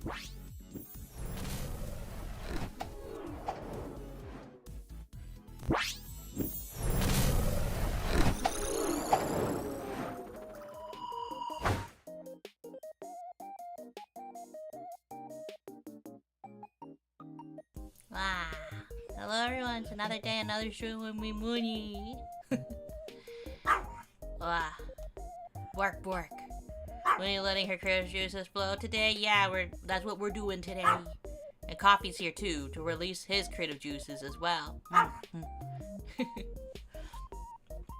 Wow. Hello everyone, it's another day, another stream with me, Munii. Wow. Work. Munii letting her creative juices flow today. Yeah, that's what we're doing today. And Coffee's here too, to release his creative juices as well.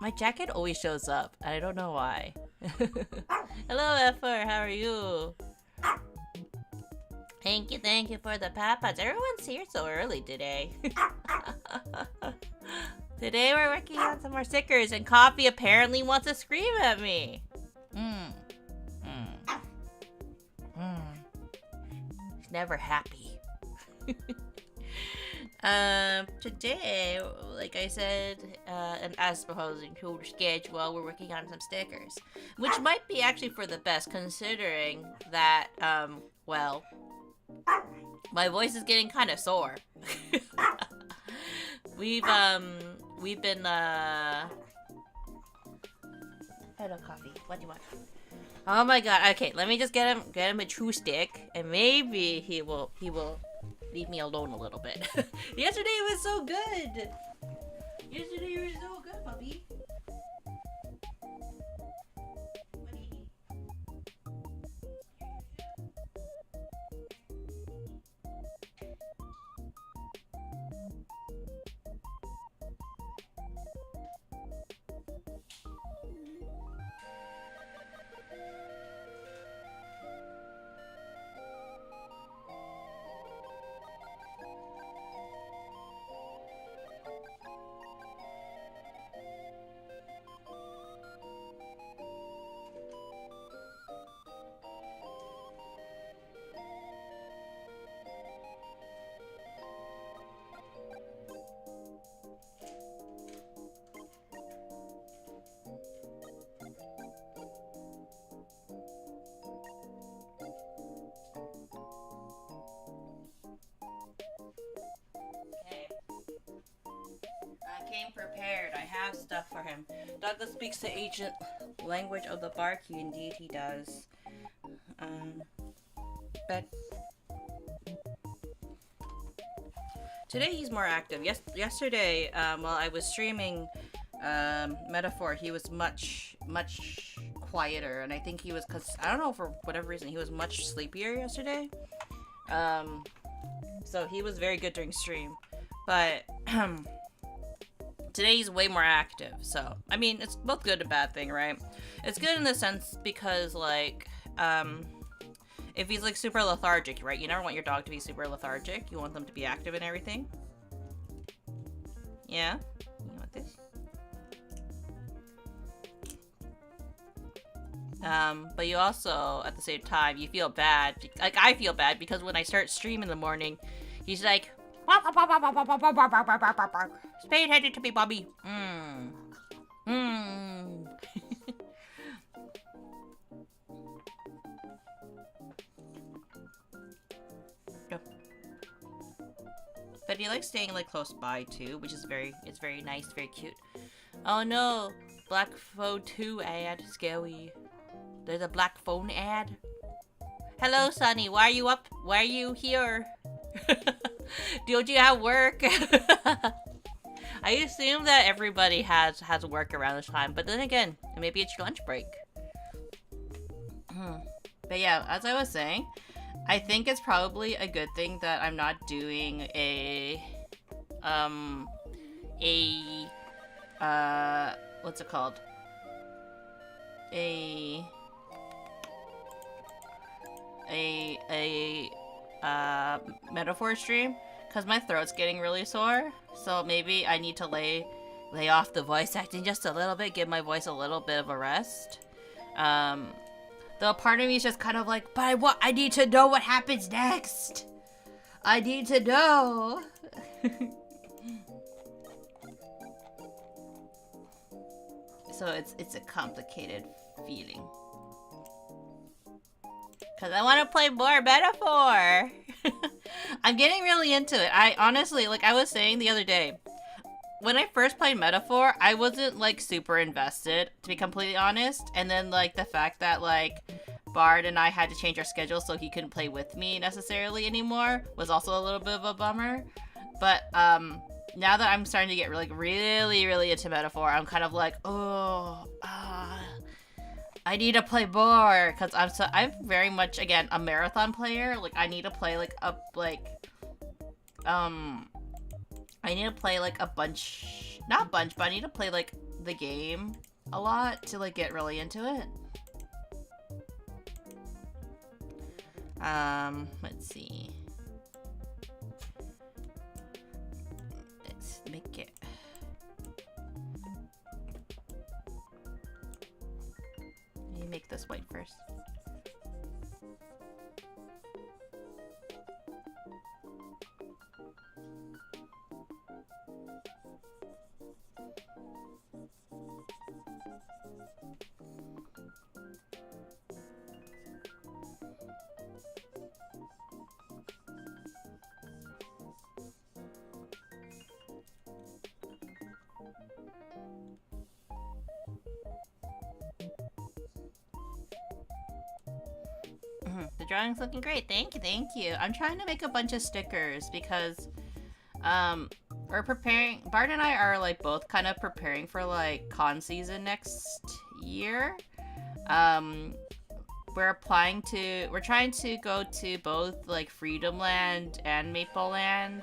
My jacket always shows up. I don't know why. Hello, Effer. How are you? Thank you for the papas. Everyone's here so early today. Today we're working on some more stickers, and Coffee apparently wants to scream at me. He's never happy. Today, like I said, and as proposing to schedule, we're working on some stickers, which might be actually for the best, considering that, well, my voice is getting kind of sore. We've been, hello, Coffee. What do you want? Oh my god. Okay, let me just get him a true stick, and maybe he will leave me alone a little bit. Yesterday was so good. Yesterday you were so good, puppy. What do you need? Prepared. I have stuff for him. Douglas speaks the ancient language of the Barky. Indeed, he does. But today he's more active. Yesterday, while I was streaming Metaphor, he was much quieter, and I think he was, because I don't know, for whatever reason, he was much sleepier yesterday. So he was very good during stream, but today he's way more active. So I mean, it's both good and bad thing, right? It's good in the sense because, like, if he's like super lethargic, right? You never want your dog to be super lethargic. You want them to be active and everything. Yeah? You want this? But you also, at the same time, you feel bad. Like, I feel bad because when I start stream in the morning, he's like, just pay attention to me, Bobby. But he likes staying like close by too, which is very nice, very cute. Oh no, Black Phone 2 ad, scary. There's a Black Phone ad. Hello, Sunny. Why are you up? Why are you here? Don't you have work? I assume that everybody has work around this time, but then again, maybe it's your lunch break. But yeah, as I was saying, I think it's probably a good thing that I'm not doing what's it called? A metaphor stream, because my throat's getting really sore, so maybe I need to lay off the voice acting just a little bit, give my voice a little bit of a rest. Though part of me is just kind of like, but I need to know what happens next. I need to know. So it's a complicated feeling. Because I want to play more Metaphor. I'm getting really into it. I honestly, like I was saying the other day, when I first played Metaphor, I wasn't like super invested, to be completely honest. And then like the fact that like Bard and I had to change our schedule so he couldn't play with me necessarily anymore was also a little bit of a bummer. But now that I'm starting to get like really into Metaphor, I'm kind of like, oh, I need to play more because I'm very much again a marathon player. Like I need to play like a bunch, not bunch, but I need to play like the game a lot to like get really into it. Let's see. Let's make it. Let me make this white first. The drawing's looking great. Thank you. I'm trying to make a bunch of stickers because we're preparing. Bart and I are like both kind of preparing for like con season next year. We're trying to go to both like Freedom Land and Maple Land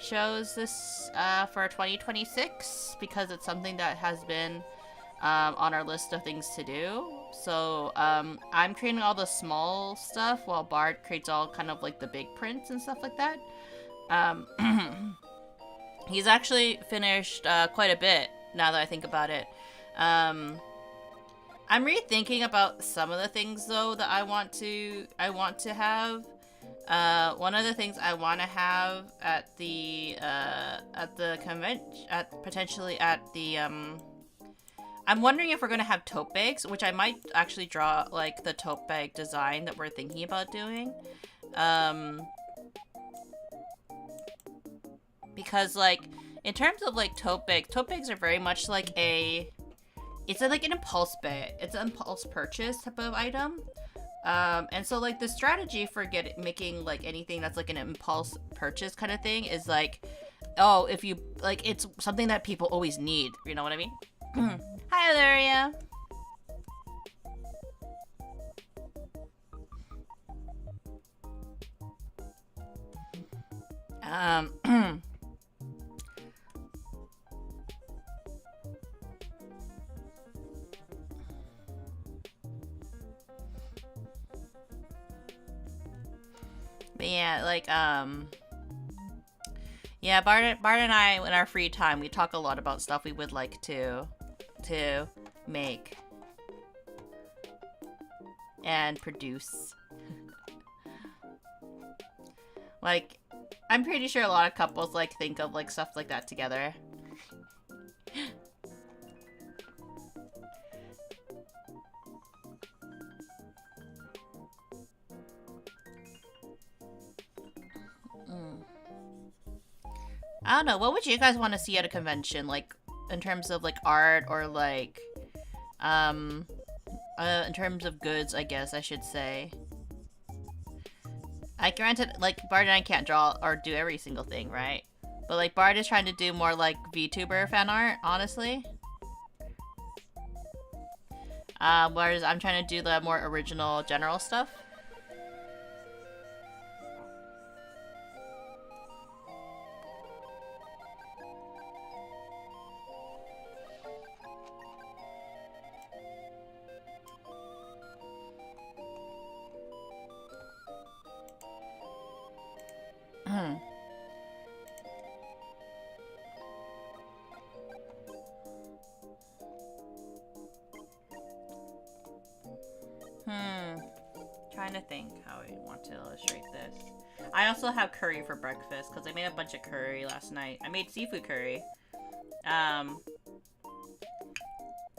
shows this for 2026 because it's something that has been on our list of things to do. So I'm creating all the small stuff while Bard creates all kind of like the big prints and stuff like that. He's actually finished quite a bit now that I think about it. I'm rethinking about some of the things though that I want to have. One of the things I want to have at the convention, potentially at the I'm wondering if we're gonna have tote bags, which I might actually draw like the tote bag design that we're thinking about doing. Because like in terms of like tote bags are very much like it's like an impulse bag. It's an impulse purchase type of item. And so like the strategy for making like anything that's like an impulse purchase kind of thing is like, oh, if you like, it's something that people always need. You know what I mean? Hi, Luria. But yeah, like, yeah, Bart and I, in our free time, we talk a lot about stuff we would like to make and produce. Like, I'm pretty sure a lot of couples, like, think of, like, stuff like that together. I don't know, what would you guys want to see at a convention? Like, in terms of, like, art or, like, in terms of goods, I guess I should say. Granted, like, Bard and I can't draw or do every single thing, right? But, like, Bard is trying to do more, like, VTuber fan art, honestly. Whereas I'm trying to do the more original general stuff. Trying to think how I want to illustrate this. I also have curry for breakfast because I made a bunch of curry last night. I made seafood curry. And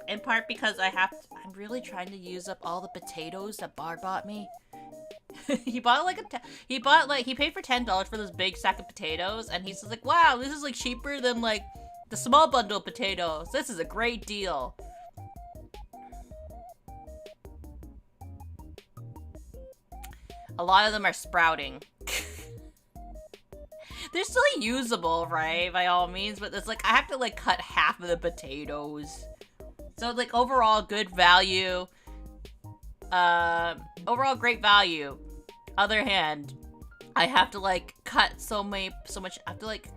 in part because I'm really trying to use up all the potatoes that Bard bought me. He bought like he paid for $10 for this big sack of potatoes, and he's just like, wow, this is like cheaper than like the small bundle of potatoes. This is a great deal. A lot of them are sprouting. They're still usable, right? By all means, but it's like I have to like cut half of the potatoes. So like overall good value. Overall great value. Other hand, I have to like cut so much. I have to like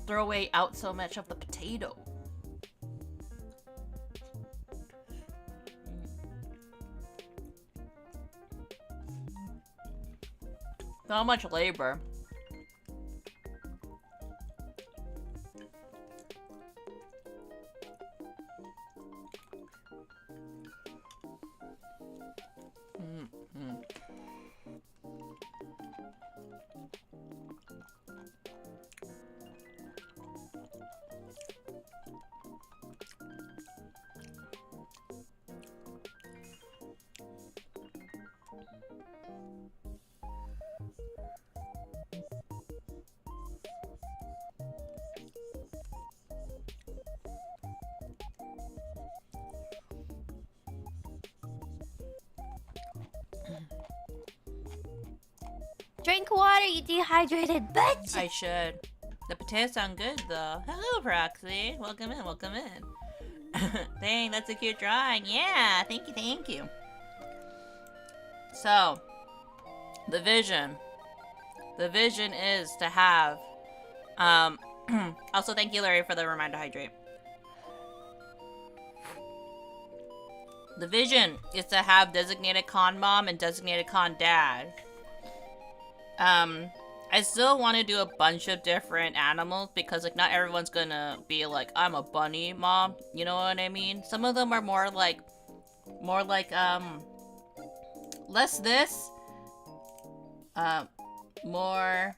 throw away out so much of the potato. So much labor. Drink water, you dehydrated bitch! I should. The potatoes sound good, though. Hello, Proxy. Welcome in, welcome in. Dang, that's a cute drawing. Yeah, thank you, thank you. So, the vision. The vision is to have... also, thank you, Larry, for the reminder to hydrate. The vision is to have designated con mom and designated con dad. I still want to do a bunch of different animals because, like, not everyone's gonna be like, I'm a bunny mom, you know what I mean? Some of them are more like, less this, more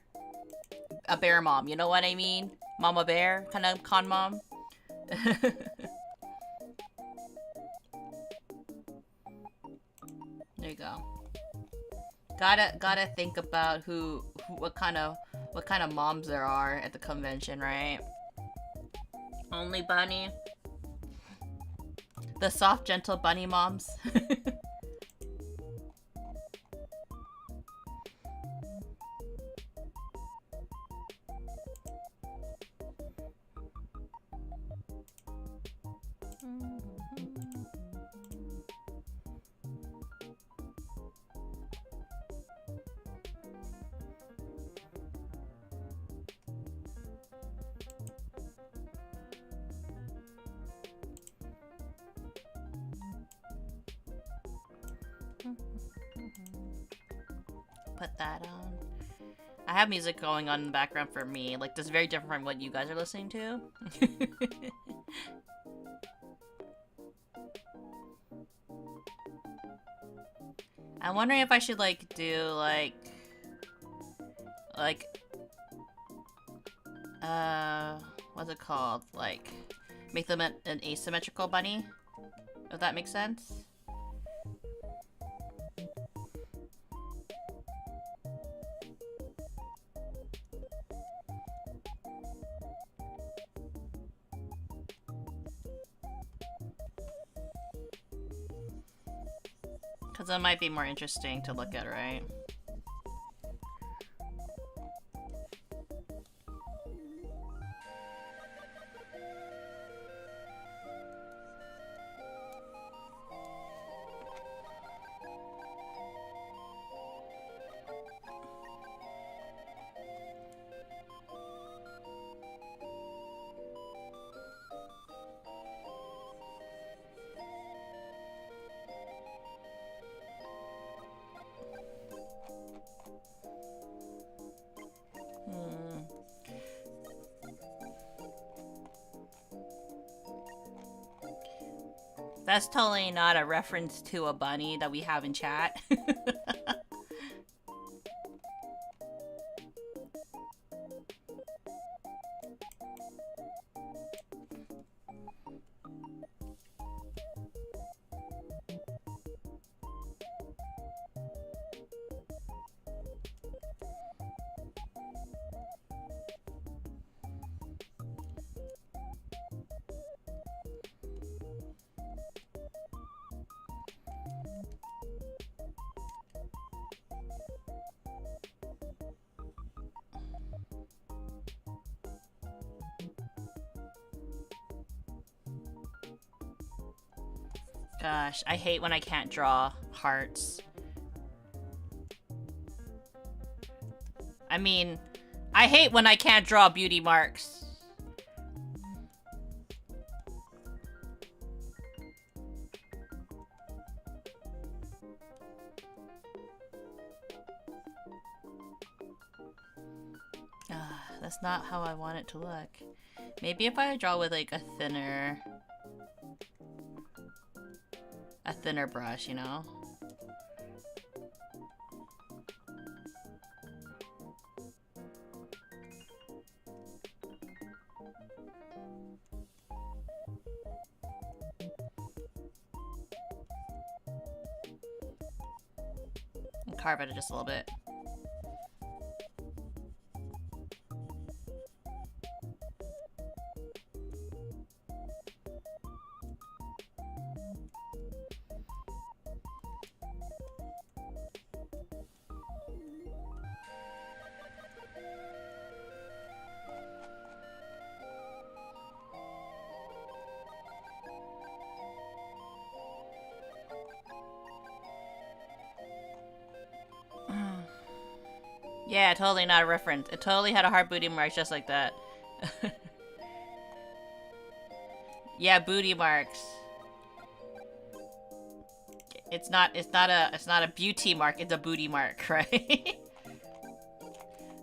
a bear mom, you know what I mean? Mama bear, kind of con mom. There you go. Gotta think about what kind of moms there are at the convention, right? Only bunny. The soft, gentle bunny moms. Put that on. I have music going on in the background for me. Like, this is very different from what you guys are listening to. I'm wondering if I should, like, do, what's it called? Like, make them an asymmetrical bunny? If that makes sense? Because that might be more interesting to look at, right? That's totally not a reference to a bunny that we have in chat. Gosh, I hate when I can't draw hearts. I mean, I hate when I can't draw beauty marks. That's not how I want it to look. Maybe if I draw with like a thinner brush, you know? And carve it just a little bit. Yeah, totally not a reference. It totally had a heart booty mark just like that. Yeah, booty marks. It's not a beauty mark, it's a booty mark, right?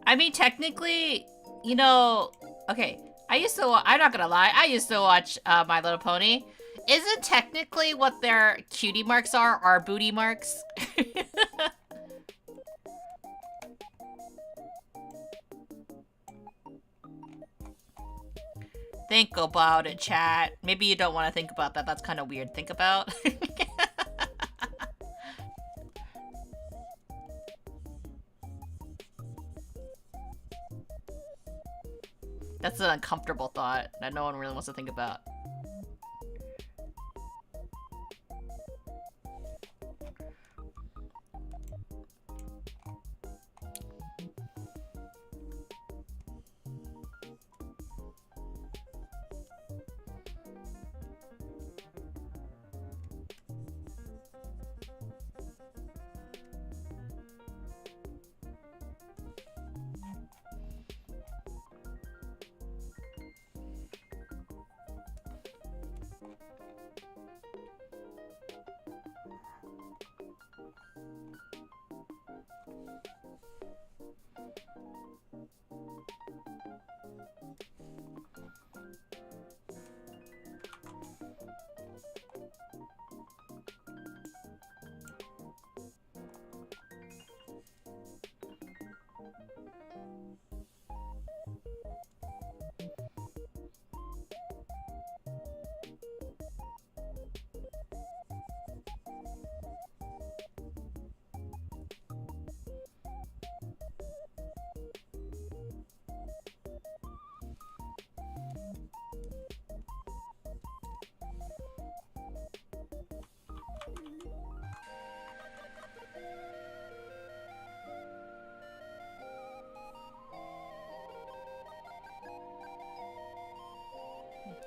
I mean, technically, you know, okay, I'm not gonna lie, I used to watch My Little Pony. Isn't technically what their cutie marks are booty marks? Think about it, chat. Maybe you don't want to think about that. That's kind of weird. Think about. That's an uncomfortable thought that no one really wants to think about.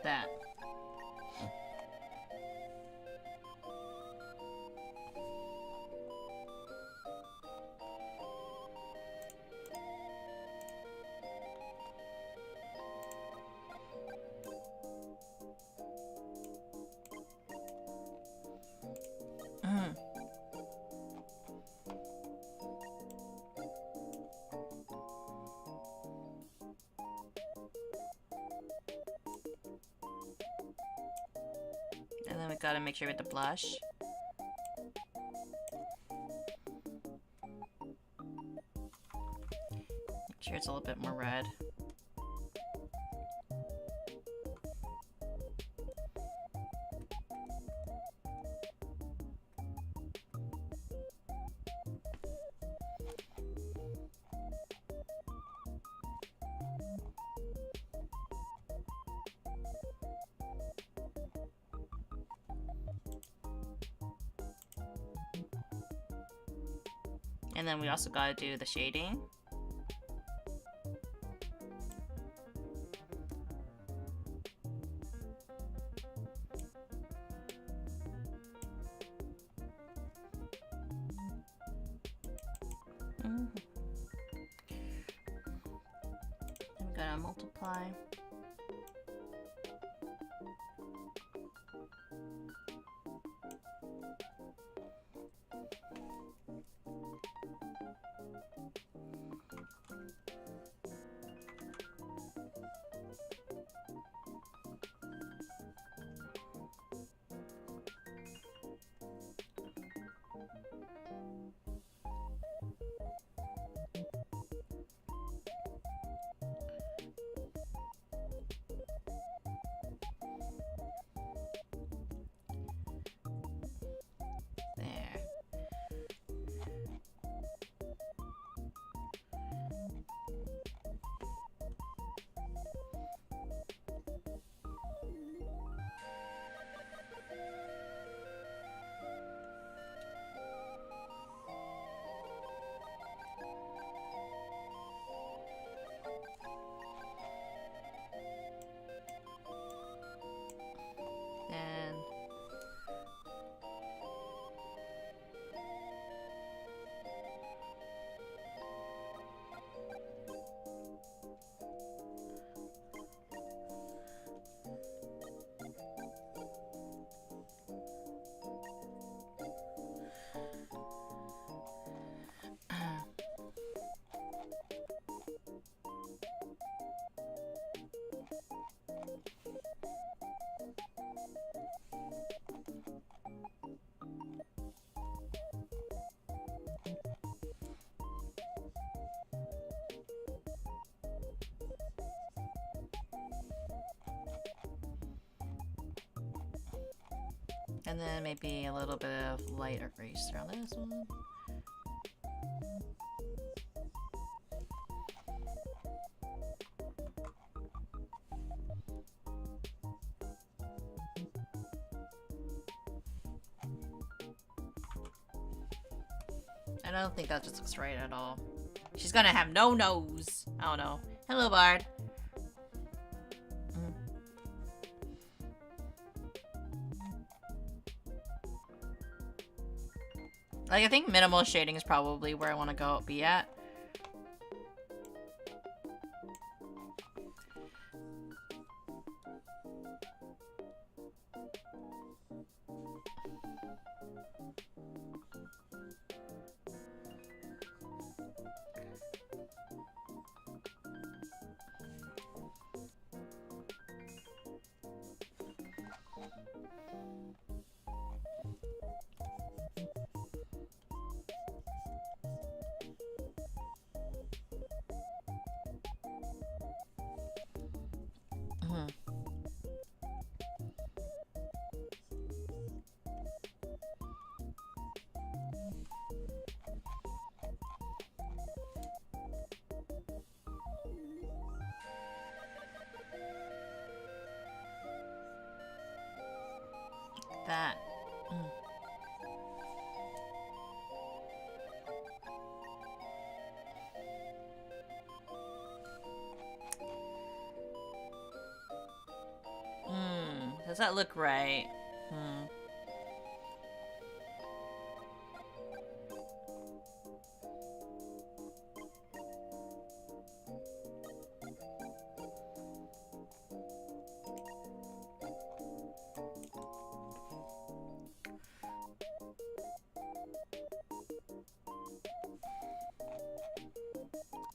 That. And then we gotta make sure we get the blush. Make sure it's a little bit more red. And then we also gotta do the shading. I'm gonna multiply. There. And and then maybe a little bit of light erase around this one. I don't think that just looks right at all. She's gonna have no nose. I don't know. Hello, Bard. Like, I think minimal shading is probably where I want to be at. That. Does that look right?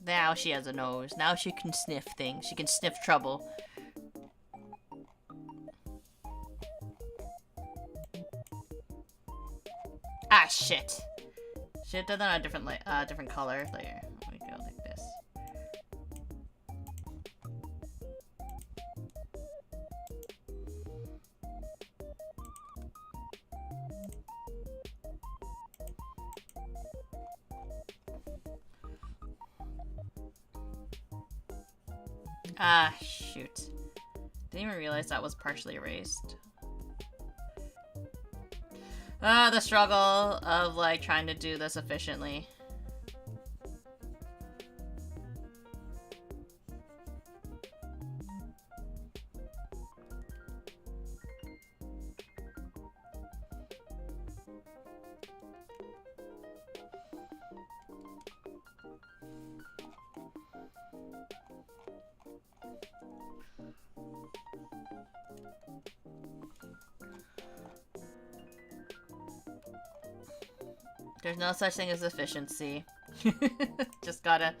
Now she has a nose. Now she can sniff things. She can sniff trouble. Ah, shit. Should have done that on a different color. There. We go like this. Ah, shoot. Didn't even realize that was partially erased. Ah, the struggle of, like, trying to do this efficiently. There's no such thing as efficiency. Just gotta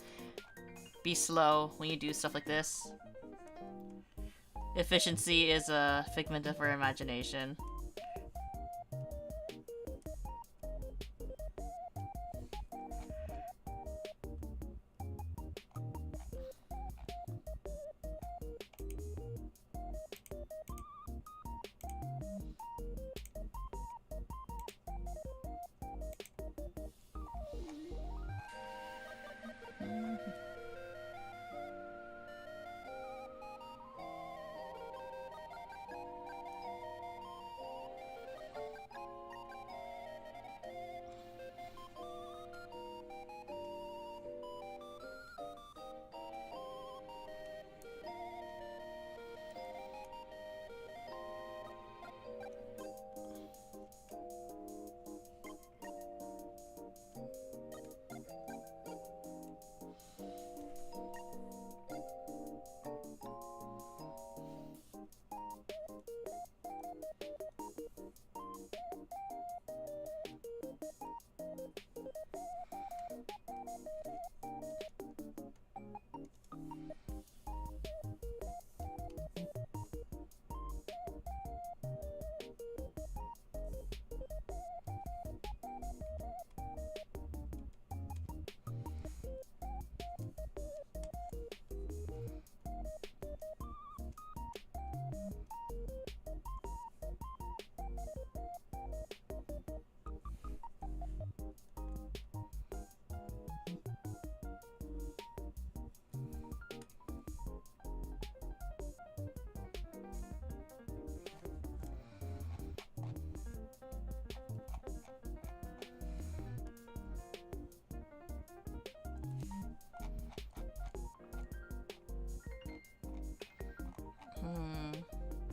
be slow when you do stuff like this. Efficiency is a figment of our imagination.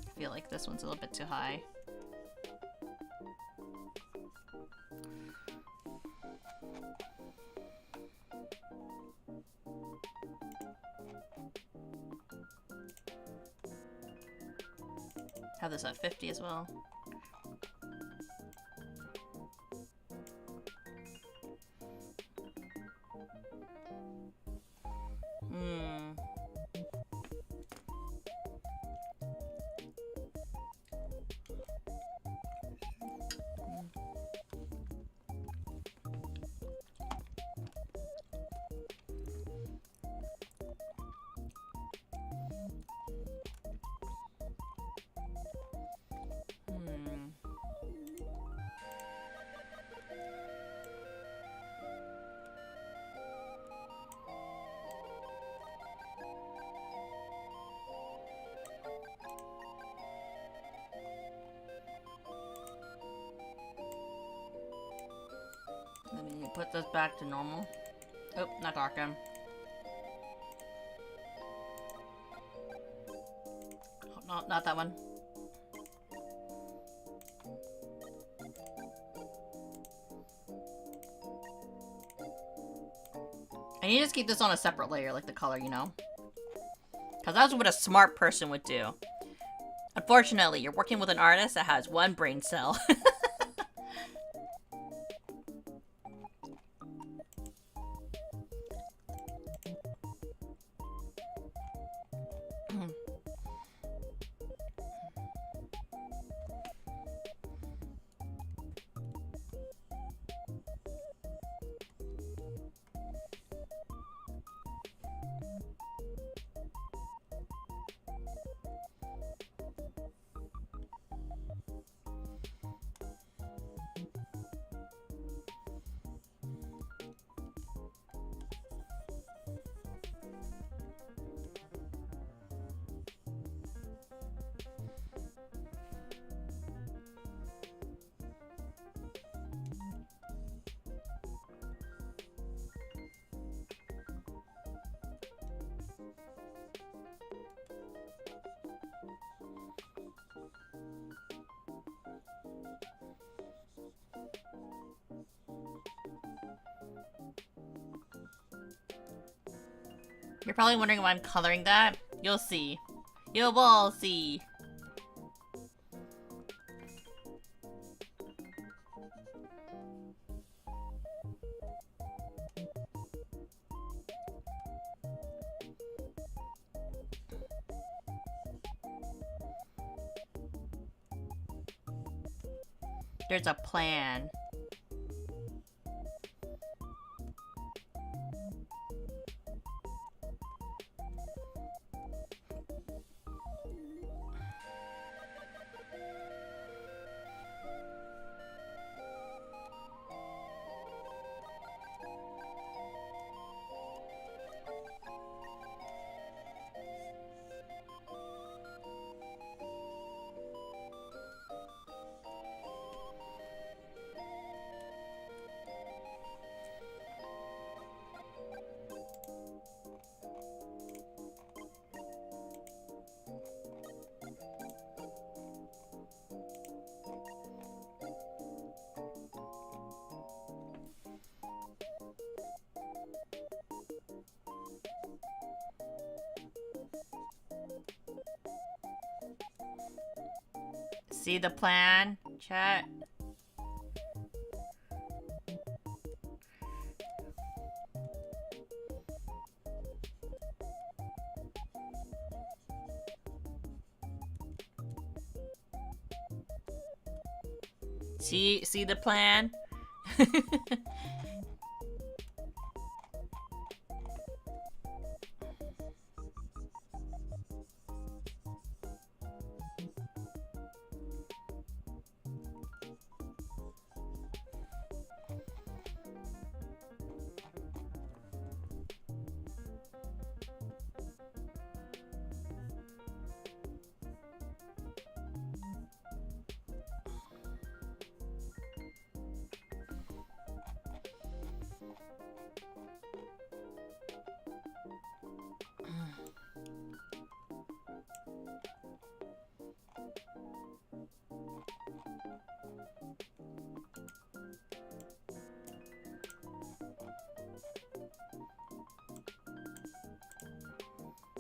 I feel like this one's a little bit too high. Have this at 50 as well. Let me put this back to normal. Oh, not darken. Oh, no, not that one. I need to just keep this on a separate layer, like the color, you know? Because that's what a smart person would do. Unfortunately, you're working with an artist that has one brain cell. You're probably wondering why I'm coloring that. You'll see. You will see. There's a plan. See the plan, chat? See the plan?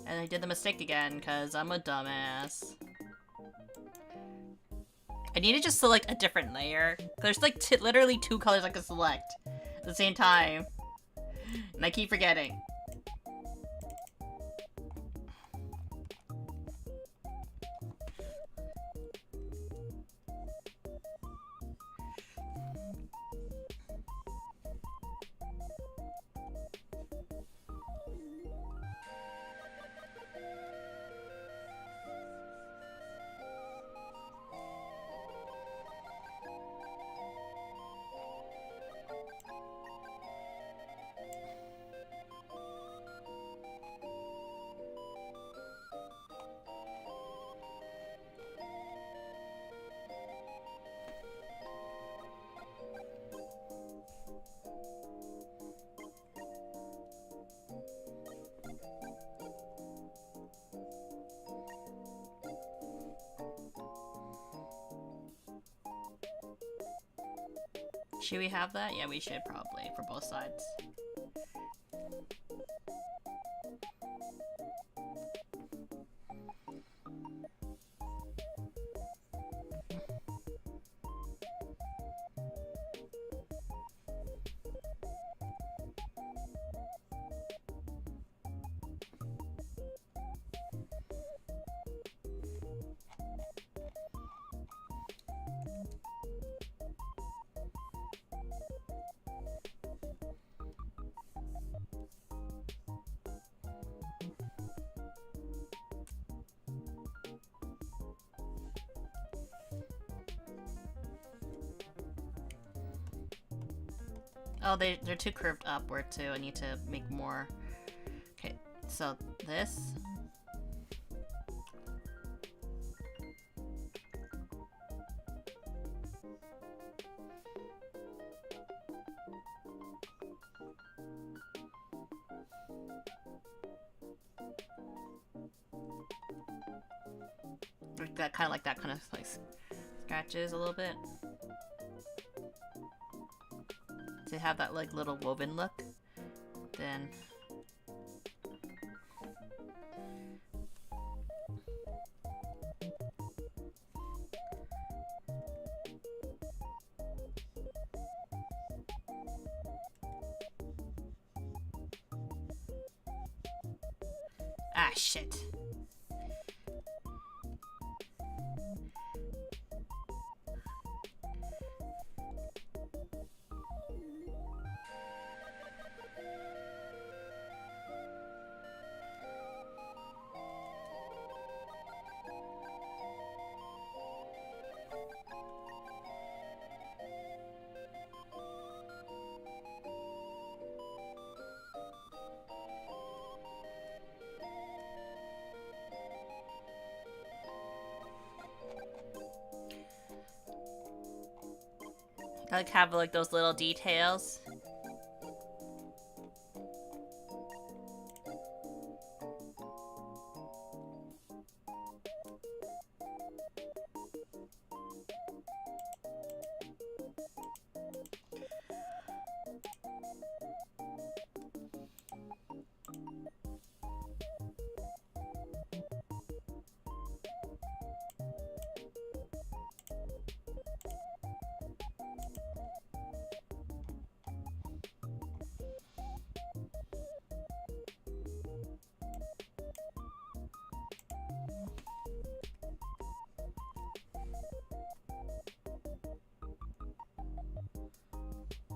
And I did the mistake again, because I'm a dumbass. I need to just select a different layer. There's like literally 2 colors I can select at the same time. And I keep forgetting. Should we have that? Yeah, we should probably, for both sides. Oh, they're too curved upward too. I need to make more. Okay, so this. That kind of like that kind of like scratches a little bit. To have that like little woven look, then ah shit. I like have like those little details.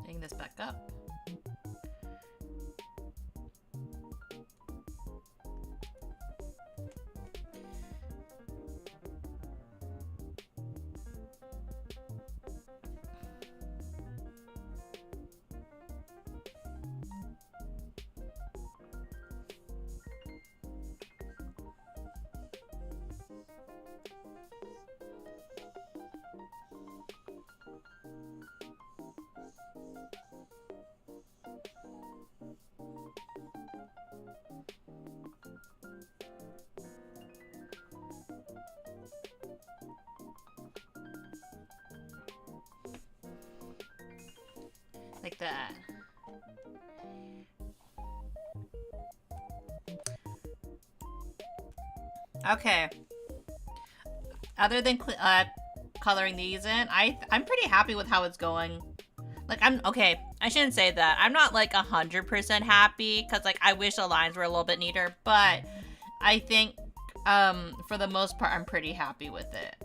Bring this back up. Like that. Okay. Other than coloring these in, I'm pretty happy with how it's going. Like, okay, I shouldn't say that. I'm not like 100% happy because like I wish the lines were a little bit neater, but I think for the most part I'm pretty happy with it.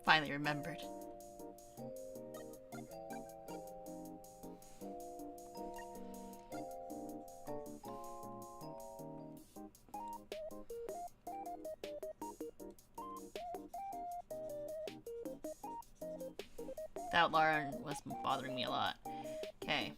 Finally remembered. That Lauren was bothering me a lot. Okay.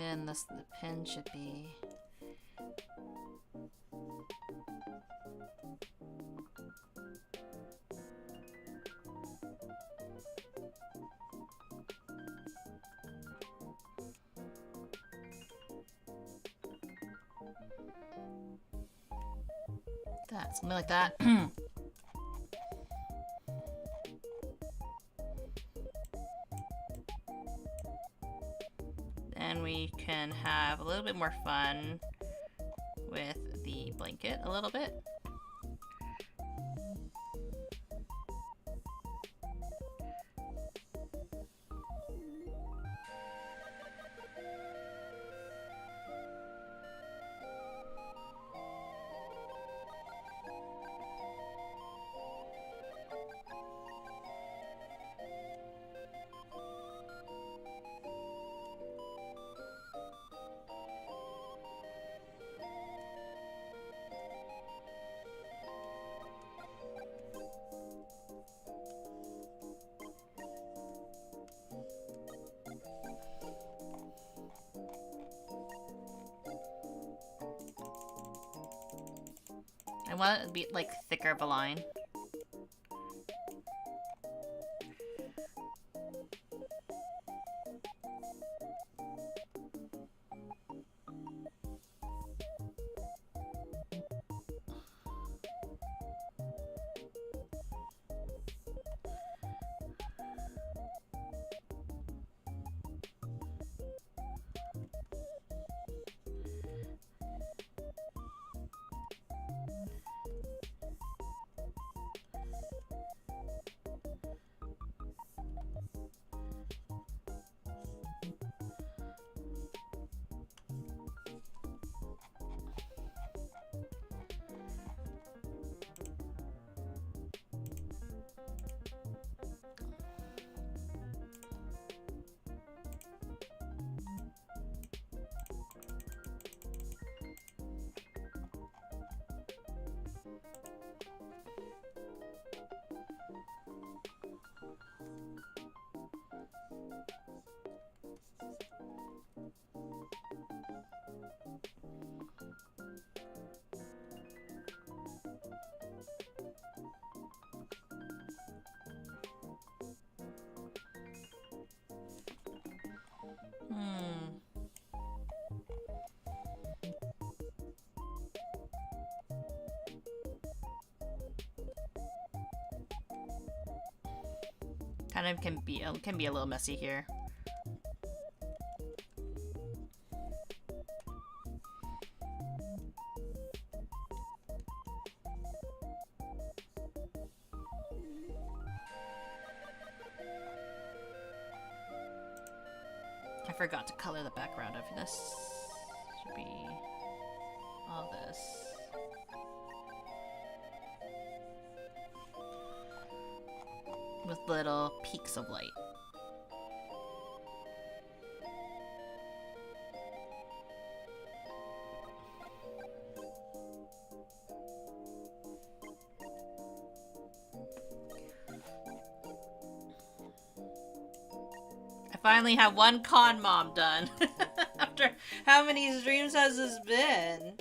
And the pin should be. That, something like that. Then we can have a little bit more fun with the blanket a little bit. I want it to be like thicker of a line. Kind of can be a little messy here. I forgot to color the background of this. Should be all this. With little peaks of light. I finally have one con mom done. After how many streams has this been?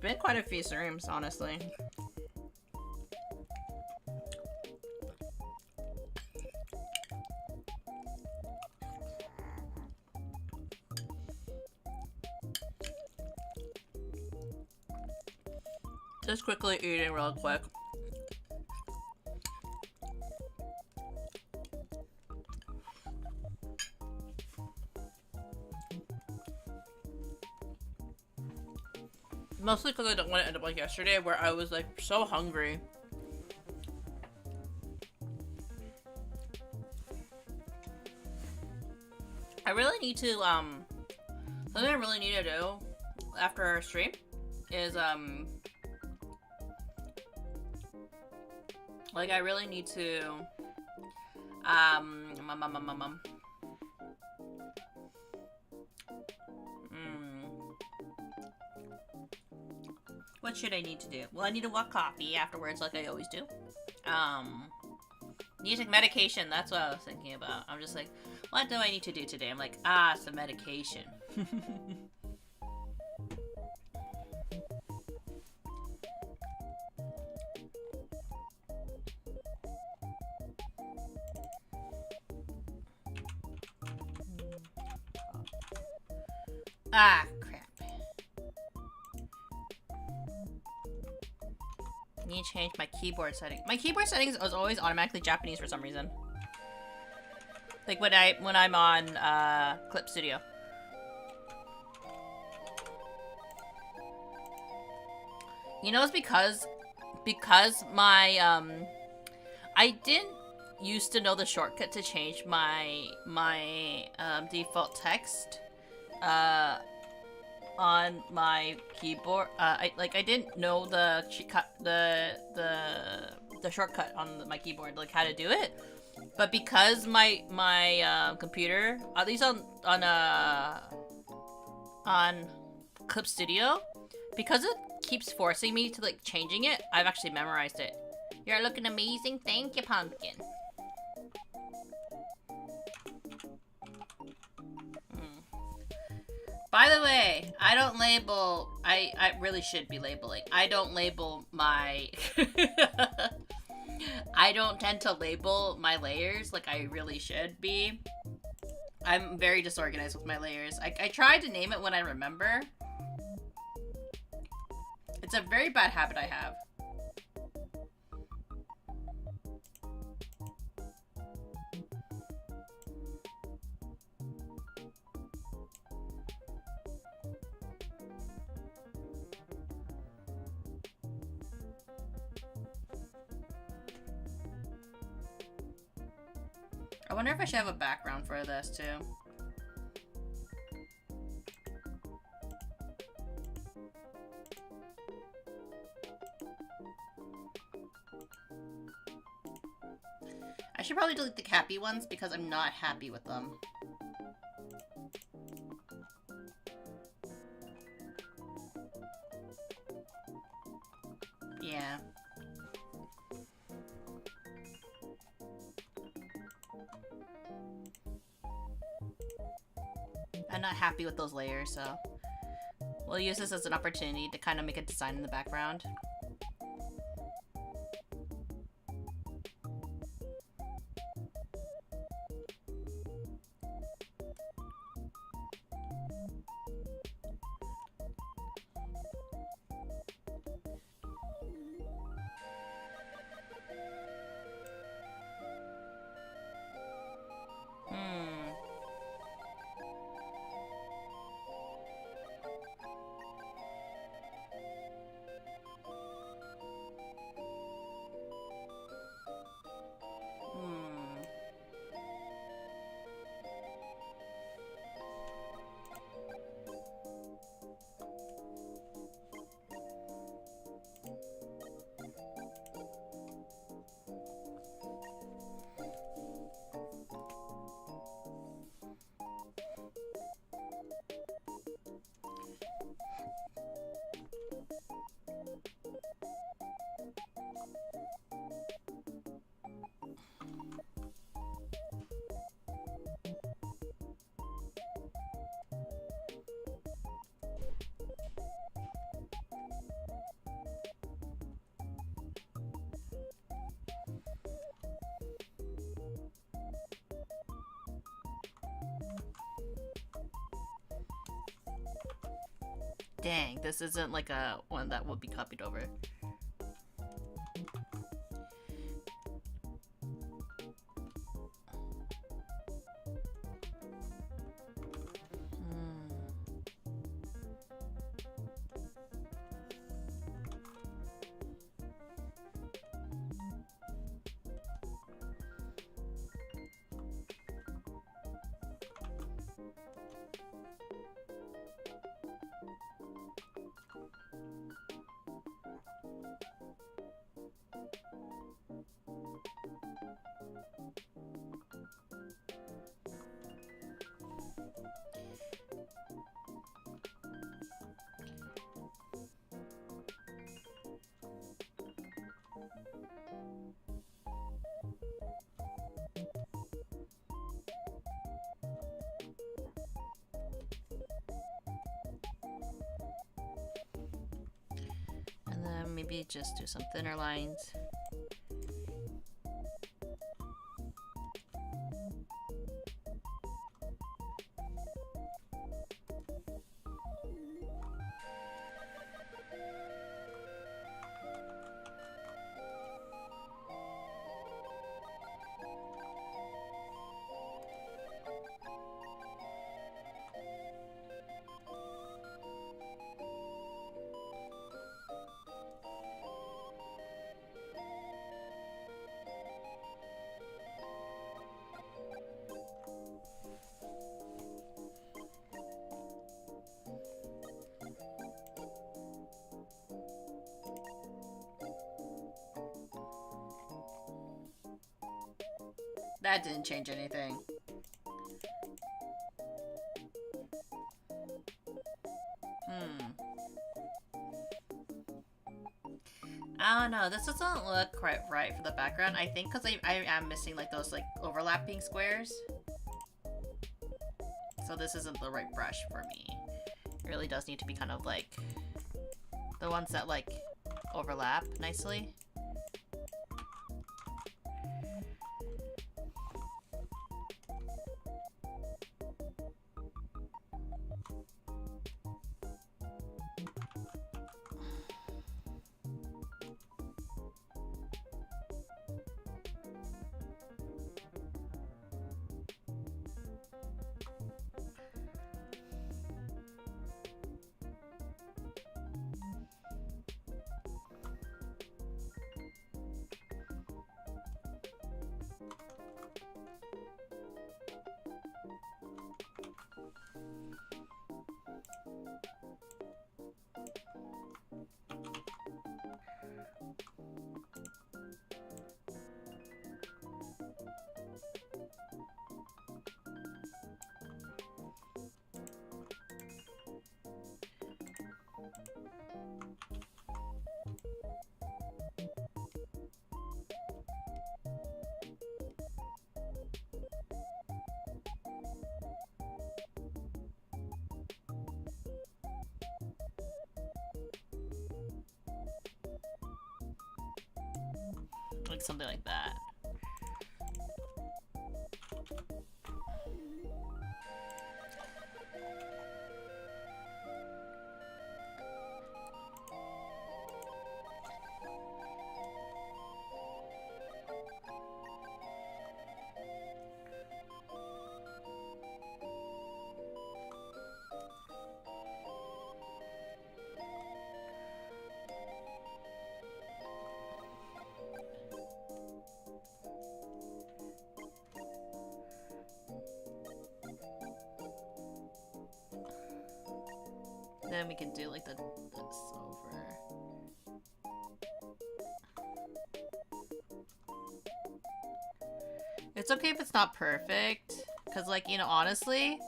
Been quite a few streams, honestly. Just quickly eating real quick. Mostly because I don't want to end up like yesterday where I was like so hungry. I really need to something I really need to do after our stream is like I really need to what should I need to do? Well, I need to walk coffee afterwards like I always do. Need to take medication, that's what I was thinking about. I'm just like, what do I need to do today? I'm like, some medication. Crap. Need to change my keyboard settings. My keyboard settings is always automatically Japanese for some reason. Like when I'm on Clip Studio. You know, it's because my I didn't used to know the shortcut to change my default text on my keyboard. I didn't know the shortcut on my keyboard, like how to do it. But because my computer, at least on Clip Studio, because it keeps forcing me to like changing it, I've actually memorized it. You're looking amazing. Thank you, Pumpkin. By the way, I don't label... I really should be labeling. I don't label my... I don't tend to label my layers like I really should be. I'm very disorganized with my layers. I tried to name it when I remember. It's a very bad habit I have. I wonder if I should have a background for this too. I should probably delete the happy ones because I'm not happy with them. Yeah. I'm not happy with those layers, so we'll use this as an opportunity to kind of make a design in the background. Dang, this isn't like a one that will be copied over. And then maybe just do some thinner lines. That didn't change anything. I don't know. This doesn't look quite right for the background. I think because I am missing like those like overlapping squares. So this isn't the right brush for me. really does need to be kind of like the ones that like overlap nicely. Like something like that. Then we can do like this over. It's okay if it's not perfect, because like, you know, honestly,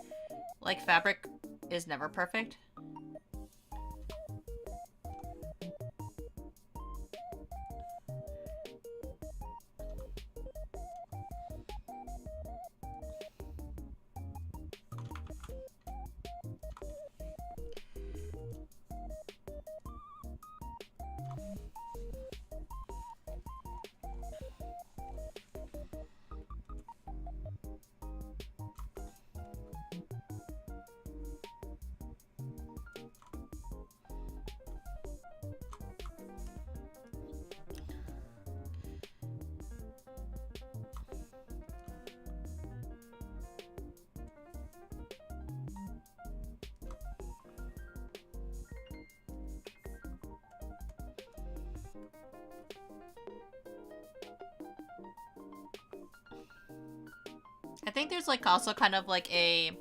like fabric is never perfect. I think there's like also kind of like a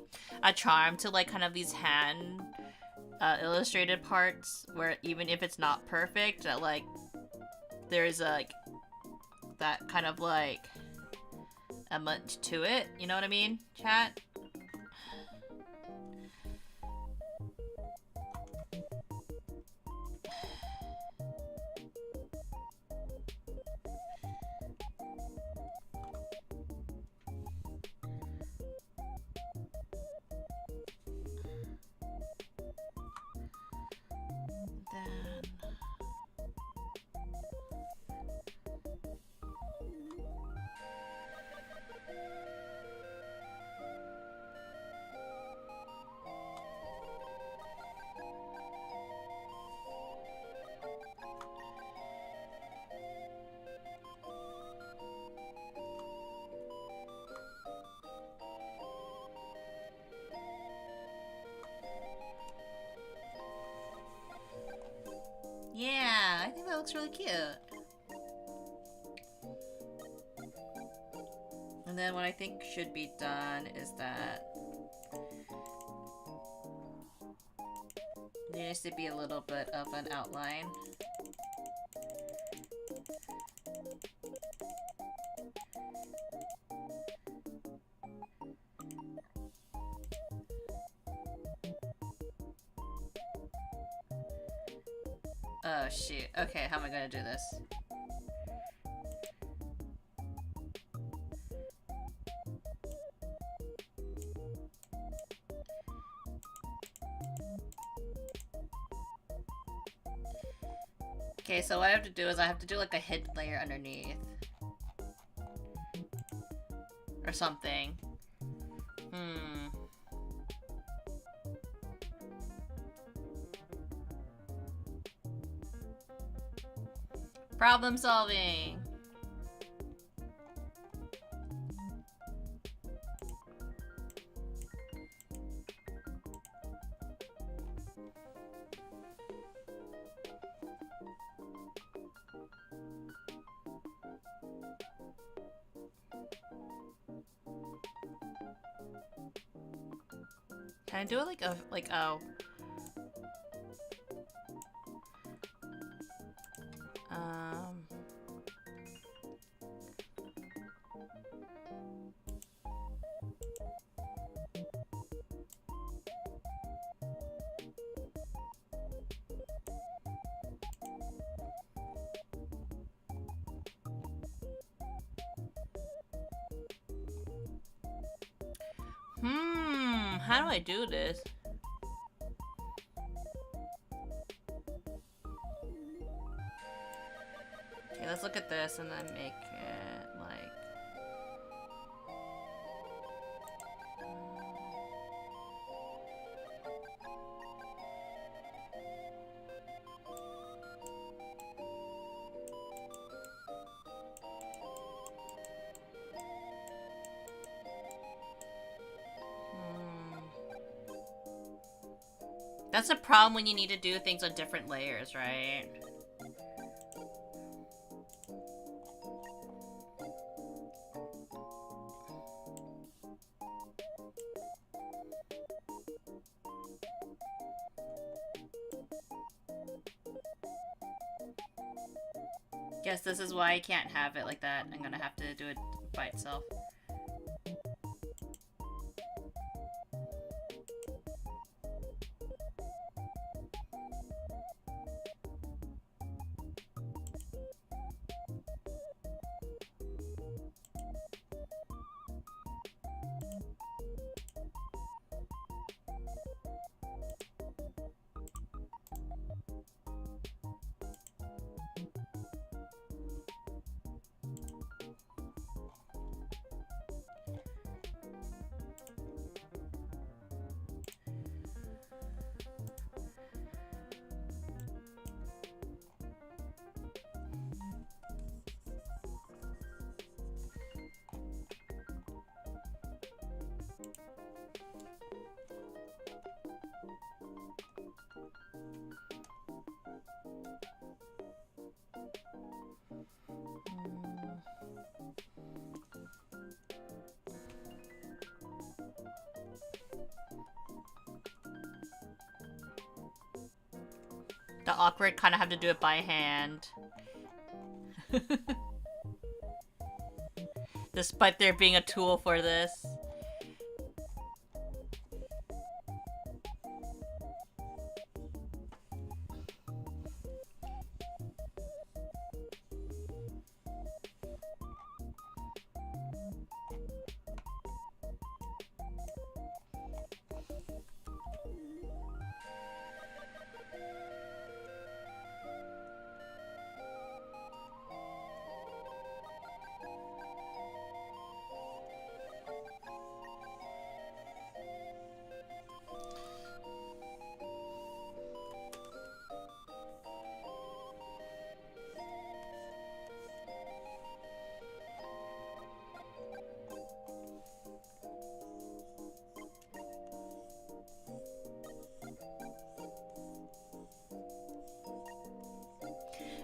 charm to like kind of these hand illustrated parts where even if it's not perfect, that like there's like that kind of like a much to it. You know what I mean, chat? Yeah, I think that looks really cute. And then what I think should be done is that there needs to be a little bit of an outline. Oh shoot. Okay, how am I gonna do this? Okay, so what I have to do is I have to do like a hid layer underneath. Or something. Problem solving! Can I do it like oh. How do I do this? Okay, let's look at this and then make it like... That's a problem when you need to do things on different layers, right? Guess this is why I can't have it like that. I'm gonna have to do it by itself. The awkward kind of have to do it by hand. Despite there being a tool for this.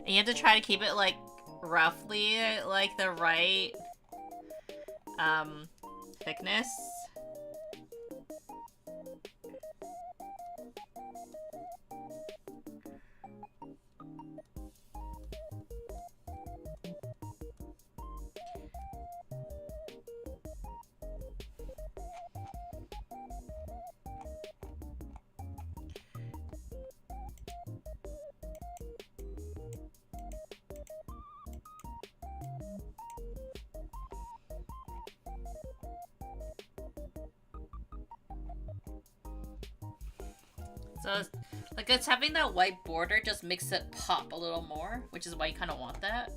And you have to try to keep it, like, roughly, like, the right, thickness. So, it's having that white border just makes it pop a little more, which is why you kind of want that.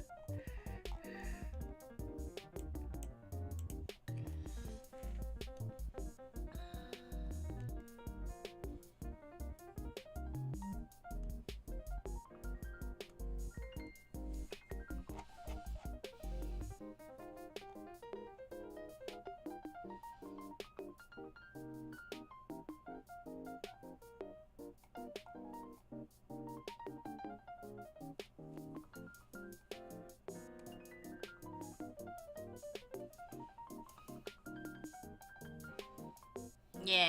Yeah.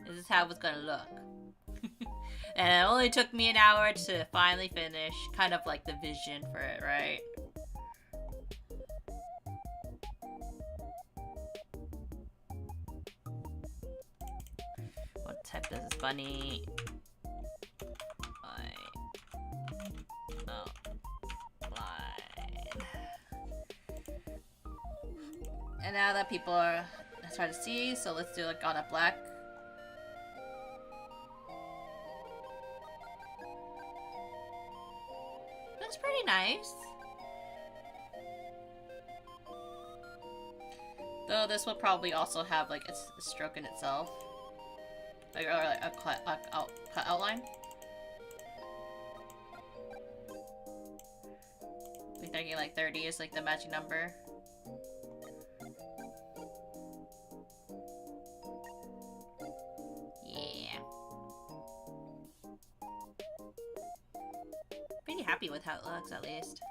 This is how it's gonna look. And it only took me an hour to finally finish. Kind of like the vision for it, right? What type does this bunny? No. Line. And now that people are starting to see, so let's do like on a black. That's pretty nice. Though this will probably also have like a stroke in itself, like or like a cut outline. We're thinking like 30 is like the magic number. Yeah. Pretty happy with how it looks, at least.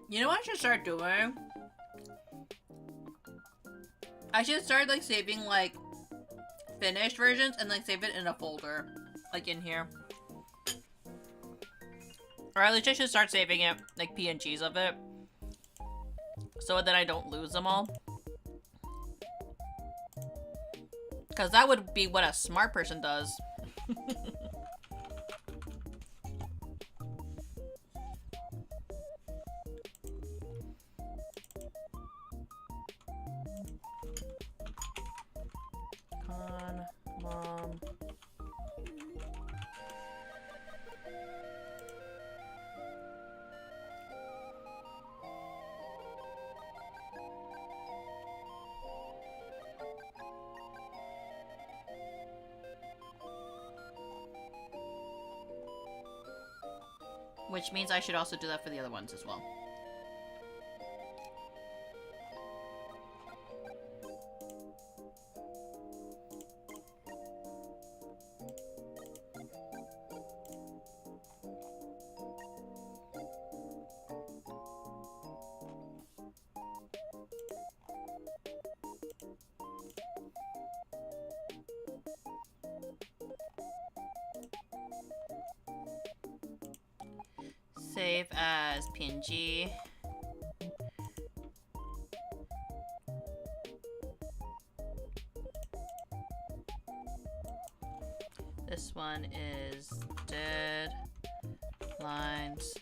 You know what I should start doing? I should start like saving like finished versions and like save it in a folder, like in here. Or at least I should start saving it, like PNGs of it, so that I don't lose them all. Because that would be what a smart person does. Mom. Which means I should also do that for the other ones as well. Save as PNG. This one is dead lines.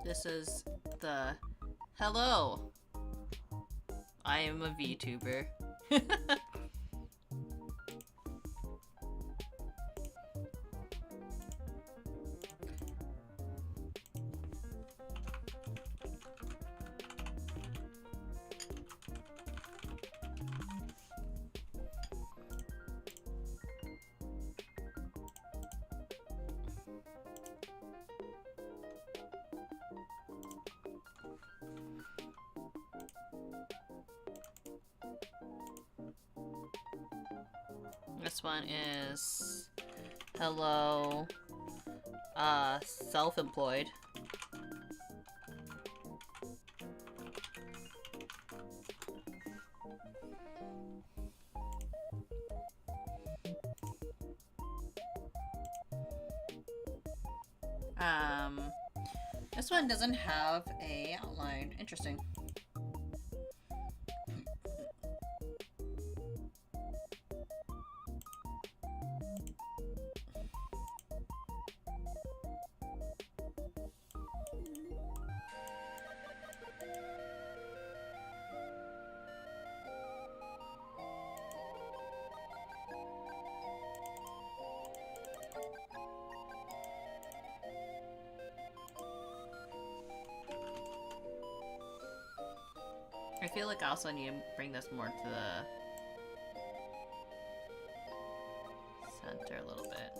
This is the hello. I am a VTuber. This one is hello, self-employed. This one doesn't have a outline. Interesting. I feel like I also need to bring this more to the center a little bit.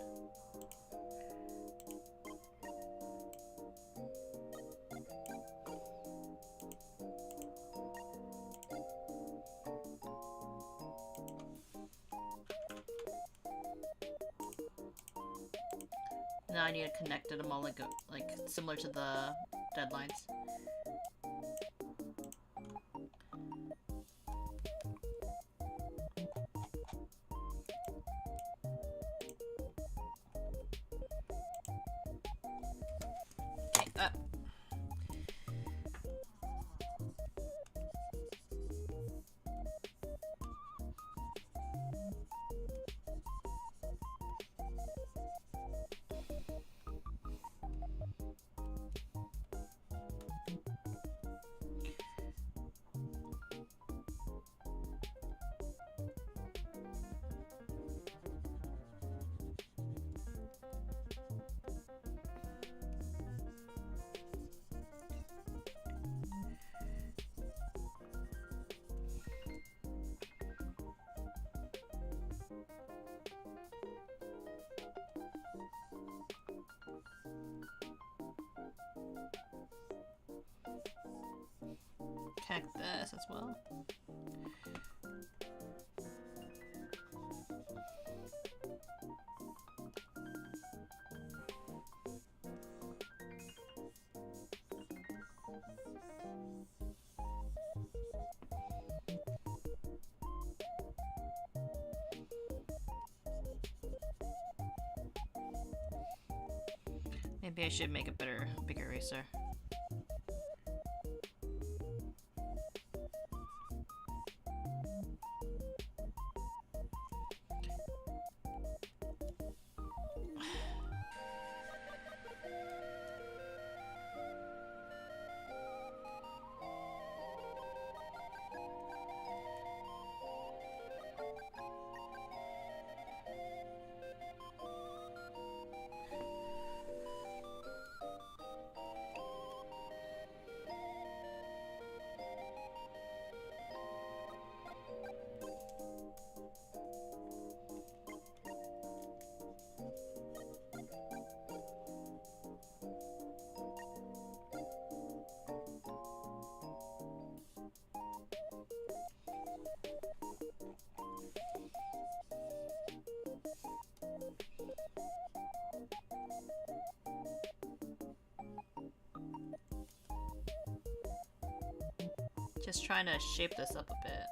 Now I need to connect them all like similar to the deadlines. Connect this as well. Maybe I should make a bigger eraser. Just trying to shape this up a bit.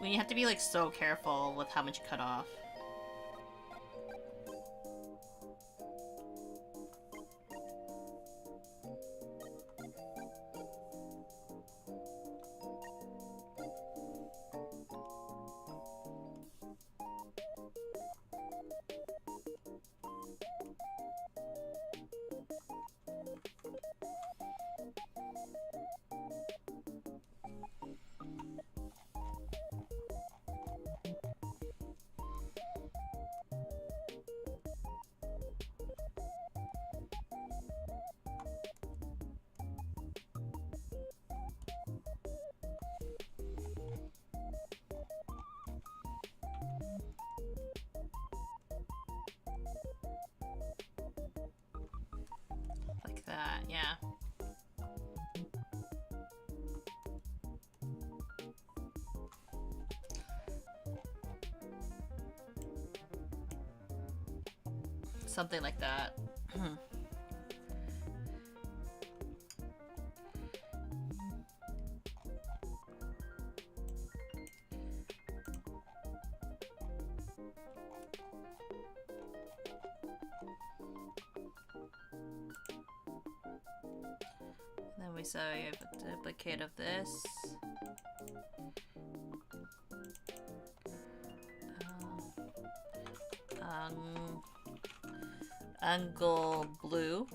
When you have to be like so careful with how much you cut off. Like that, yeah. Something like that. Then we saw you have a duplicate of this. Angle blue.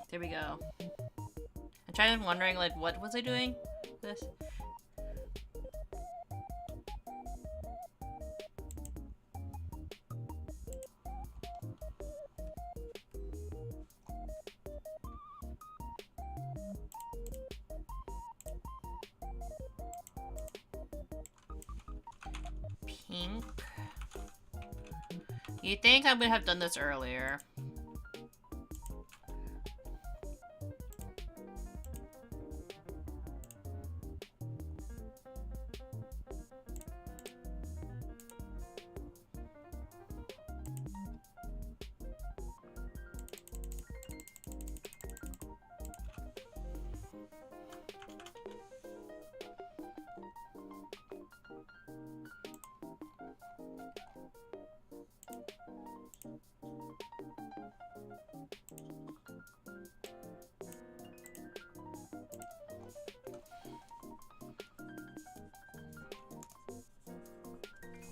There we go. I'm trying to wondering, like, what was I doing? This? Pink. You think I would have done this earlier?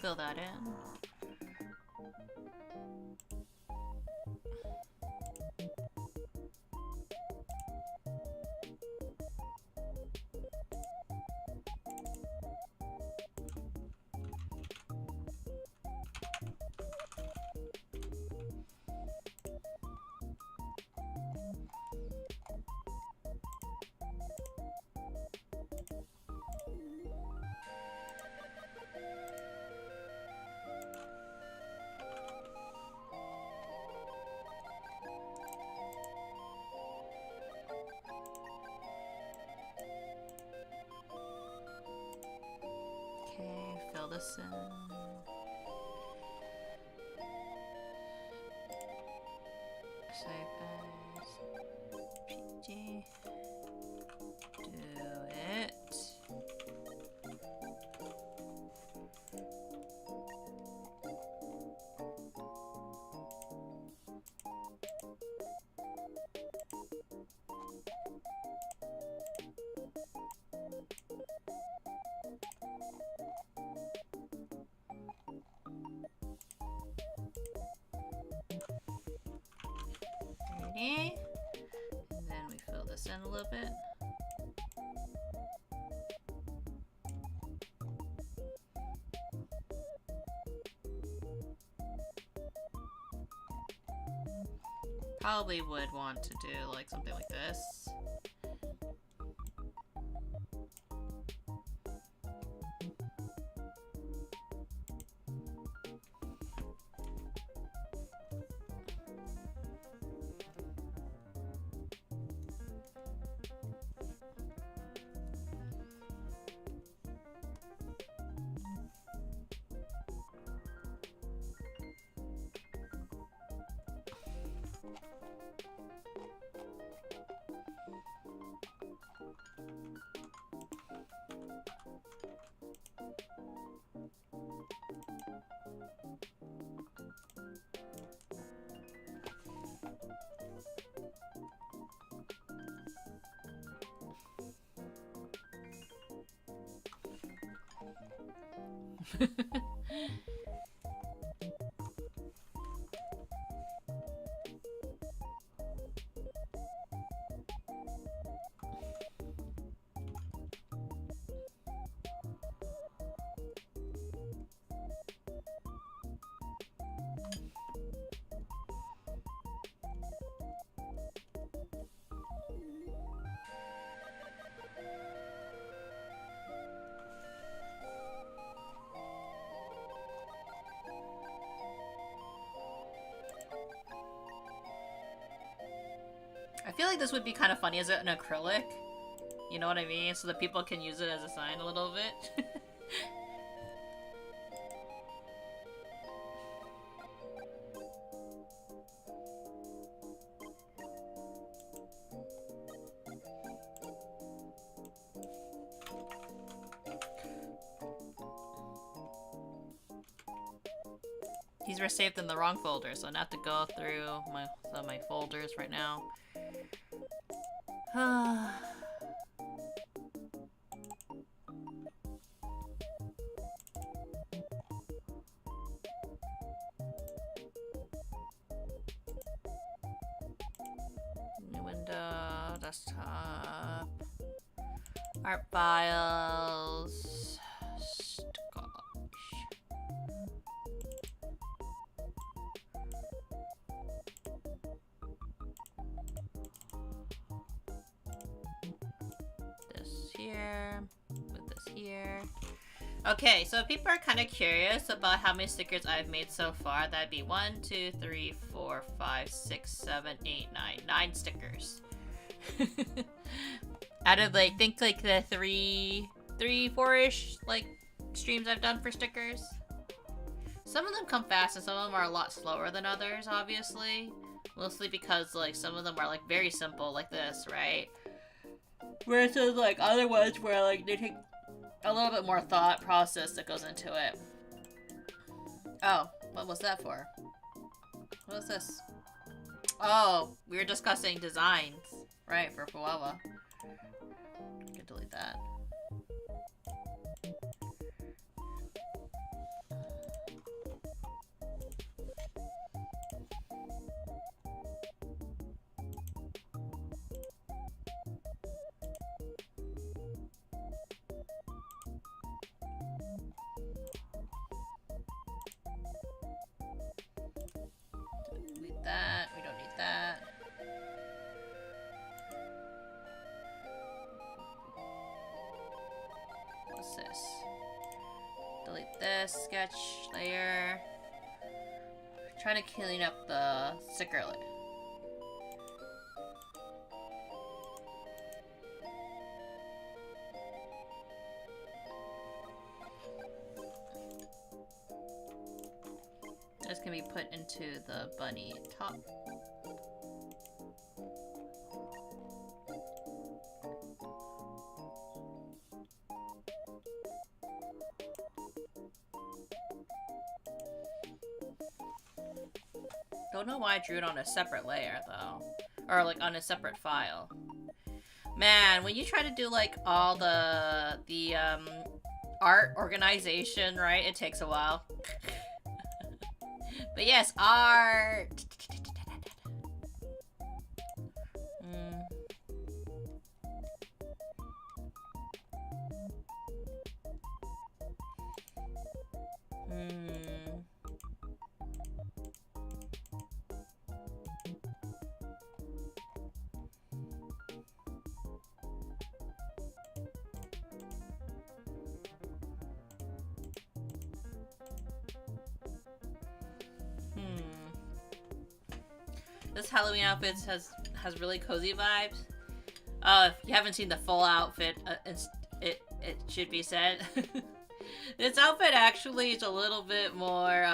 Fill that in. Okay, fill this in. Save as PG. Do it. And then we fill this in a little bit. Probably would want to do like something like this. I feel like this would be kind of funny as an acrylic. You know what I mean? So that people can use it as a sign a little bit. These were saved in the wrong folder, so I have to go through my folders right now. New window, desktop, art files, gosh. This here, with this here. Okay, so people are kind of curious about how many stickers I've made so far. That'd be 1, 2, 3, 4, 5, 6, 7, 8, 9. 9 stickers. Out of like, think like the 4-ish like streams I've done for stickers. Some of them come fast and some of them are a lot slower than others, obviously. Mostly because like some of them are like very simple like this, right? Whereas there's like other ones where like they take a little bit more thought process that goes into it. Oh, what was that for? What was this? Oh, we were discussing designs, right, for Fuwawa. I can delete that. Delete that. We don't need that. What's this? Delete this sketch layer. Trying to clean up the sticker layer. This can be put into the bunny top. Don't know why I drew it on a separate layer though. Or like on a separate file. Man, when you try to do like all the art organization, right? It takes a while. But yes, art. This Halloween outfit has really cozy vibes. If you haven't seen the full outfit, it should be said. This outfit actually is a little bit more,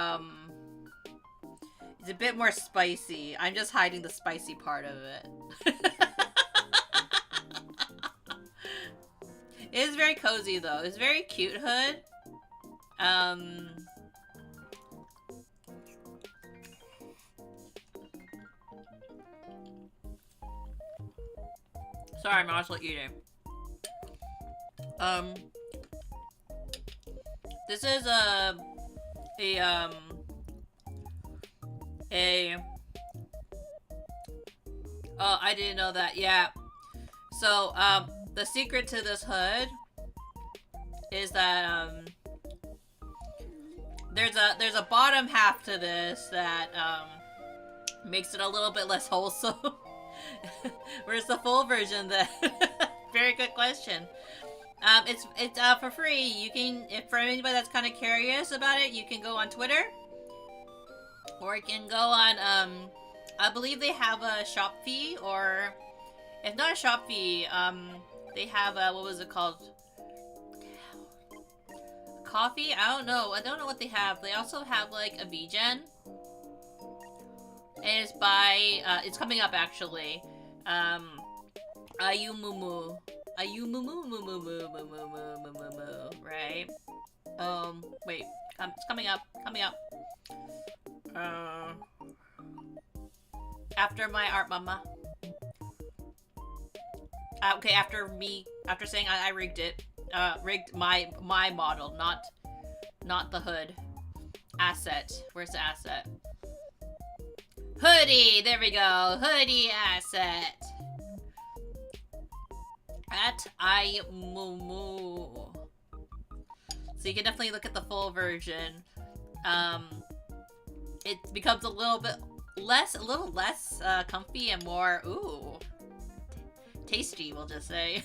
it's a bit more spicy. I'm just hiding the spicy part of it. It is very cozy though. It's a very cute hood. Sorry, I'm also eating. This is oh, I didn't know that. Yeah. So, the secret to this hood is that, there's a bottom half to this that, makes it a little bit less wholesome. Where's the full version then? Very good question. It's for free. You can, if for anybody that's kind of curious about it, you can go on Twitter. Or you can go on, I believe they have a shop fee, or if not a shop fee, they have a, what was it called? Coffee? I don't know what they have. They also have like a VGen. And it's by, it's coming up actually. Ayumumu, right? Wait, it's coming up. After my art mama. Okay, after saying I rigged it, rigged my model, not the hood. Asset, where's the asset? Hoodie! There we go! Hoodie asset! At Ayumumu. So you can definitely look at the full version. It becomes a little less comfy and more, ooh, tasty, we'll just say.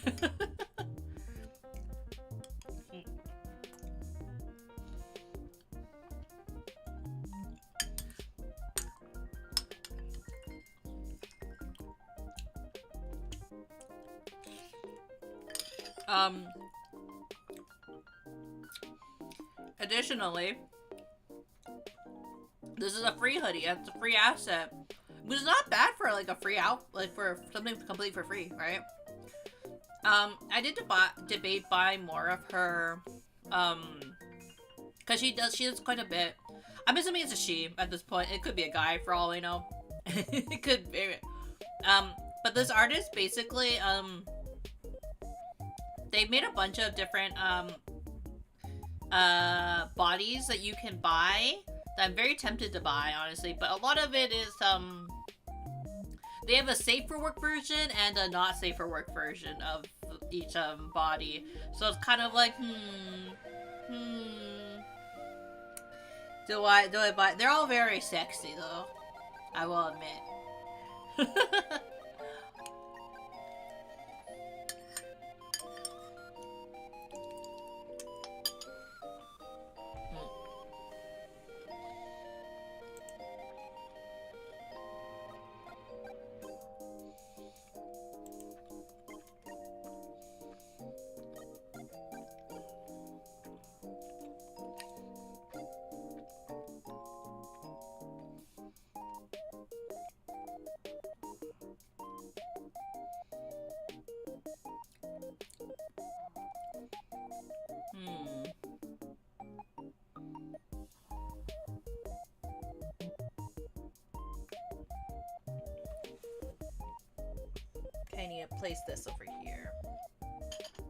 Additionally, this is a free hoodie. It's a free asset, which is not bad for like a free for something complete for free, right? I did debate buying more of her, because she does quite a bit. I'm assuming it's a she at this point. It could be a guy for all we know. It could be. But this artist basically, they've made a bunch of different bodies that you can buy that I'm very tempted to buy, honestly, but a lot of it is they have a safe for work version and a not safe for work version of each body, so it's kind of like do I buy? They're all very sexy though, I will admit. Okay, I need to place this over here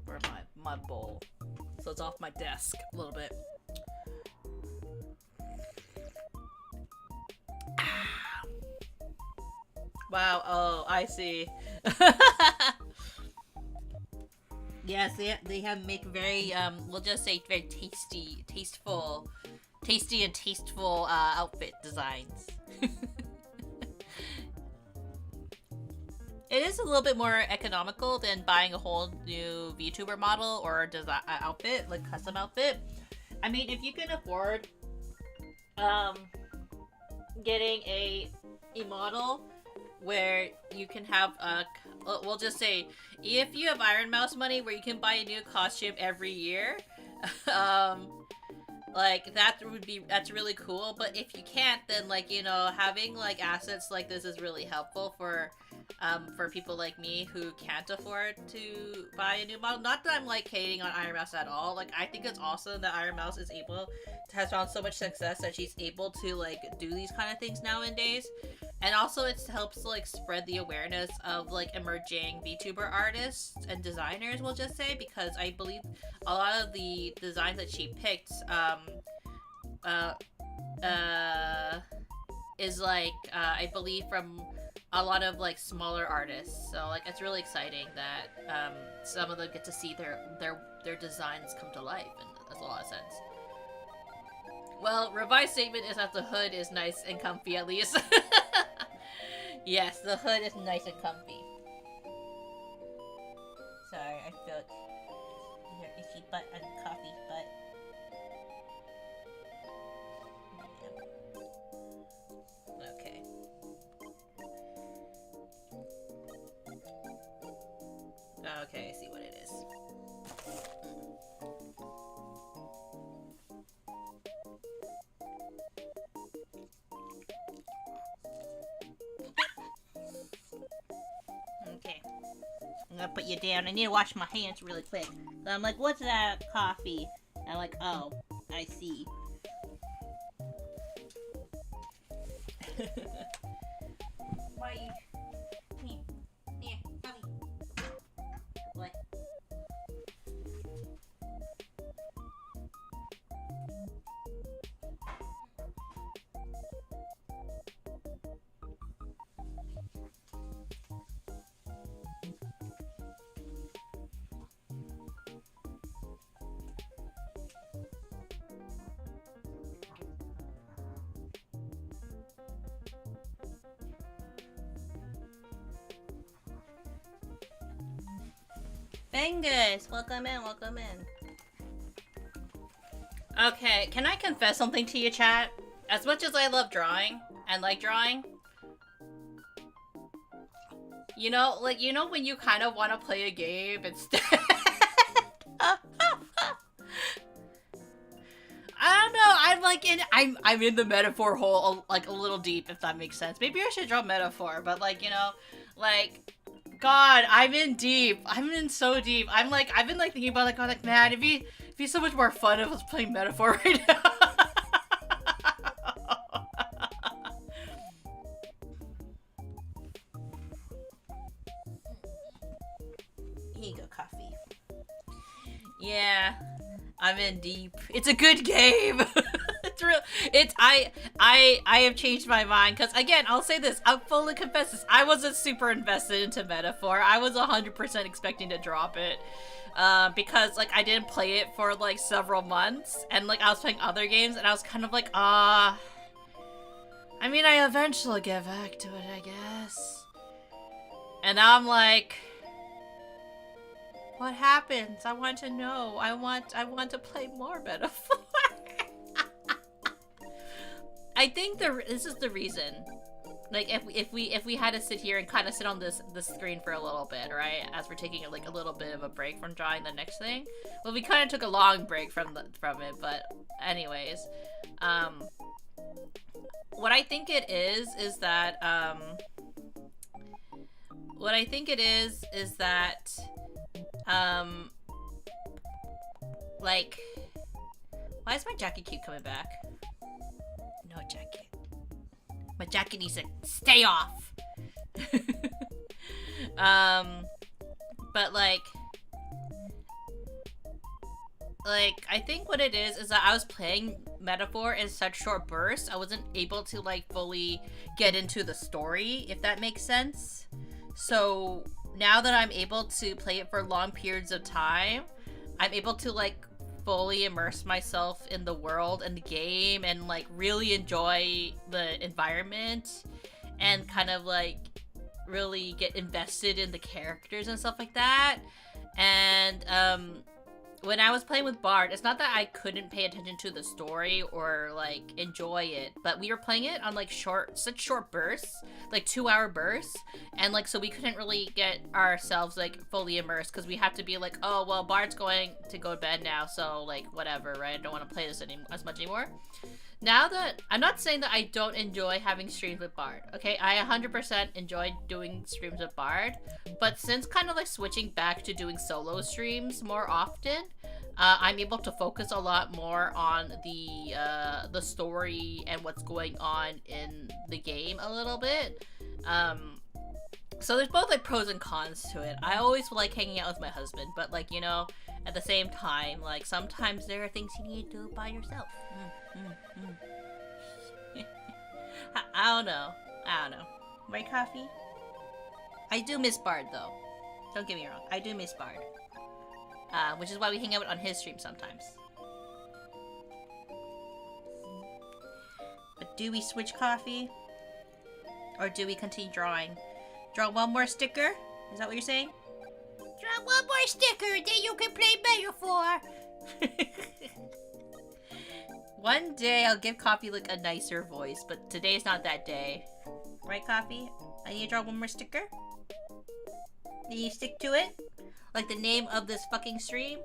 for my bowl, so it's off my desk a little bit. Wow, oh, I see. Yes, they have make very, we'll just say very tasty and tasteful, outfit designs. It is a little bit more economical than buying a whole new VTuber model or design outfit, like custom outfit. I mean, if you can afford, getting a model where you can have we'll just say if you have Iron Mouse money where you can buy a new costume every year, like that's really cool. But if you can't, then like, you know, having like assets like this is really helpful for people like me who can't afford to buy a new model. Not that I'm like hating on Iron Mouse at all. Like, I think it's awesome that Iron Mouse has found so much success that she's able to like do these kind of things nowadays. And also it helps like spread the awareness of like emerging VTuber artists and designers, we'll just say, because I believe a lot of the designs that she picked is like I believe from a lot of like smaller artists. So like it's really exciting that some of them get to see their designs come to life, and that's a lot of sense. Well, revised statement is that the hood is nice and comfy, at least. Yes, the hood is nice and comfy. Sorry, I felt your itchy butt and coffee butt. Okay. Okay, I see what it is. Okay. I'm gonna put you down. I need to wash my hands really quick. So I'm like, what's that coffee? And I'm like, oh, I see. Why you... Here, coffee. What? Fingers, welcome in, welcome in. Okay, can I confess something to you, chat? As much as I love drawing and like drawing, you know, like, you know when you kind of want to play a game instead? I don't know, I'm in the metaphor hole like a little deep, if that makes sense. Maybe I should draw metaphor, but like, you know, like, God, I'm in deep. I'm in so deep. I've been like thinking about like, God, like, man, it'd be so much more fun if I was playing metaphor right now. Here you go, coffee. Yeah, I'm in deep. It's a good game. It's real. I have changed my mind because, again, I'll say this. I'll fully confess this. I wasn't super invested into metaphor. I was 100% expecting to drop it. Because like I didn't play it for like several months, and like I was playing other games, and I was kind of like, I mean, I eventually get back to it, I guess. And now I'm like, what happens? I want to know. I want to play more metaphor. I think this is the reason. Like, if we had to sit here and kind of sit on this screen for a little bit, right? As we're taking like a little bit of a break from drawing the next thing. Well, we kind of took a long break from it, but anyways, what I think it is that like, why is my jacket keep coming back? No jacket. My jacket needs to stay off. But like I think what it is that I was playing metaphor in such short bursts, I wasn't able to like fully get into the story, if that makes sense. So now that I'm able to play it for long periods of time, I'm able to like fully immerse myself in the world and the game and like really enjoy the environment and kind of like really get invested in the characters and stuff like that. And when I was playing with Bard, it's not that I couldn't pay attention to the story or like enjoy it, but we were playing it on like such short bursts, like 2-hour bursts, and like so we couldn't really get ourselves like fully immersed because we had to be like, oh well, Bard's going to go to bed now, so like whatever, right? I don't want to play this as much anymore. Now that I'm not saying that I don't enjoy having streams with Bard, okay? I 100% enjoy doing streams with Bard, but since kind of like switching back to doing solo streams more often, I'm able to focus a lot more on the story and what's going on in the game a little bit. So there's both like pros and cons to it. I always like hanging out with my husband, but like, you know, at the same time, like sometimes there are things you need to do by yourself. I don't know. Right, Coffee? I do miss Bard though. Don't get me wrong. I do miss Bard. Which is why we hang out on his stream sometimes. But do we switch, Coffee? Or do we continue drawing? Draw one more sticker? Is that what you're saying? Draw one more sticker, then you can play Metaphor. One day I'll give Coffee like a nicer voice, but today's not that day. Right, Coffee? I need to draw one more sticker? Do you stick to it? Like the name of this fucking stream?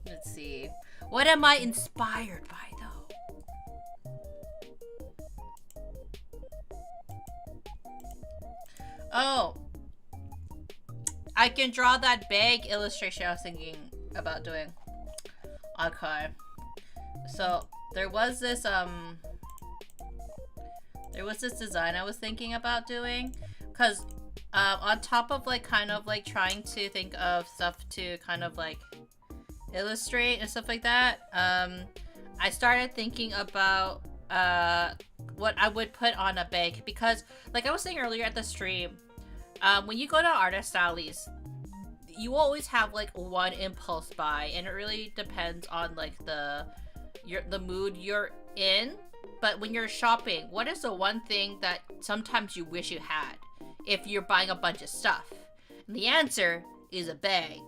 Let's see. What am I inspired by, though? Oh. I can draw that bag illustration I was thinking about doing. Okay. So, there was this design I was thinking about doing. Because, on top of, like, kind of, like, trying to think of stuff to kind of, like, illustrate and stuff like that, I started thinking about, what I would put on a bag. Because, like I was saying earlier at the stream, when you go to artist alleys, you always have like one impulse buy, and it really depends on like the mood you're in. But when you're shopping, what is the one thing that sometimes you wish you had if you're buying a bunch of stuff? And the answer is a bag.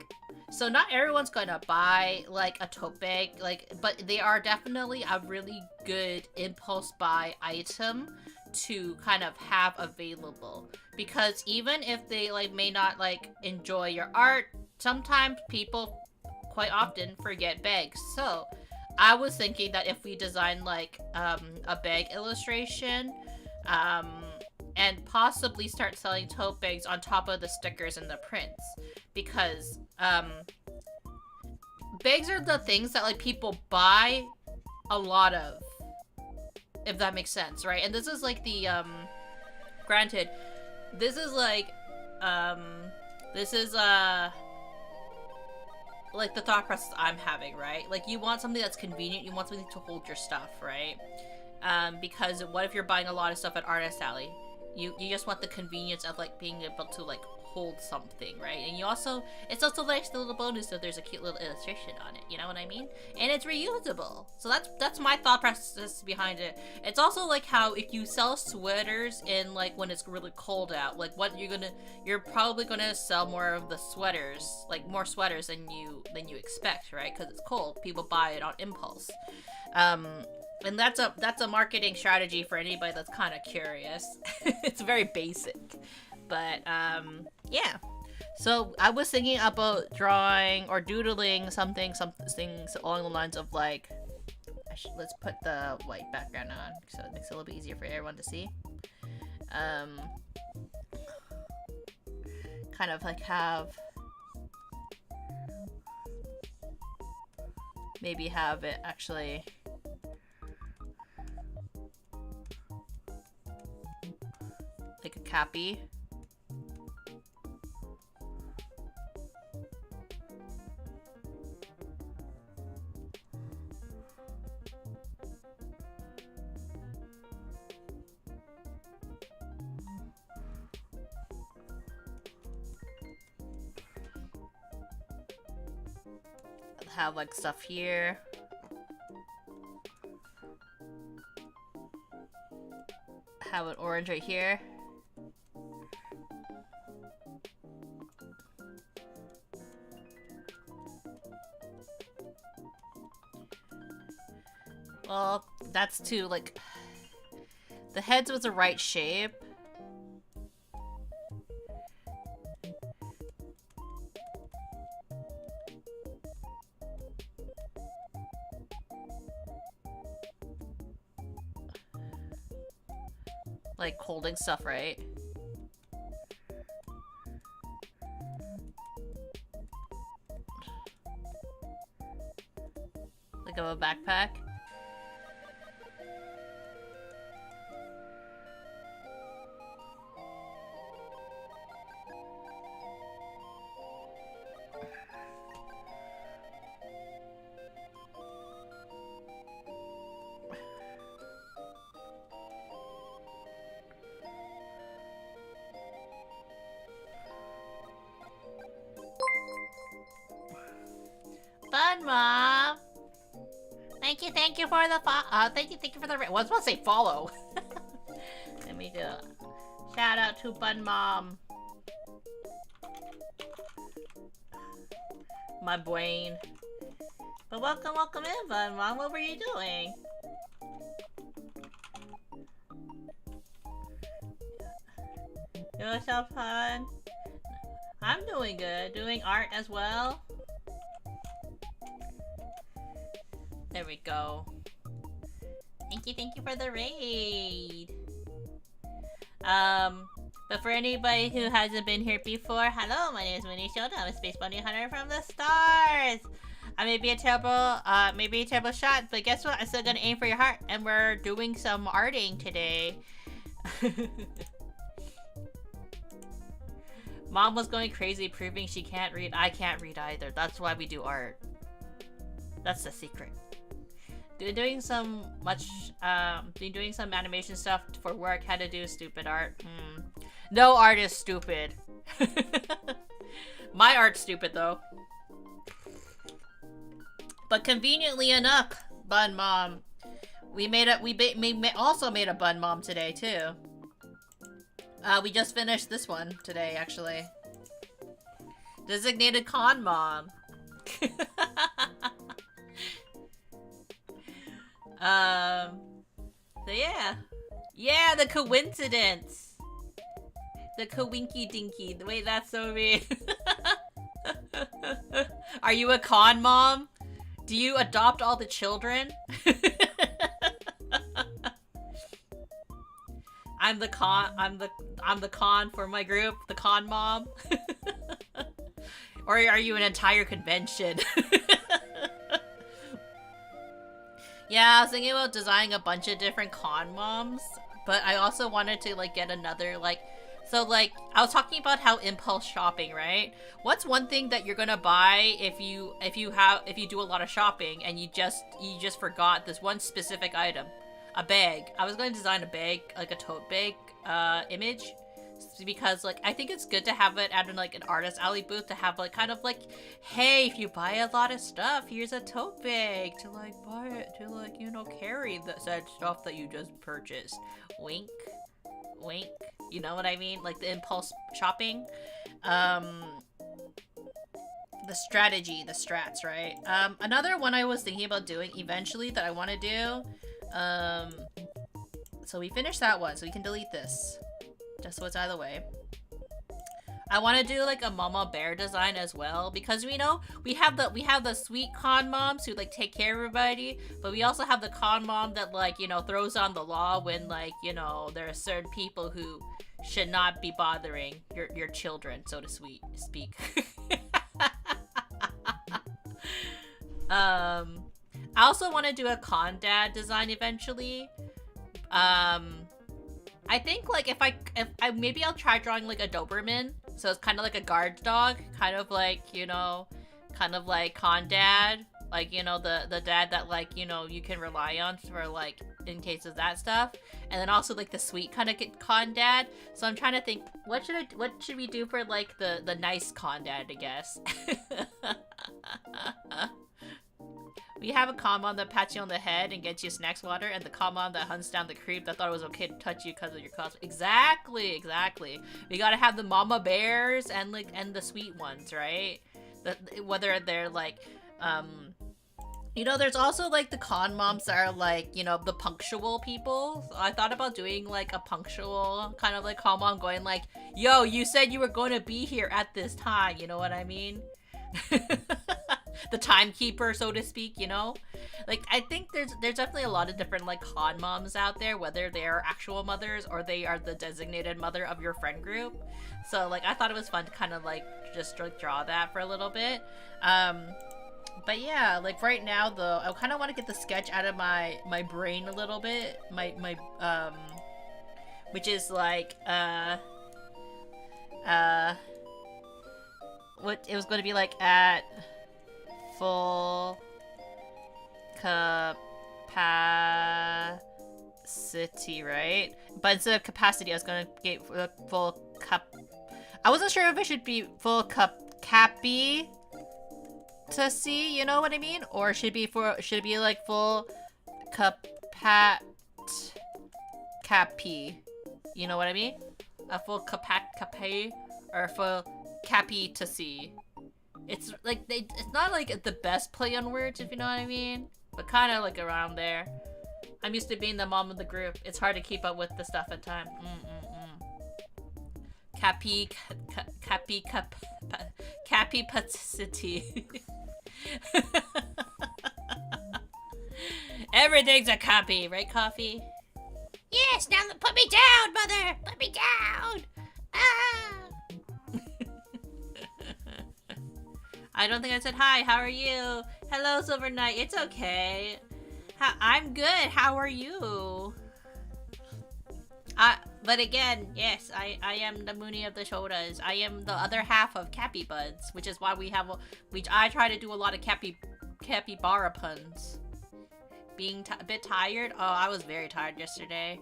So not everyone's gonna buy like a tote bag, but they are definitely a really good impulse buy item to kind of have available, because even if they like may not like enjoy your art, sometimes people quite often forget bags. So I was thinking that if we design like a bag illustration, and possibly start selling tote bags on top of the stickers and the prints, because bags are the things that like people buy a lot of, if that makes sense, right? And this is like the granted, this is like like the thought process I'm having, right? Like you want something that's convenient, you want something to hold your stuff, right? Because what if you're buying a lot of stuff at Artist Alley? You just want the convenience of like being able to like hold something, right? And you also, it's also like the little bonus that there's a cute little illustration on it, you know what I mean? And it's reusable. So that's my thought process behind it. It's also like how if you sell sweaters in like when it's really cold out, like what you're probably gonna sell more of the sweaters, like more sweaters than you expect, right? Because it's cold. People buy it on impulse. And that's a marketing strategy for anybody that's kind of curious. It's very basic. But, yeah. So, I was thinking about drawing or doodling something along the lines of, like... let's put the white background on, so it makes it a little bit easier for everyone to see. Kind of, like, have... maybe have it actually... like a cappy. Have like stuff here. Have an orange right here. well, that's too, like... The heads was the right shape. Like, holding stuff, right? Like of a backpack? Fun, Mom! Thank you for the thank you for the well, I was about to say follow. Let me do it. Shout out to Bun Mom. My brain. But welcome in, Bun Mom. What were you doing? You was so fun. I'm doing good. Doing art as well. There we go. Thank you for the raid. But for anybody who hasn't been here before, hello, my name is Munii Shoda. I'm a space bunny hunter from the stars. I may be a terrible shot, but guess what? I'm still gonna aim for your heart, and we're doing some arting today. Mom was going crazy proving she can't read. I can't read either. That's why we do art. That's the secret. Doing some animation stuff for work. Had to do stupid art. No art is stupid. My art's stupid though. But conveniently enough, Bun Mom, we also made a Bun Mom today too. We just finished this one today actually. Designated Con Mom. So yeah, the coincidence, the coinky dinky. Wait, that's so mean. Are you a con mom? Do you adopt all the children? I'm the con for my group, the con mom. Or are you an entire convention? Yeah, I was thinking about designing a bunch of different con moms, but I also wanted to like get another like, so like I was talking about how impulse shopping, right? What's one thing that you're gonna buy if you do a lot of shopping and you just forgot this one specific item? A bag. I was going to design a bag, like a tote bag image, because like I think it's good to have it at like an artist alley booth to have like kind of like, hey, if you buy a lot of stuff, here's a tote bag to like buy it, to like, you know, carry the said stuff that you just purchased. Wink, wink. You know what I mean? Like the impulse shopping. The strategy, the strats, right? Another one I was thinking about doing eventually that I want to do. So we finished that one, so we can delete this. Just so it's out of the way. I want to do like a mama bear design as well, because we know we have the sweet con moms who like take care of everybody, but we also have the con mom that like, you know, throws on the law when like, you know, there are certain people who should not be bothering your children, so to speak. I also want to do a con dad design eventually. I think like if I maybe I'll try drawing like a Doberman, so it's kind of like a guard dog, kind of like, you know, kind of like con dad, like, you know, the dad that like, you know, you can rely on for like in case of that stuff, and then also like the sweet kind of con dad. So I'm trying to think what should we do for like the nice con dad, I guess. We have a common that pats you on the head and gets you snacks water, and the common that hunts down the creep that thought it was okay to touch you because of your cosplay. Exactly. We gotta have the mama bears and like the sweet ones, right? Whether they're like You know, there's also like the con moms that are like, you know, the punctual people. So I thought about doing like a punctual kind of like con mom, going like, yo, you said you were going to be here at this time, you know what I mean? The timekeeper, so to speak, you know? Like, I think there's definitely a lot of different like con moms out there, whether they are actual mothers or they are the designated mother of your friend group. So like, I thought it was fun to kind of like just draw that for a little bit. But yeah, like right now though, I kind of want to get the sketch out of my brain a little bit. Which is like what it was going to be like at full capacity, right? But instead of capacity, I was going to get full cap. I wasn't sure if it should be full cappy to see, you know what I mean? Or should it be like full cappy, you know what I mean? A full cappy or full cappy to see. It's like it's not like the best play on words, if you know what I mean, but kind of like around there. I'm used to being the mom of the group. It's hard to keep up with the stuff at time. Capacity. Everything's a copy, right, Coffee? Yes, now put me down, mother! Put me down! Ah! I don't think I said hi. How are you? Hello, Silver Knight. It's okay. I'm good. How are you? But again, yes, I am the Munii of the Shodas. I am the other half of Cappy Buds, which is why I try to do a lot of capybara puns. Being a bit tired? Oh, I was very tired yesterday.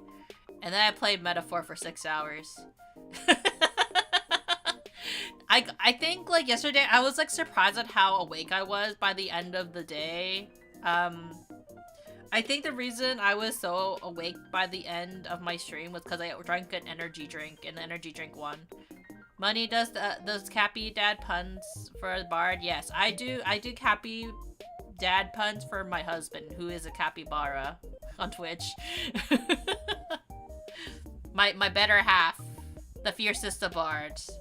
And then I played Metaphor for 6 hours. I think, like, yesterday, I was, like, surprised at how awake I was by the end of the day. I think the reason I was so awake by the end of my stream was because I drank an energy drink, and the energy drink won. Money does those Cappy Dad puns for the Bard. Yes, I do Cappy Dad puns for my husband, who is a capybara on Twitch. my better half, the fiercest of bards.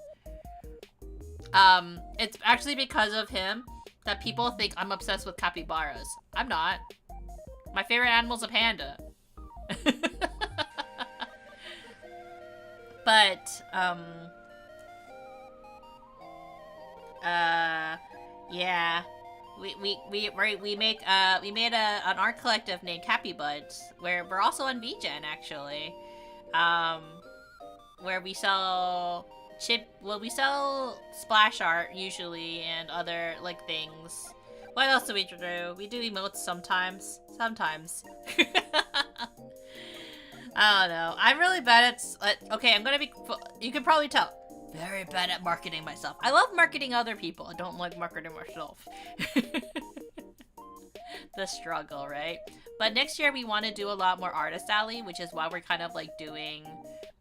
It's actually because of him that people think I'm obsessed with capybaras. I'm not. My favorite animal's a panda. But, yeah. We made an art collective named Cappy Buds, where we're also on VGen, actually. Where we sell we sell splash art usually and other like things. What else do? We do emotes sometimes. Sometimes. I don't know. I'm really bad at okay, I'm gonna be, you can probably tell, very bad at marketing myself. I love marketing other people. I don't like marketing myself. The struggle, right? But next year we want to do a lot more Artist Alley, which is why we're kind of like doing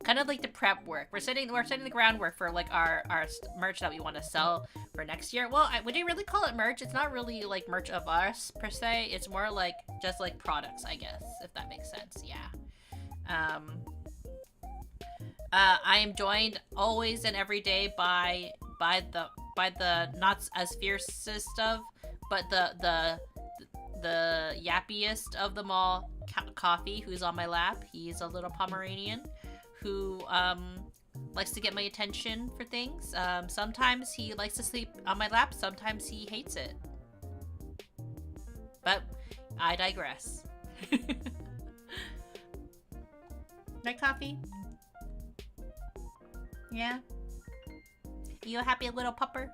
kind of like the prep work. We're setting the groundwork for like our merch that we want to sell for next year. Well, would you really call it merch? It's not really like merch of us per se. It's more like just like products, I guess, if that makes sense. Yeah. I am joined always and every day by the not as fiercest of, but the yappiest of them all, Coffee, who's on my lap. He's a little Pomeranian who likes to get my attention for things. Sometimes he likes to sleep on my lap, sometimes he hates it. But I digress. Right, Coffee? Yeah? You a happy little pupper?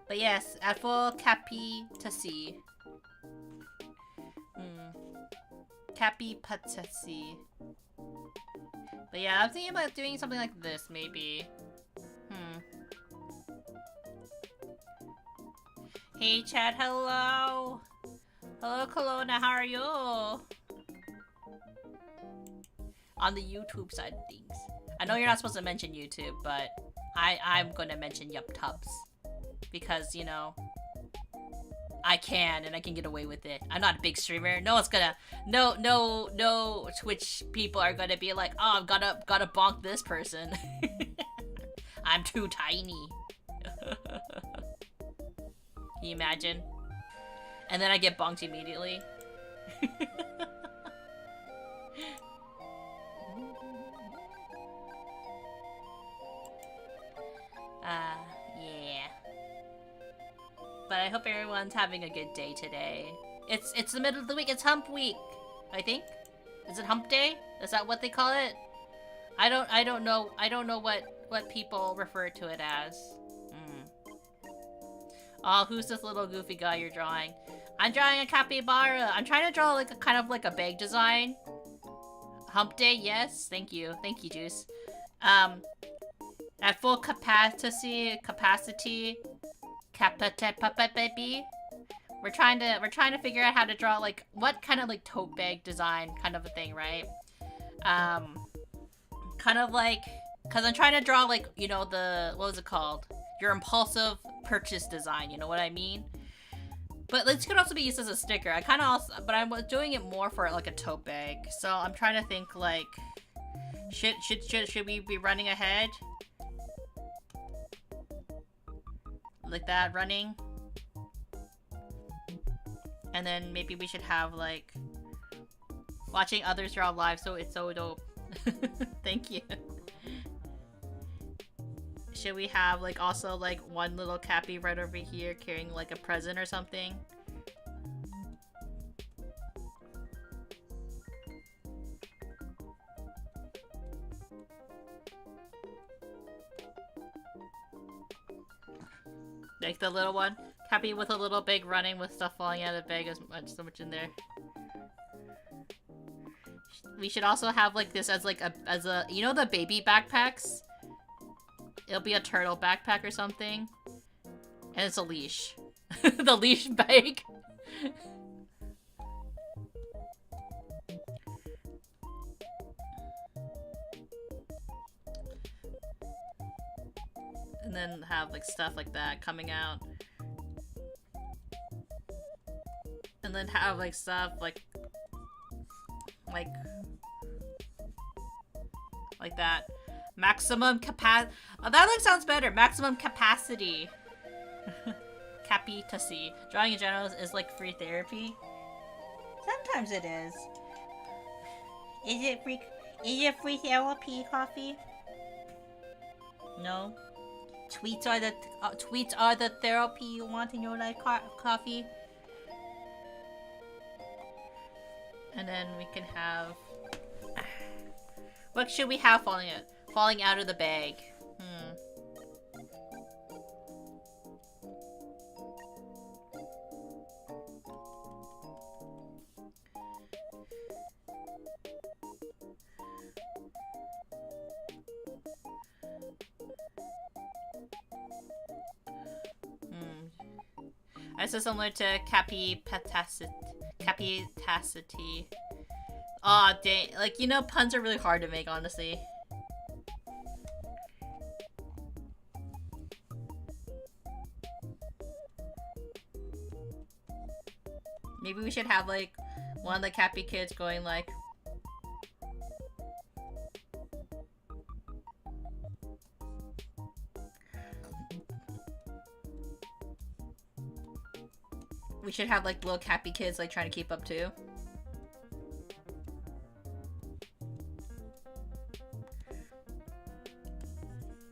But yes, at full Cappy to see. Cappy Patsy. But yeah, I'm thinking about doing something like this, maybe. Hey, Chad, hello! Hello, Kelowna, how are you? On the YouTube side of things. I know you're not supposed to mention YouTube, but I'm gonna mention Yup Tubs. Because, you know, I can, and I can get away with it. I'm not a big streamer. No one's gonna, no Twitch people are gonna be like, oh, I've gotta bonk this person. I'm too tiny. Can you imagine? And then I get bonked immediately. Yeah. But I hope everyone's having a good day today. It's the middle of the week. It's hump week, I think. Is it hump day? Is that what they call it? I don't know. I don't know what people refer to it as. Oh, who's this little goofy guy you're drawing? I'm drawing a capybara. I'm trying to draw like a kind of like a bag design. Hump day, yes. Thank you, Juice. At full capacity, baby. We're trying to figure out how to draw like what kind of like tote bag design kind of a thing, right? Kind of like, cause I'm trying to draw like, you know, what was it called? Your impulsive purchase design, you know what I mean? But this could also be used as a sticker. But I'm doing it more for like a tote bag. So I'm trying to think like, should we be running ahead? Like that, running. And then maybe we should have like, watching others draw live, so it's so dope. Thank you. Should we have like also like one little Cappy right over here carrying like a present or something? Like the little one? Cappy with a little bag running with stuff falling out of the bag, so much in there. We should also have like this as like a you know the baby backpacks? It'll be a turtle backpack or something. And it's a leash. The leash bag. And then have like stuff like that coming out. And then have like stuff like that. Maximum capacity. Oh, that like sounds better. Maximum capacity. Capacity. Drawing in general is like free therapy. Sometimes it is. Is it free therapy, Coffee? No. Tweets are the therapy you want in your life, Coffee. And then we can have. What should we have falling out of the bag? This is similar to capacity. Aw, dang. Like, you know, puns are really hard to make, honestly. Maybe we should have, like, one of the Cappy kids going, like... We should have, like, little Cappy kids, like, trying to keep up, too.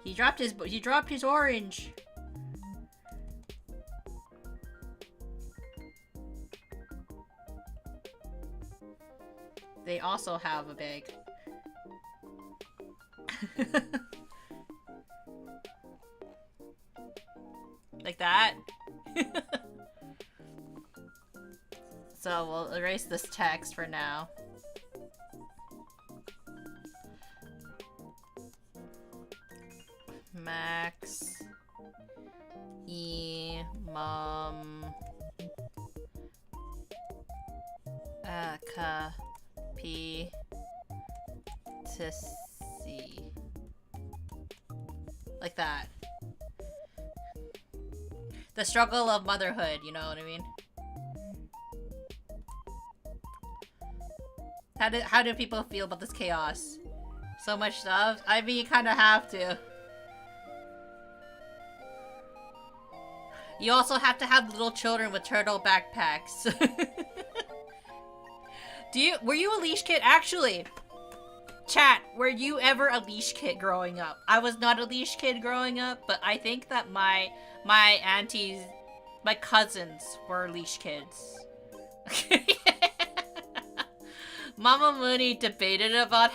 He dropped his orange. They also have a bag. Like that. So we'll erase this text for now. Max E Mom P to C. Like that. The struggle of motherhood, you know what I mean? How do people feel about this chaos? So much stuff? I mean, you kind of have to. You also have to have little children with turtle backpacks. Were you a leash kid? Actually, chat, were you ever a leash kid growing up? I was not a leash kid growing up, but I think that my aunties, my cousins were leash kids. Mama Munii debated about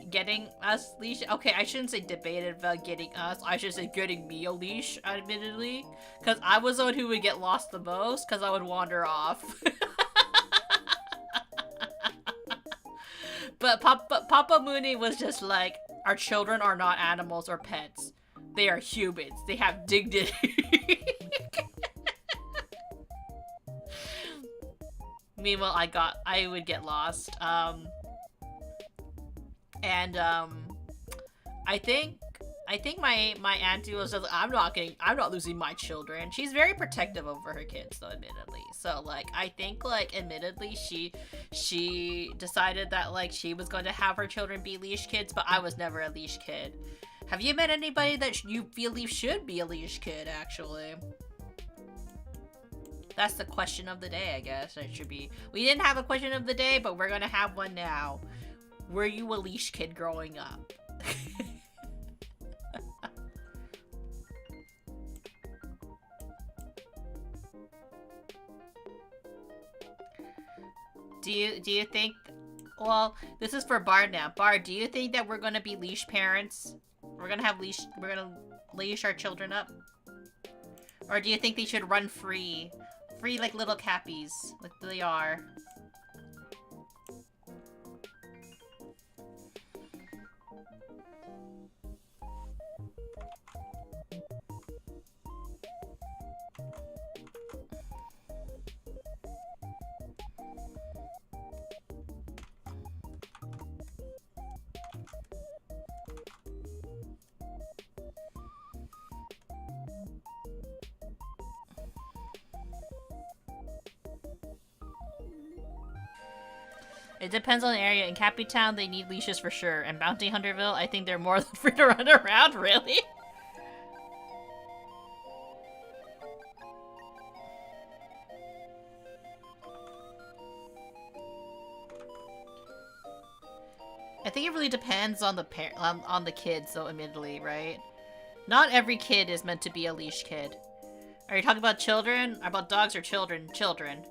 getting us leash. Okay, I shouldn't say debated about getting us. I should say getting me a leash, admittedly. Because I was the one who would get lost the most, because I would wander off. But Papa Munii was just like, our children are not animals or pets. They are humans. They have dignity. Meanwhile, I would get lost. I think my auntie was just, I'm not losing my children. She's very protective over her kids, though, admittedly. So, like, I think, like, admittedly, she decided that, like, she was going to have her children be leash kids, but I was never a leash kid. Have you met anybody that you believe should be a leash kid, actually? That's the question of the day, I guess. It should be. We didn't have a question of the day, but we're gonna have one now. Were you a leash kid growing up? Do you think, well, this is for Bard now. Bard, do you think that we're gonna be leash parents? We're gonna leash our children up? Or do you think they should run free? Free like little cappies, like they are. It depends on the area. In Cappy Town, they need leashes for sure. And Bounty Hunterville, I think they're more than free to run around, really? I think it really depends on the on the kids, though, admittedly, right? Not every kid is meant to be a leash kid. Are you talking about children? About dogs or children? Children.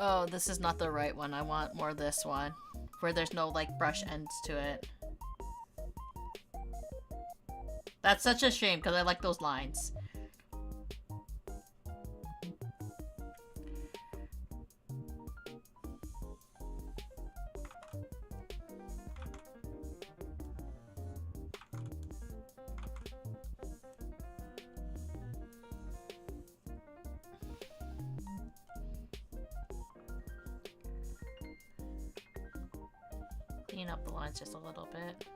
Oh, this is not the right one. I want more this one. Where there's no, like, brush ends to it. That's such a shame, because I like those lines. Clean up the lines just a little bit.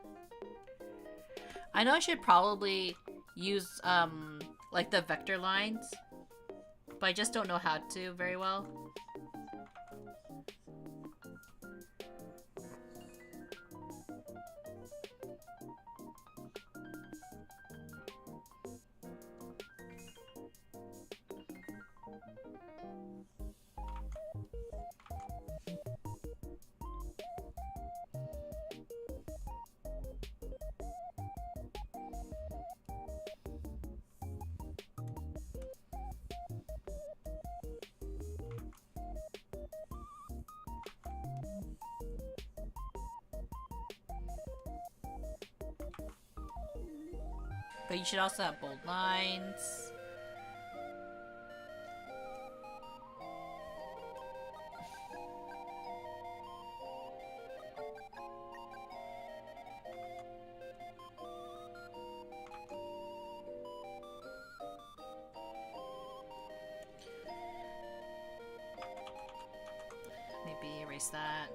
I know I should probably use, like the vector lines, but I just don't know how to very well. But you should also have bold lines. erase that.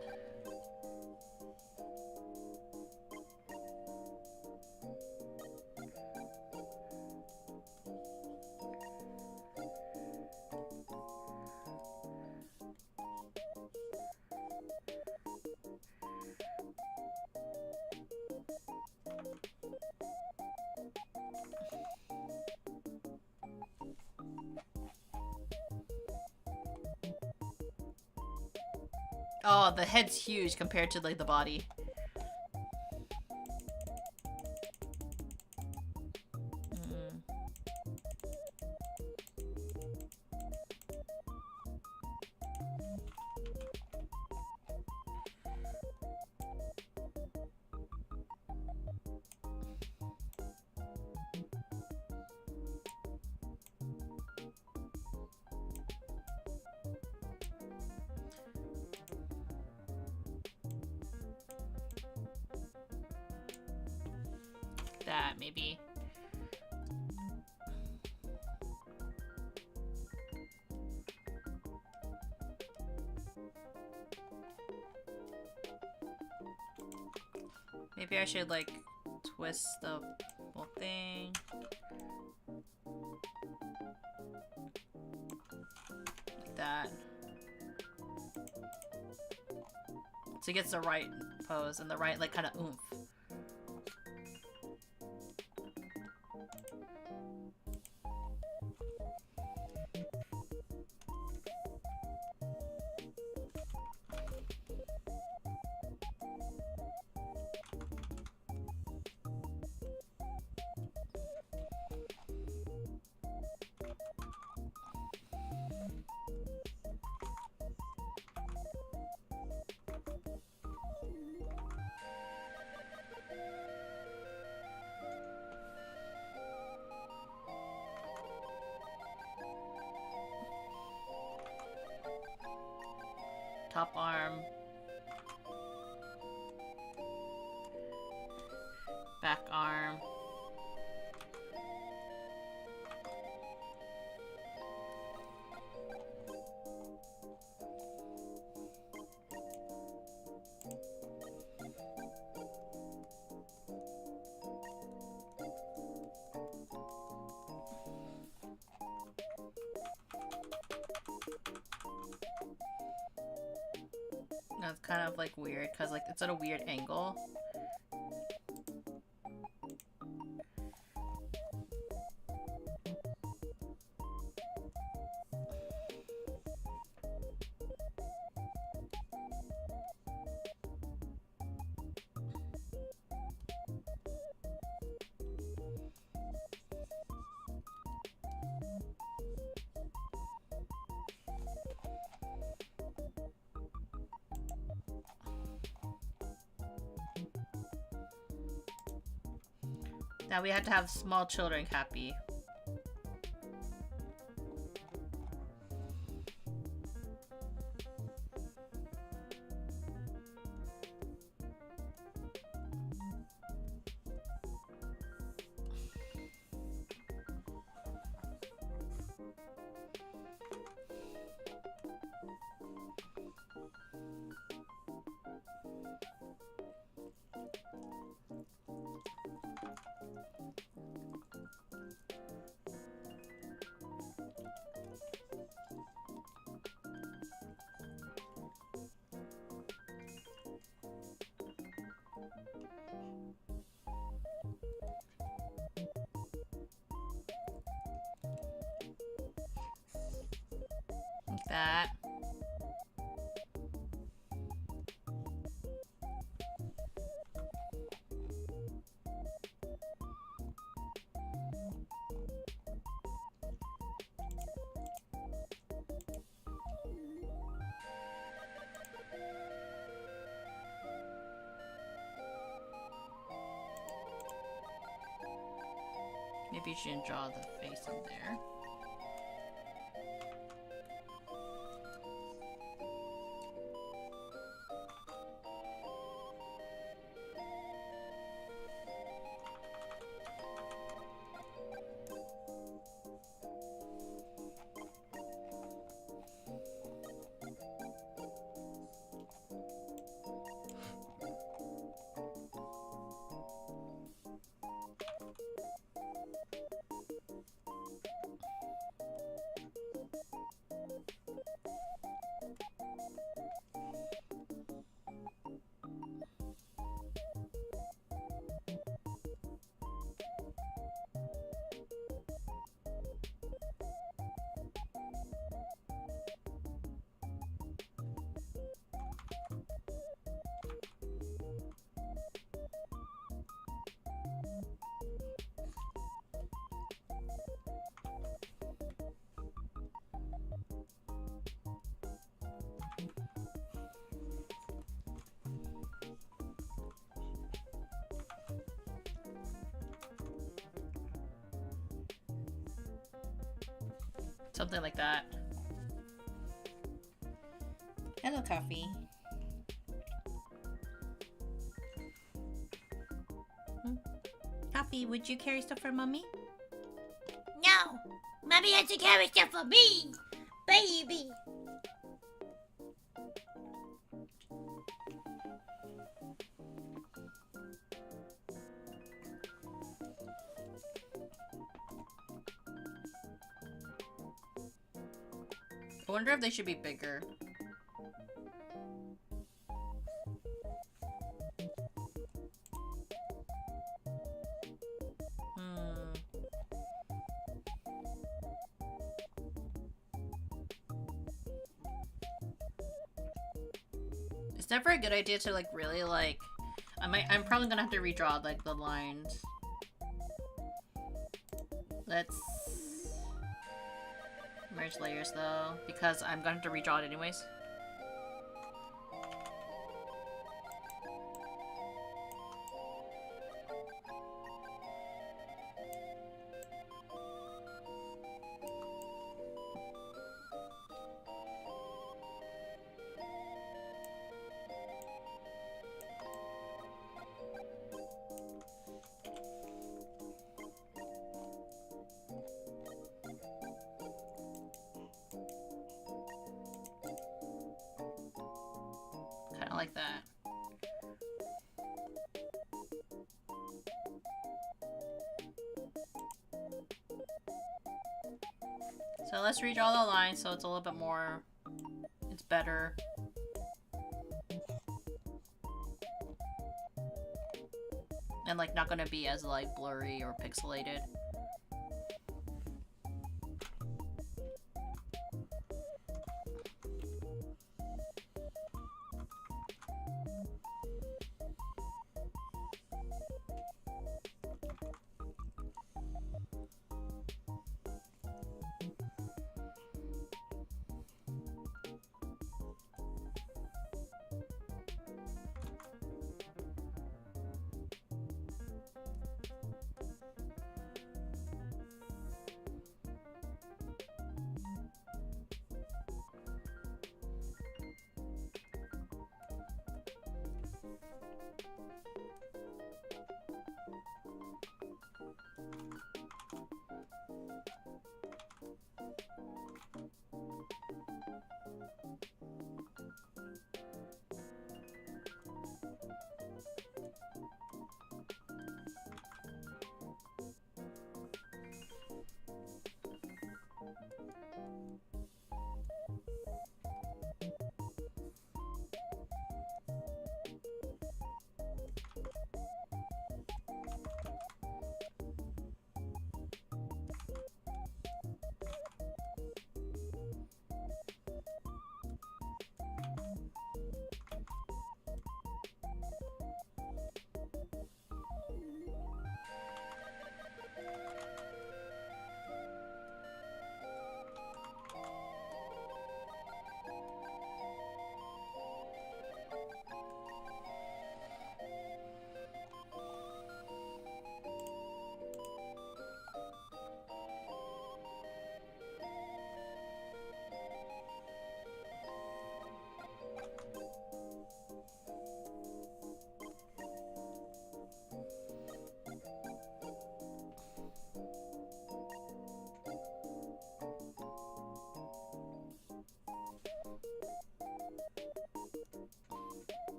Oh, the head's huge compared to like the body. That maybe. Maybe I should like twist the whole thing. Like that. So it gets the right pose and the right like kind of oomph. Top arm. Back arm. That's kind of like weird because like it's at a weird angle. Now we have to have small children happy. Like that. Maybe you shouldn't draw the face in there. Something like that. Hello, Coffee. Coffee, would you carry stuff for Mommy? No! Mommy has to carry stuff for me! Baby! I wonder if they should be bigger. It's never a good idea to like really like. I'm probably gonna have to redraw like the lines. Let's merge layers though, because I'm gonna have to redraw it anyways. Kinda like that. So let's redraw the line so it's a little bit more, it's better. And like not gonna be as like blurry or pixelated.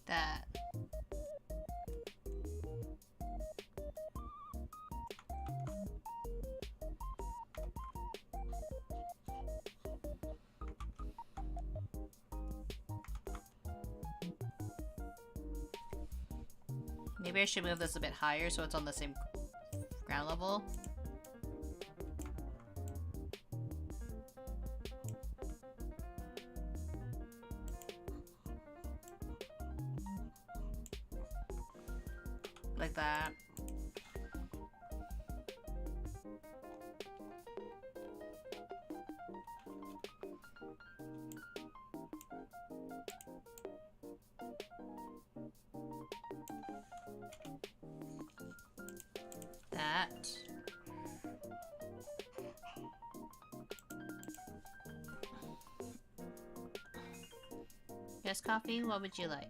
That. Maybe I should move this a bit higher so it's on the same ground level. Like that. that. Yes, coffee? What would you like?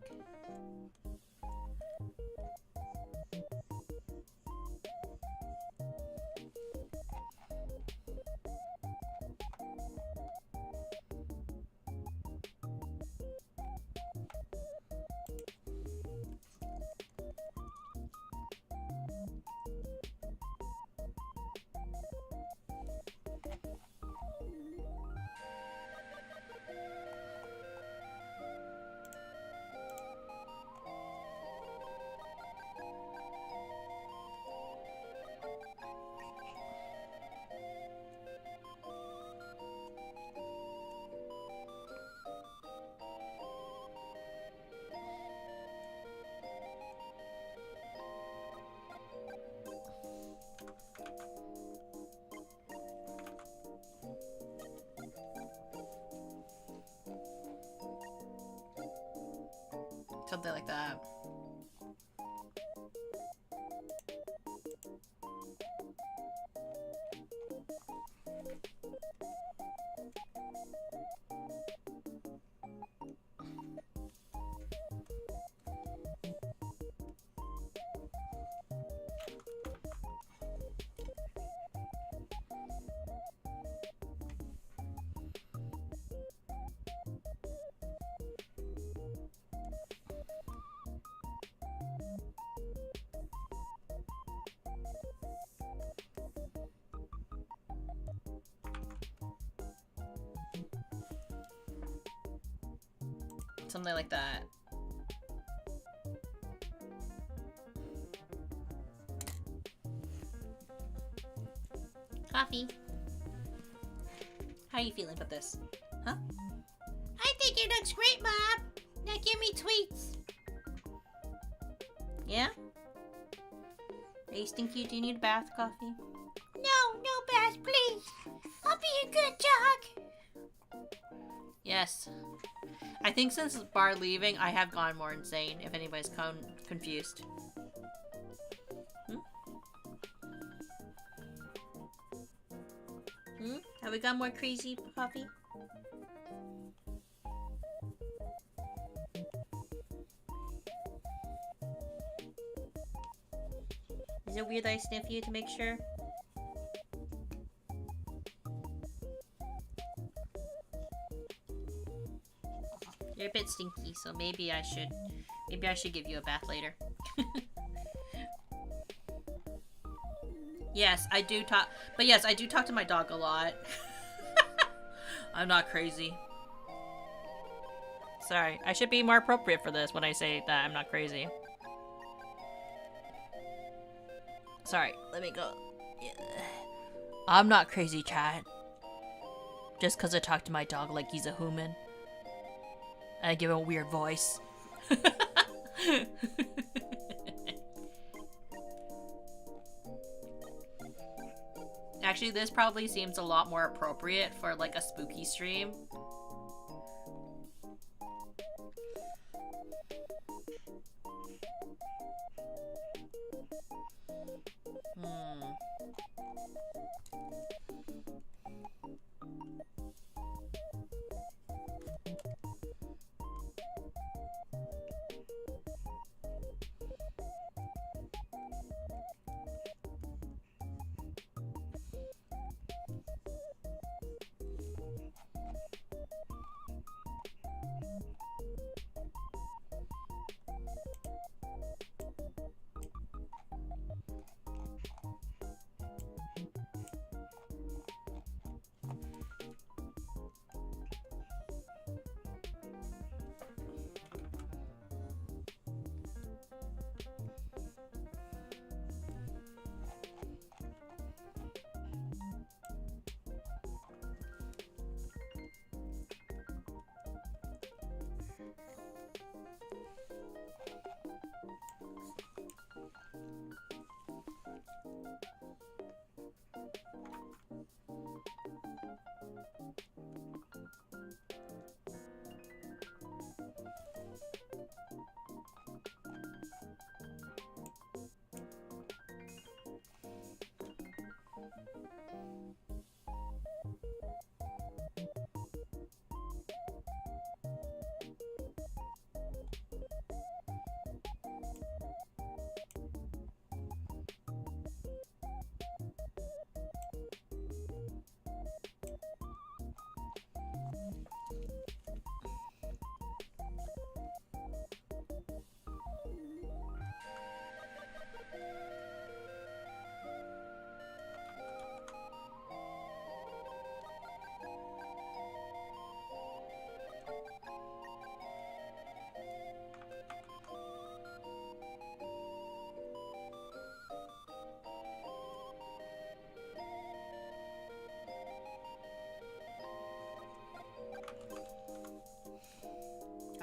Something like that. Something like that. Coffee. How are you feeling about this? Huh? I think it looks great, Mom. Now give me tweets. Yeah? Are you stinky? Do you need a bath, Coffee? No bath, please. I'll be a good dog. Yes. I think since Bar leaving, I have gone more insane, if anybody's confused. Have we gone more crazy, Coffee? Is it weird that I sniff you to make sure? You're a bit stinky, so maybe I should give you a bath later. Yes, I do talk, but yes, I do talk to my dog a lot. I'm not crazy. Sorry, I should be more appropriate for this when I say that I'm not crazy. Sorry, let me go. Yeah. I'm not crazy, chat. Just because I talk to my dog like he's a human. I give him a weird voice. Actually, this probably seems a lot more appropriate for like a spooky stream.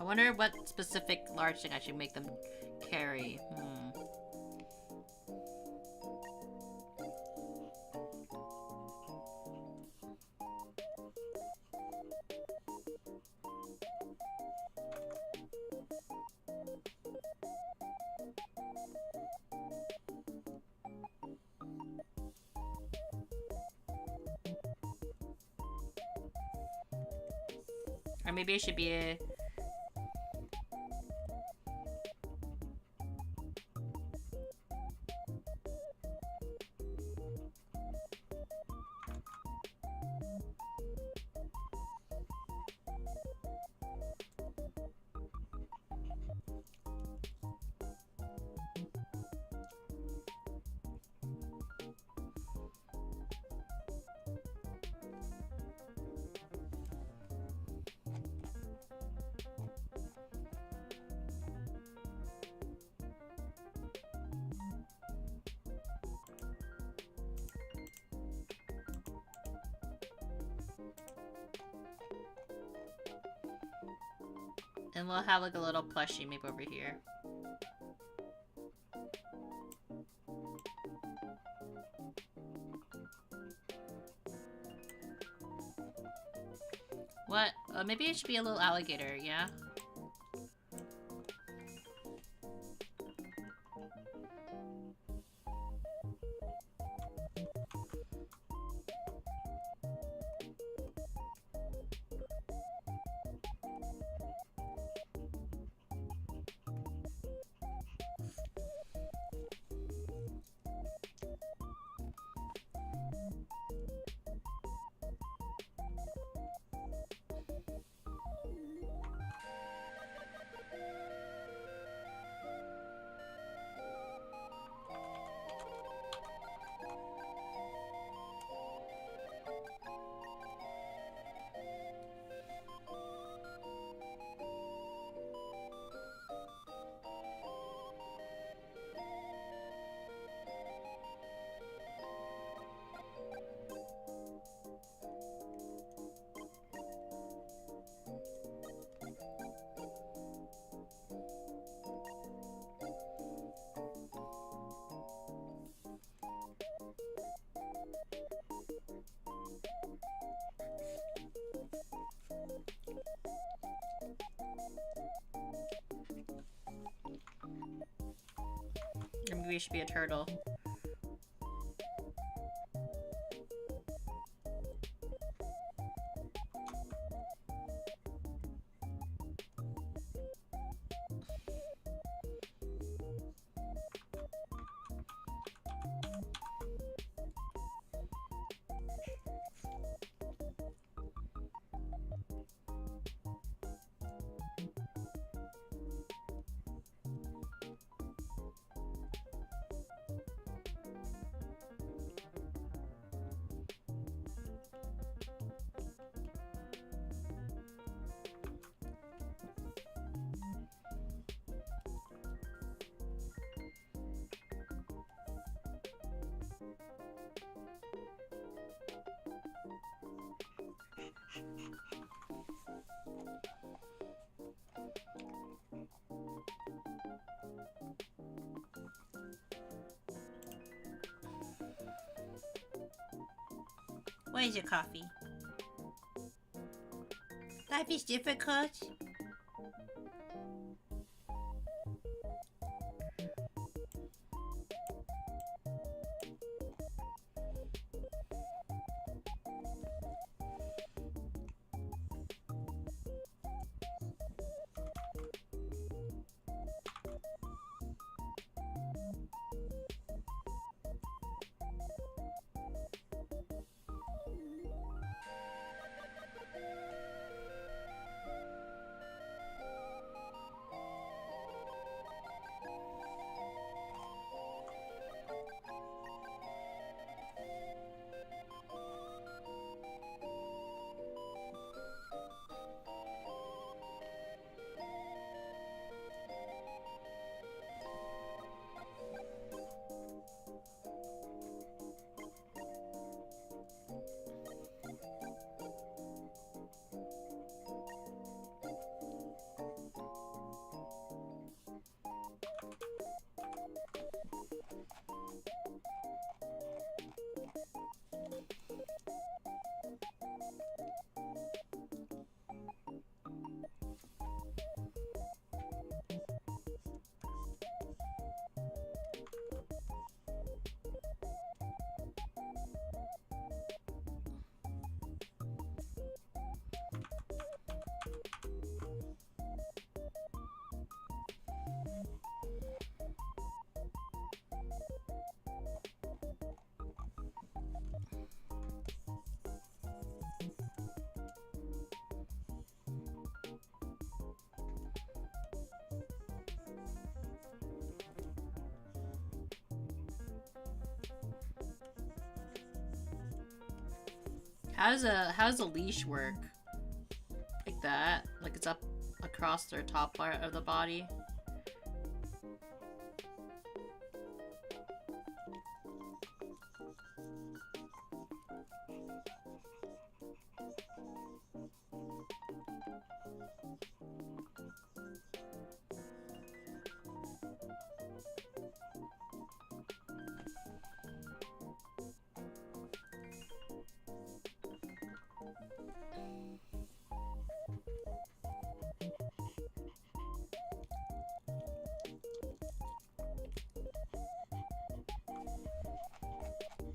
wonder what specific large thing I should make them carry. Or maybe it should be a... And we'll have like a little plushie maybe over here. What? Maybe it should be a little alligator, yeah? Or maybe it should be a turtle. What is your coffee? Life is difficult. How does a leash work? Like that? Like it's up across their top part of the body?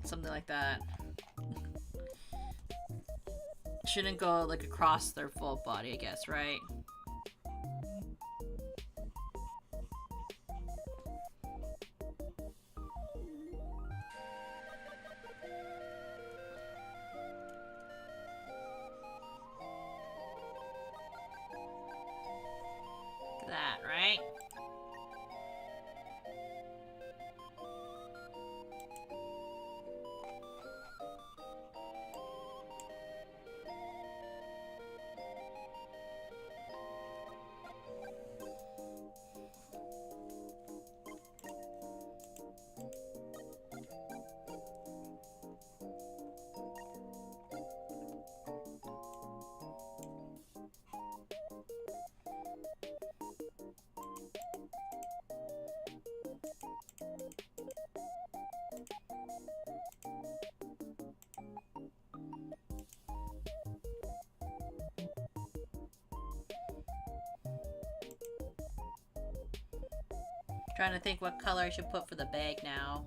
Something like that. Shouldn't go like across their full body, I guess, right? That, right? Trying to think what color I should put for the bag now.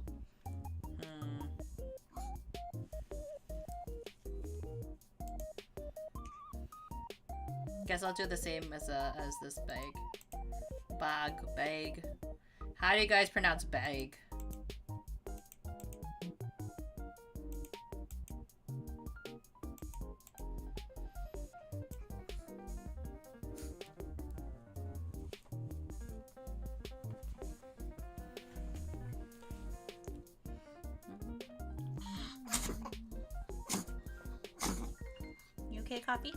Guess I'll do the same as this bag. Bag. How do you guys pronounce bag? You okay, Coffee?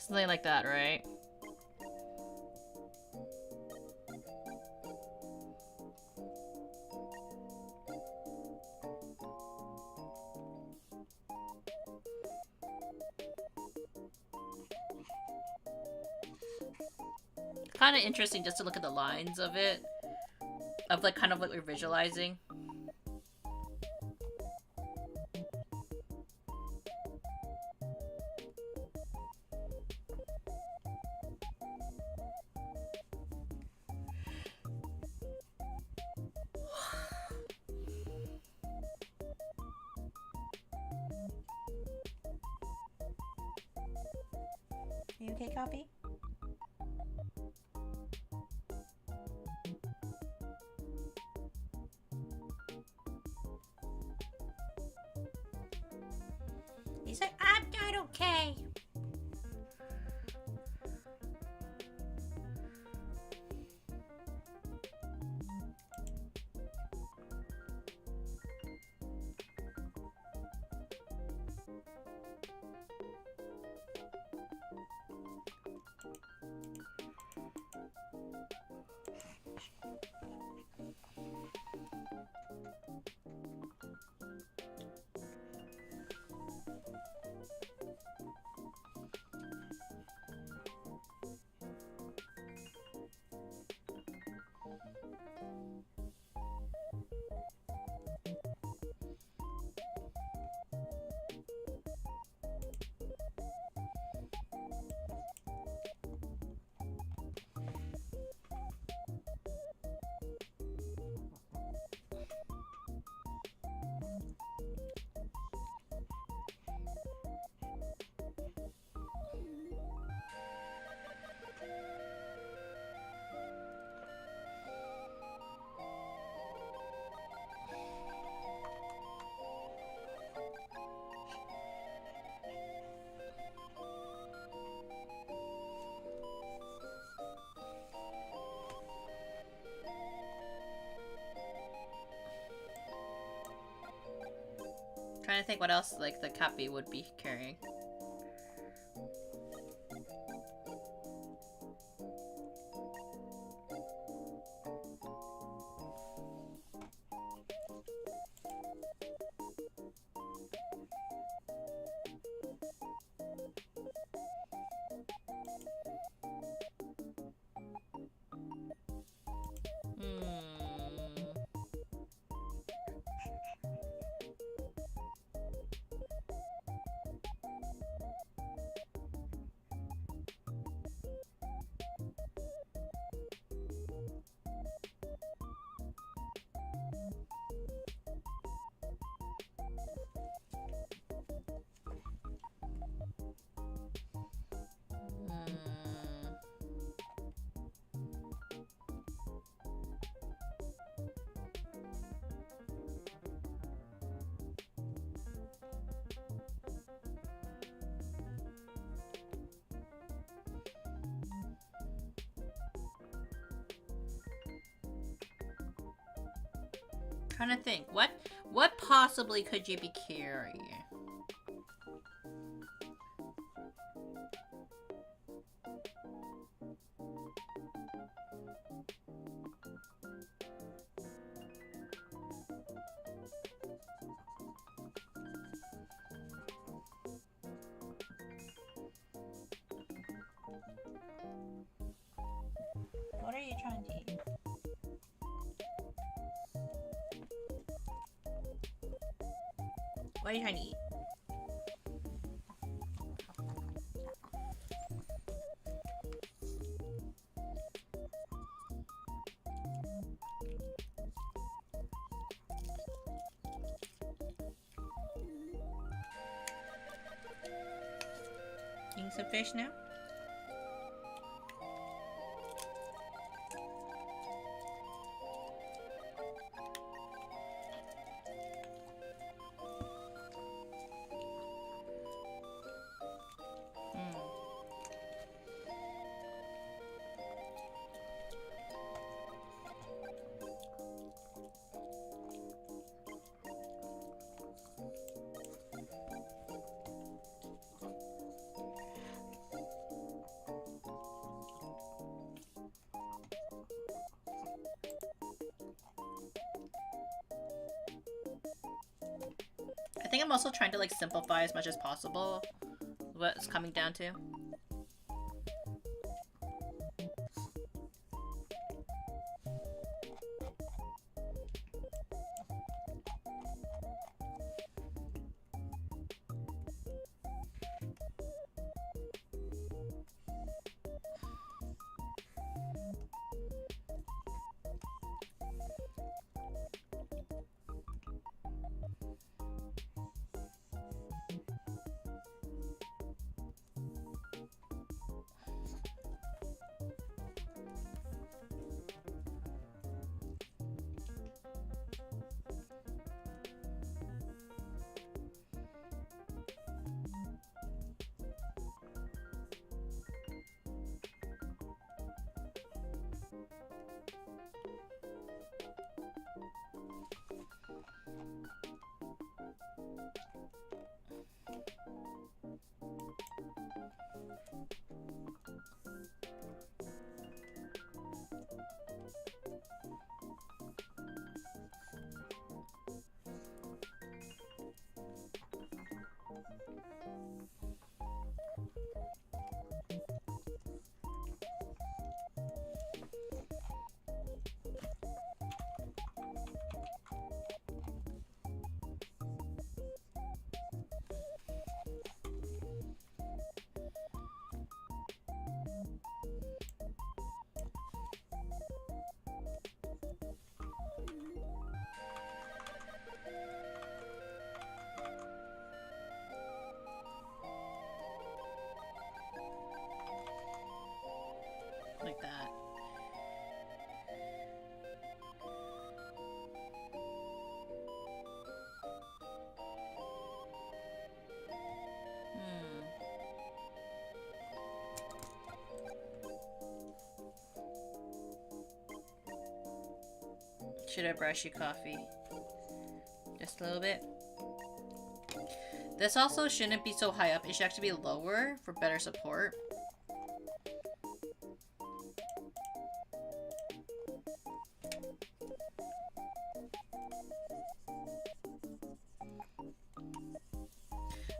Something like that, right? Kind of interesting just to look at the lines of it. Of like kind of what we're visualizing. You okay, Copy? He said, I'm not okay. Trying to think what else like the Cappy would be carrying. Trying to think, what possibly could you be carrying? What are you trying to eat? What are you trying to eat? Eating some fish now? I think I'm also trying to like simplify as much as possible what it's coming down to. Like that. Should I brush your coffee? Just a little bit? This also shouldn't be so high up. It should actually be lower for better support.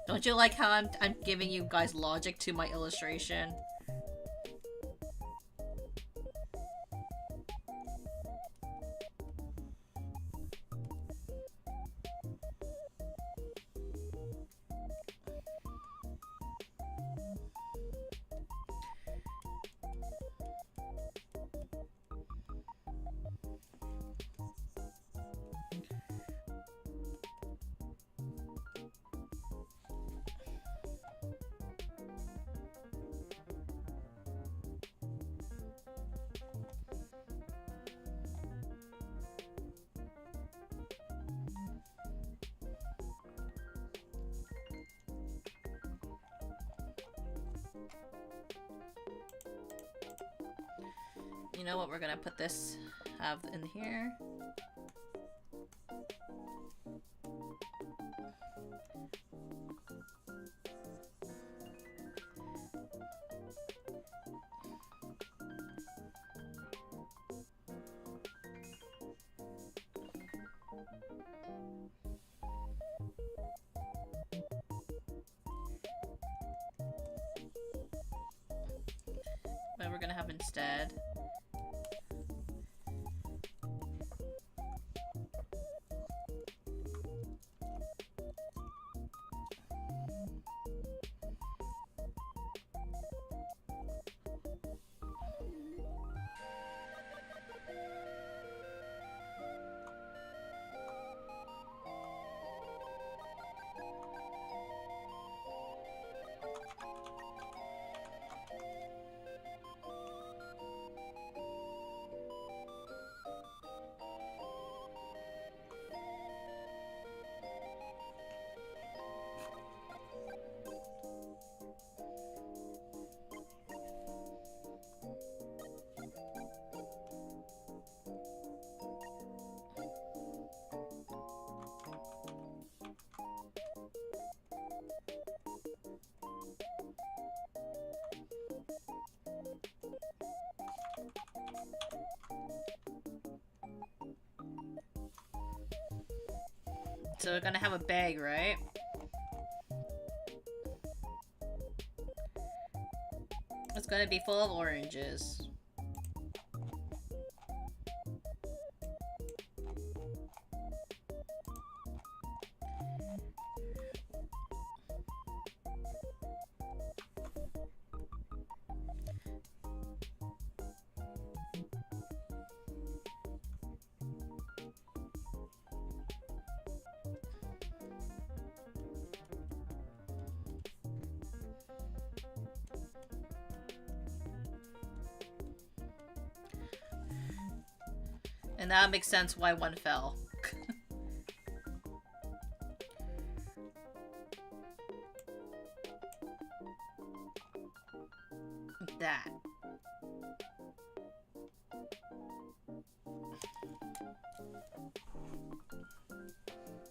Don't you like how I'm giving you guys logic to my illustration? You know what, we're gonna put this in here. What we're gonna have instead. So we're gonna have a bag, right? It's gonna be full of oranges. And that makes sense why one fell. That.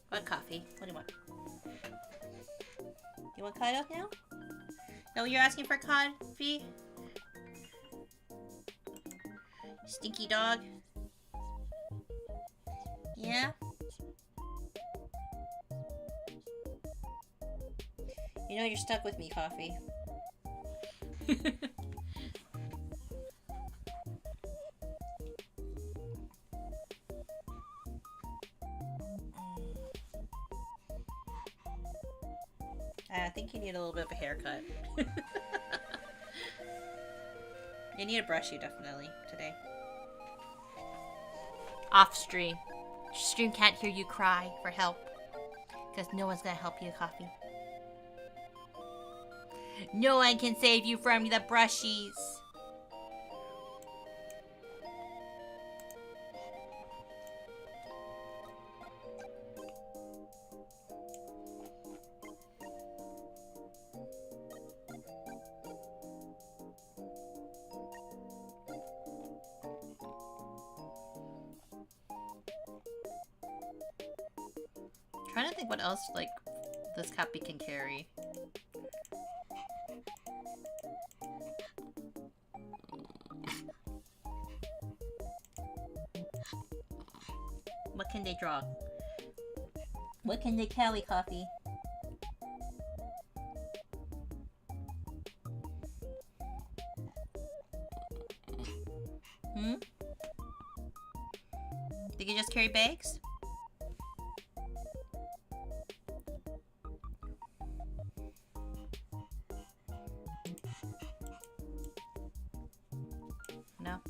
What coffee? What do you want? You want coffee now? No, you're asking for coffee? Stinky dog. Yeah? You know you're stuck with me, Coffee. I think you need a little bit of a haircut. You need to brush you definitely today. Off stream. Stream can't hear you cry for help. Because no one's gonna help you, Coffee. No one can save you from the brushies. Trying to think what else, like, This Cappy can carry. What can they draw? What can they carry, Coffee? Hmm? They can just carry bags? No.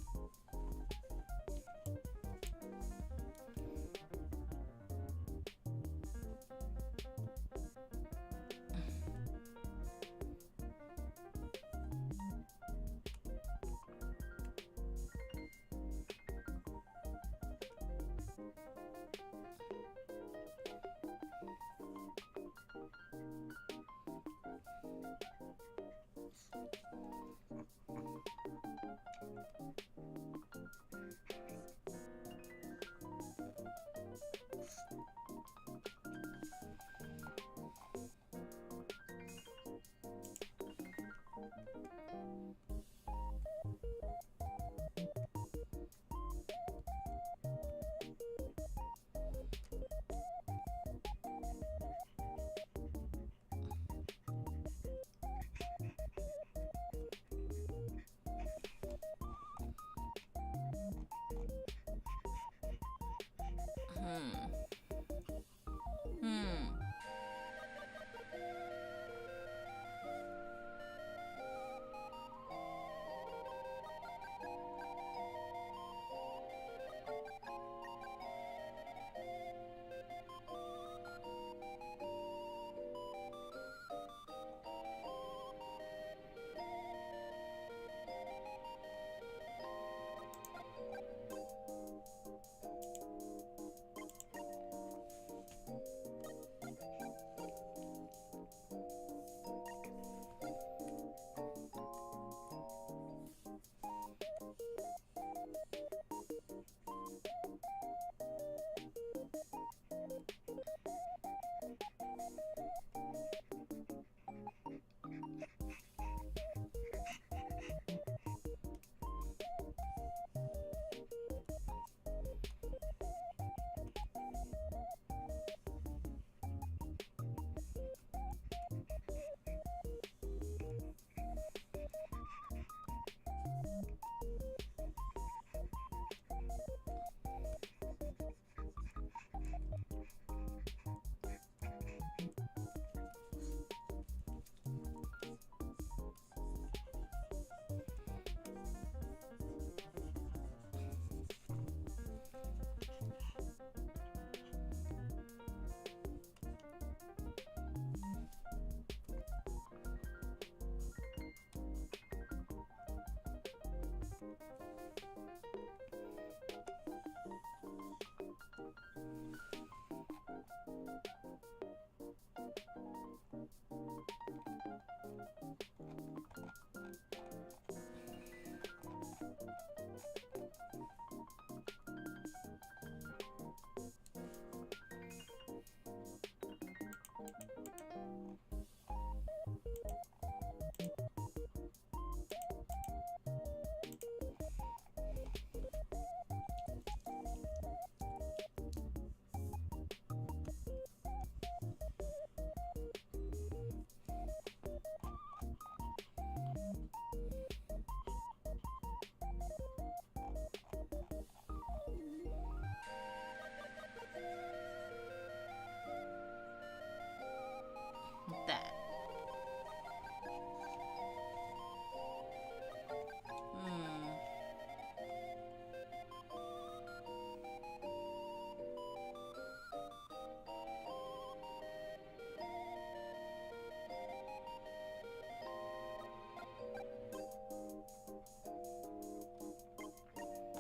That.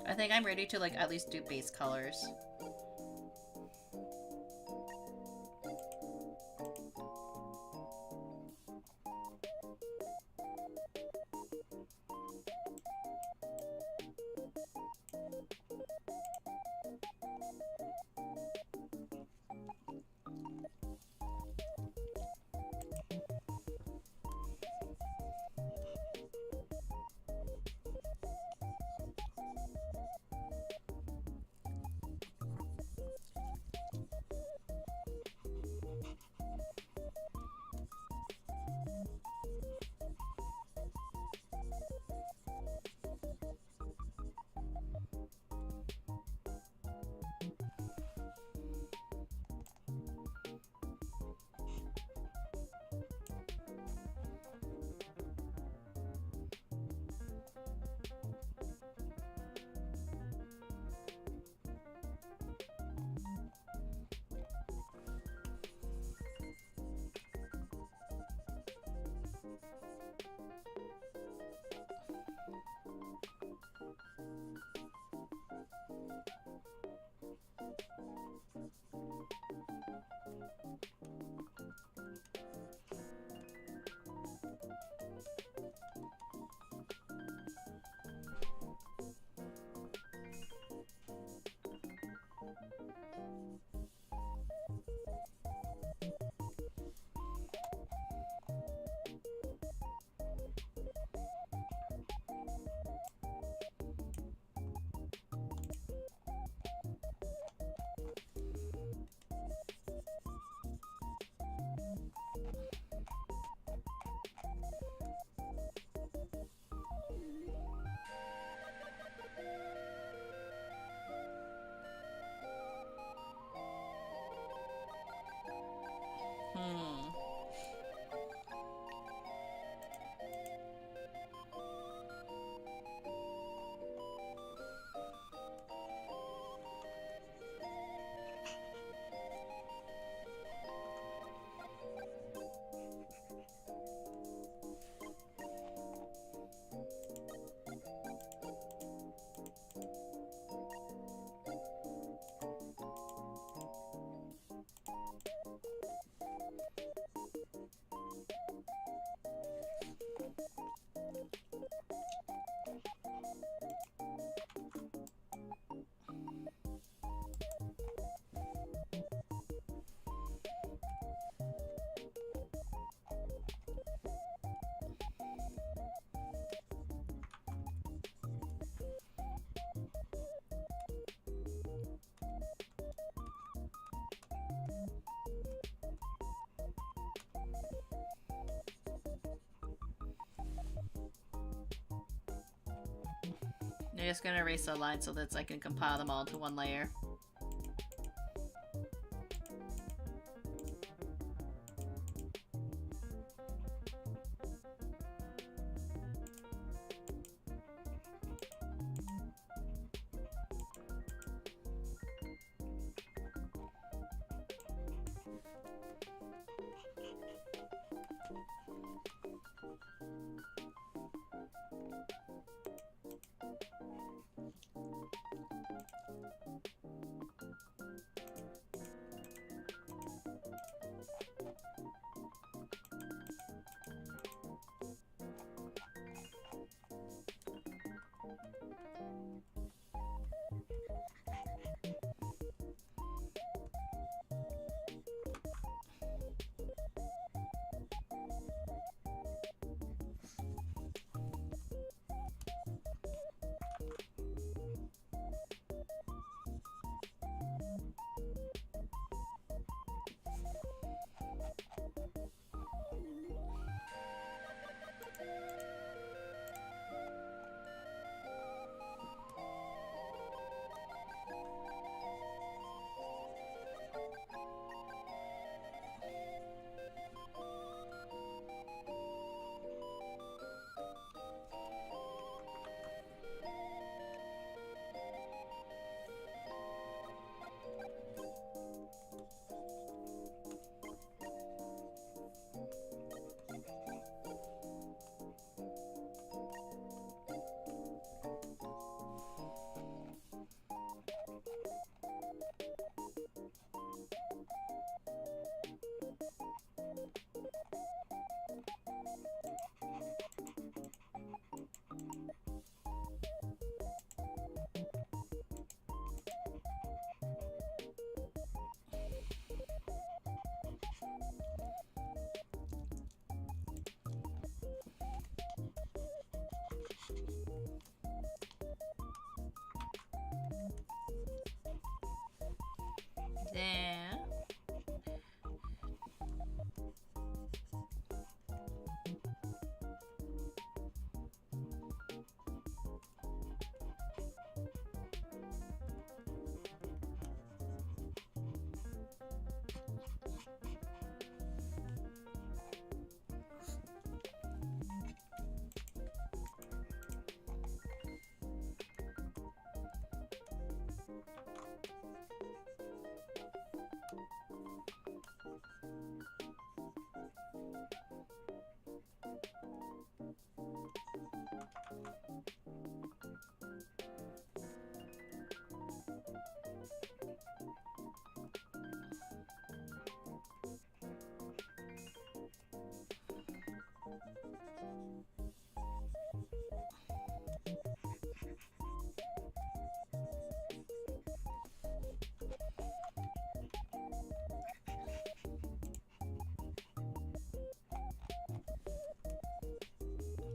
I think I'm ready to like at least do base colors. I'm just gonna erase the line so that I can compile them all into one layer. There.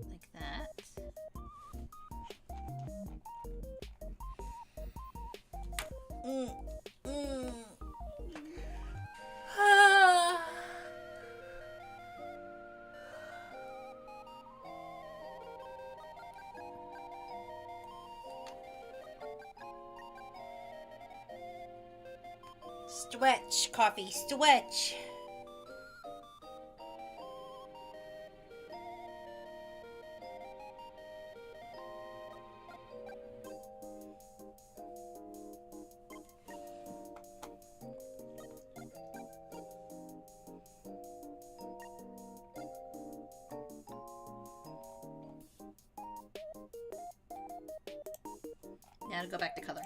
Like that. Stretch, coffee, stretch. Now to go back to coloring.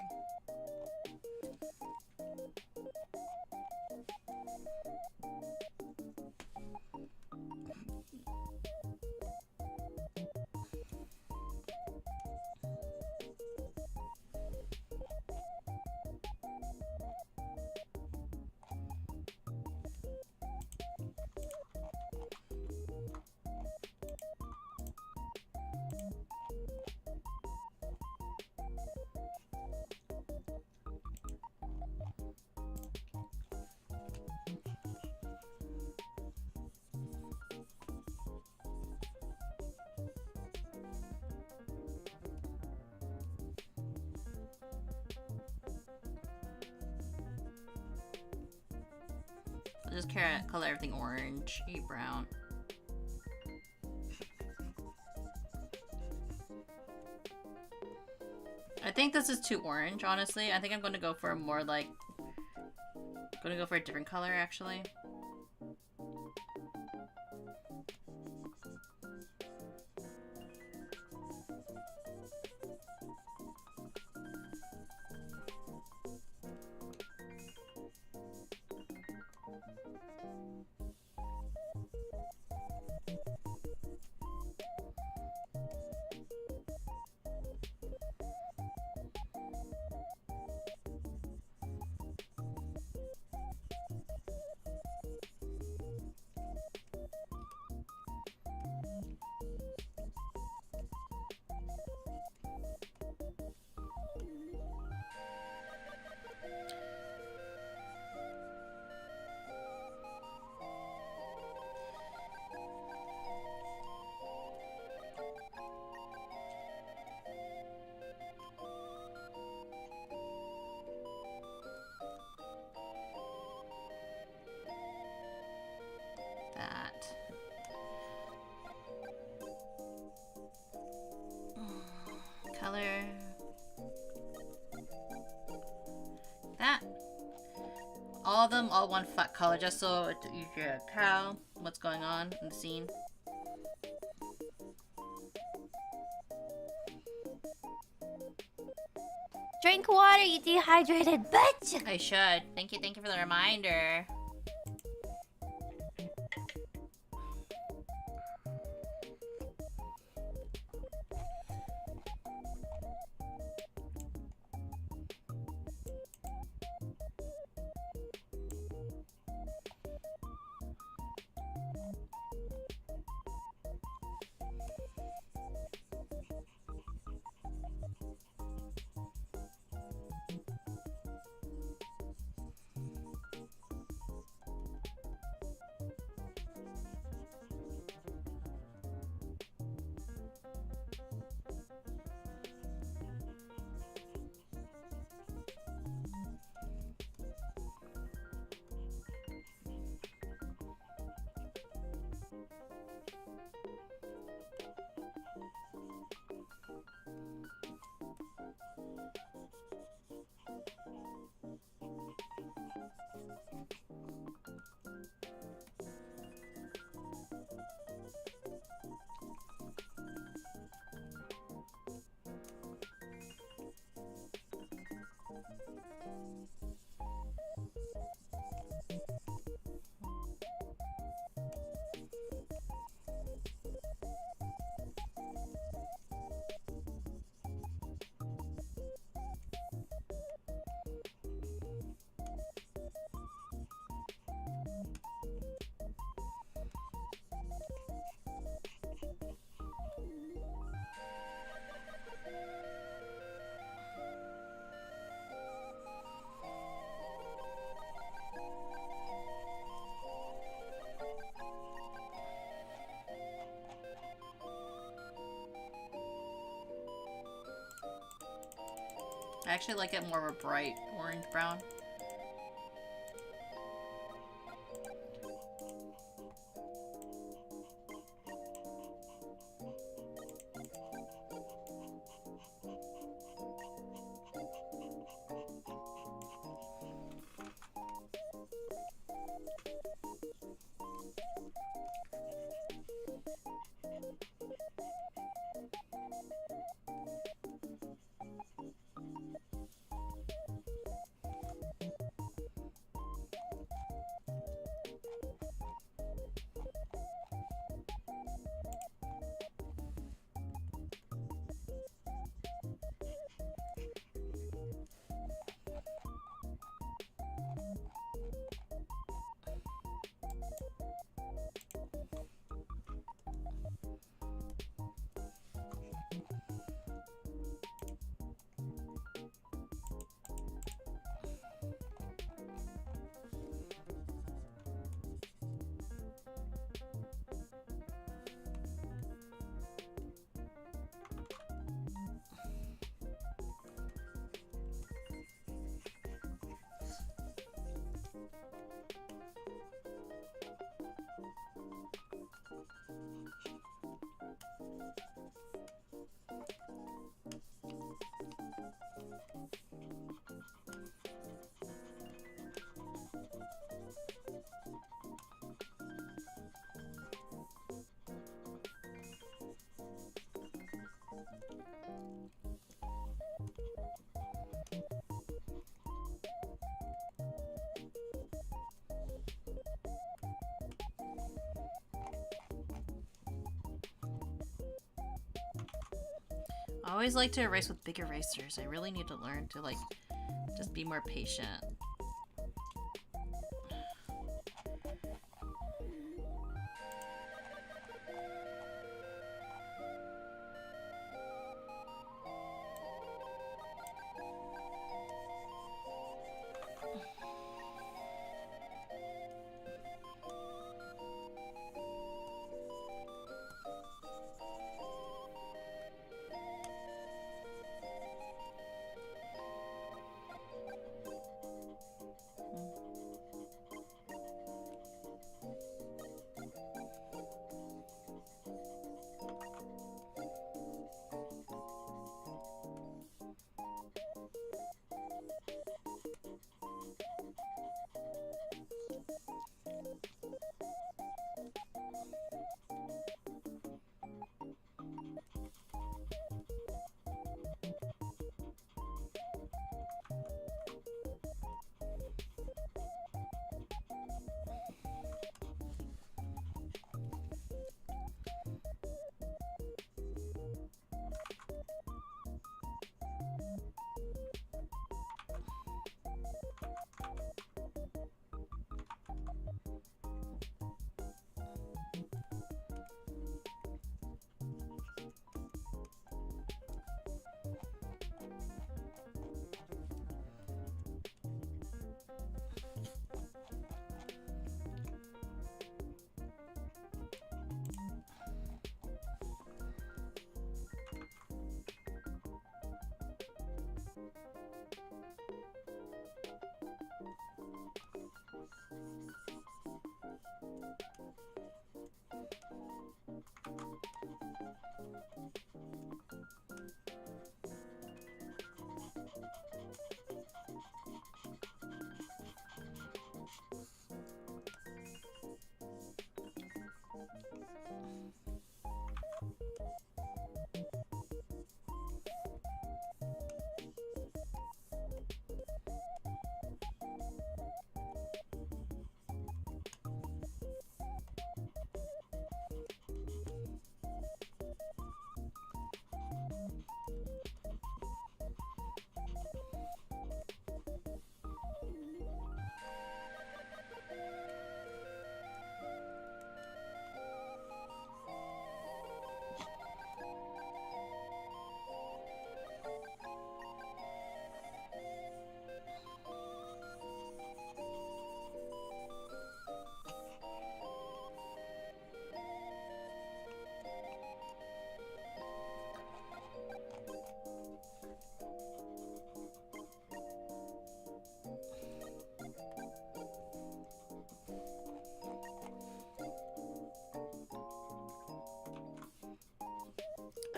just color everything orange, brown. I think this is too orange, honestly. I think I'm gonna go for a more like... Gonna go for a different color, actually. That. Color. That. All of them, all one flat color, just so you can tell what's going on in the scene. Drink water, you dehydrated bitch! I should. Thank you for the reminder. I actually like it more of a bright orange brown. I always like to erase with big erasers. I really need to learn to like just be more patient.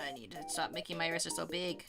I need to stop making my eraser so big.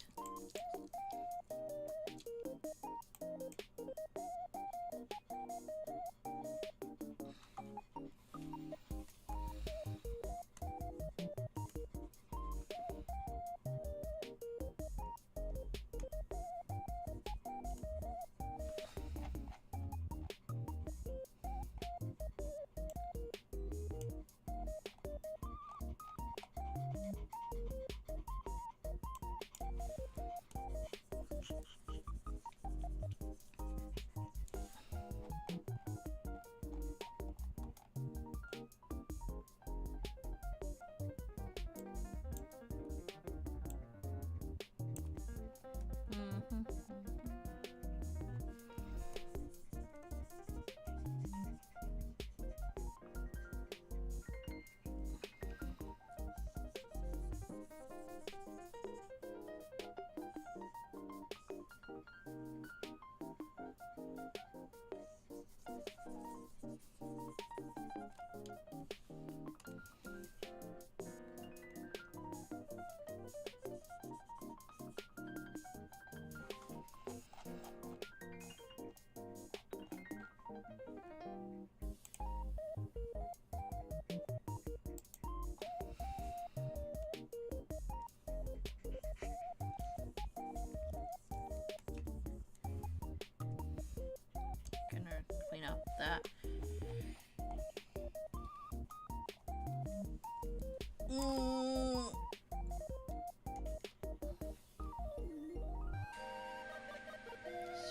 Gonna clean up that.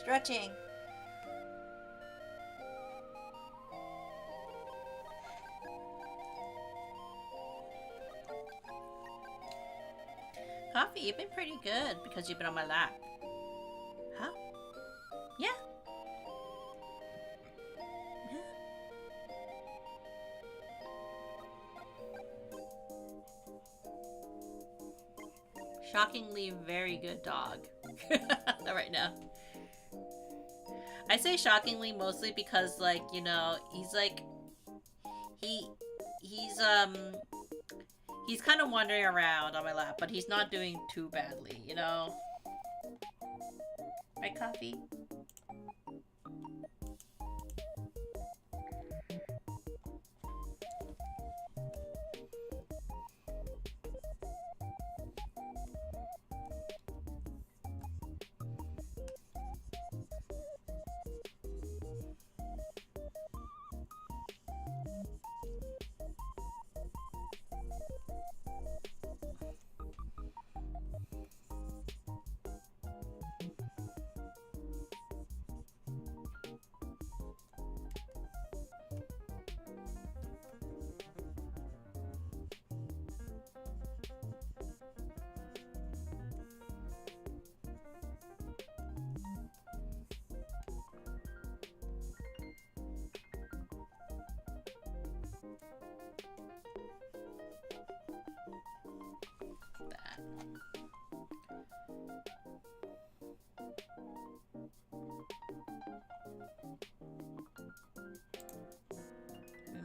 Stretching. Coffee, you've been pretty good because you've been on my lap. Huh? Yeah. Yeah. Shockingly very good dog. Right now. I say shockingly mostly because, like, you know, he's like he's kind of wandering around on my lap, but he's not doing too badly, you know? Right, Coffee?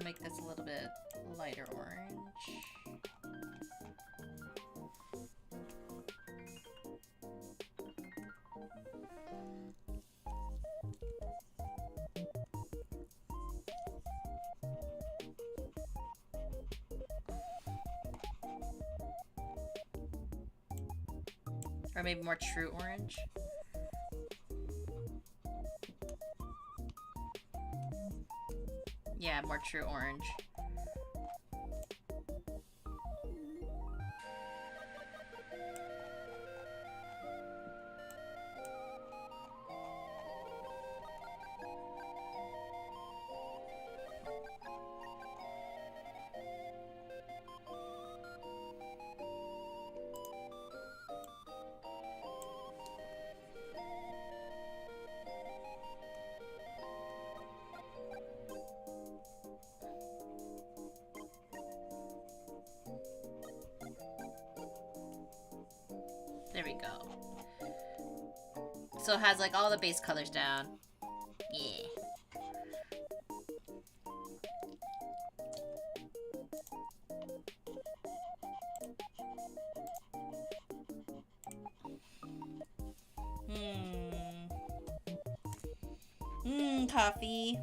Make this a little bit lighter orange. Or maybe more true orange. Yeah, more true orange. There we go. So it has like all the base colors down. Yeah. Coffee.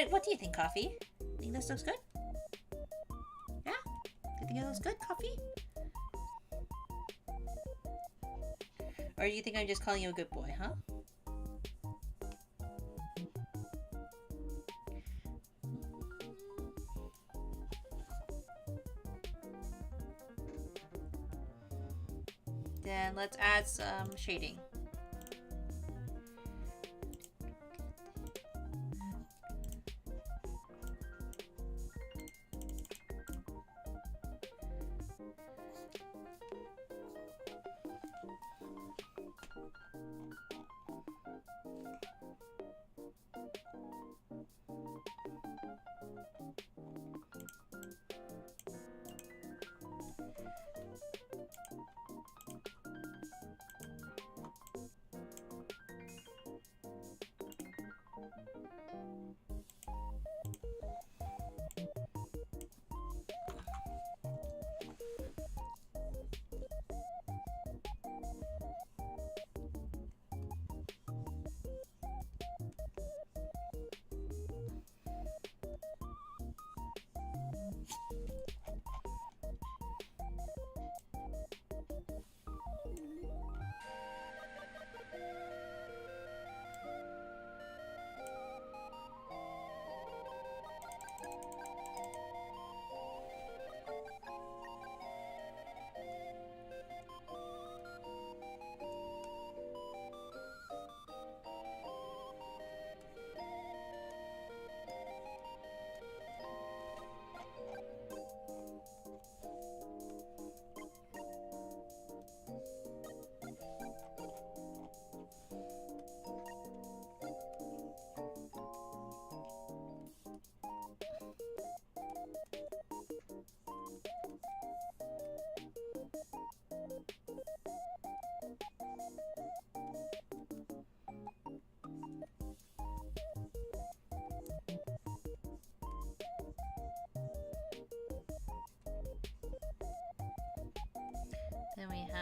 What do you think, Coffee? Think this looks good? Yeah? Do you think it looks good, Coffee? Or do you think I'm just calling you a good boy, huh? Then let's add some shading.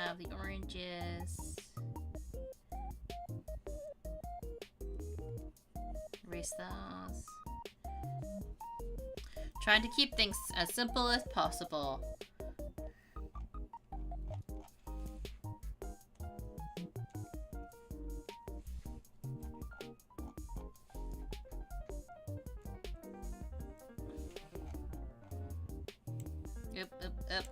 have the oranges. Erase those. Trying to keep things as simple as possible. Up.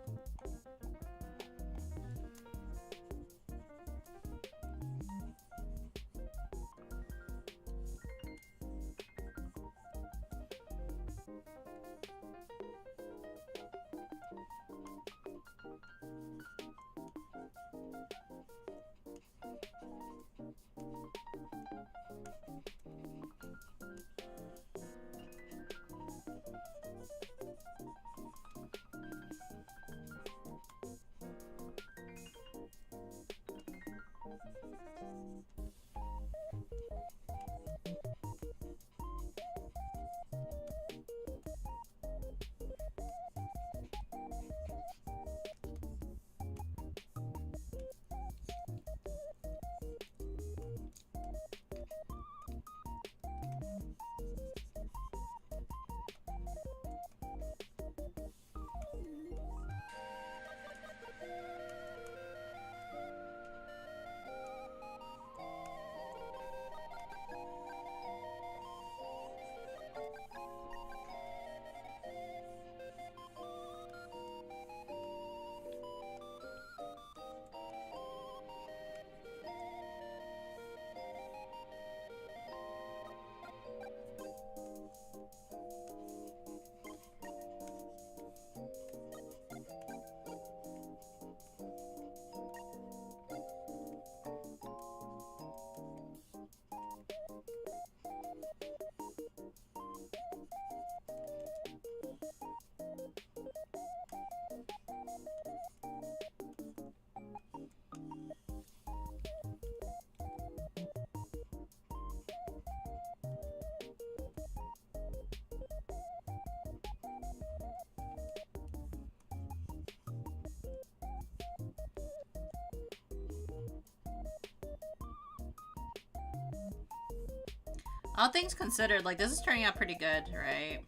All things considered, like, this is turning out pretty good, right?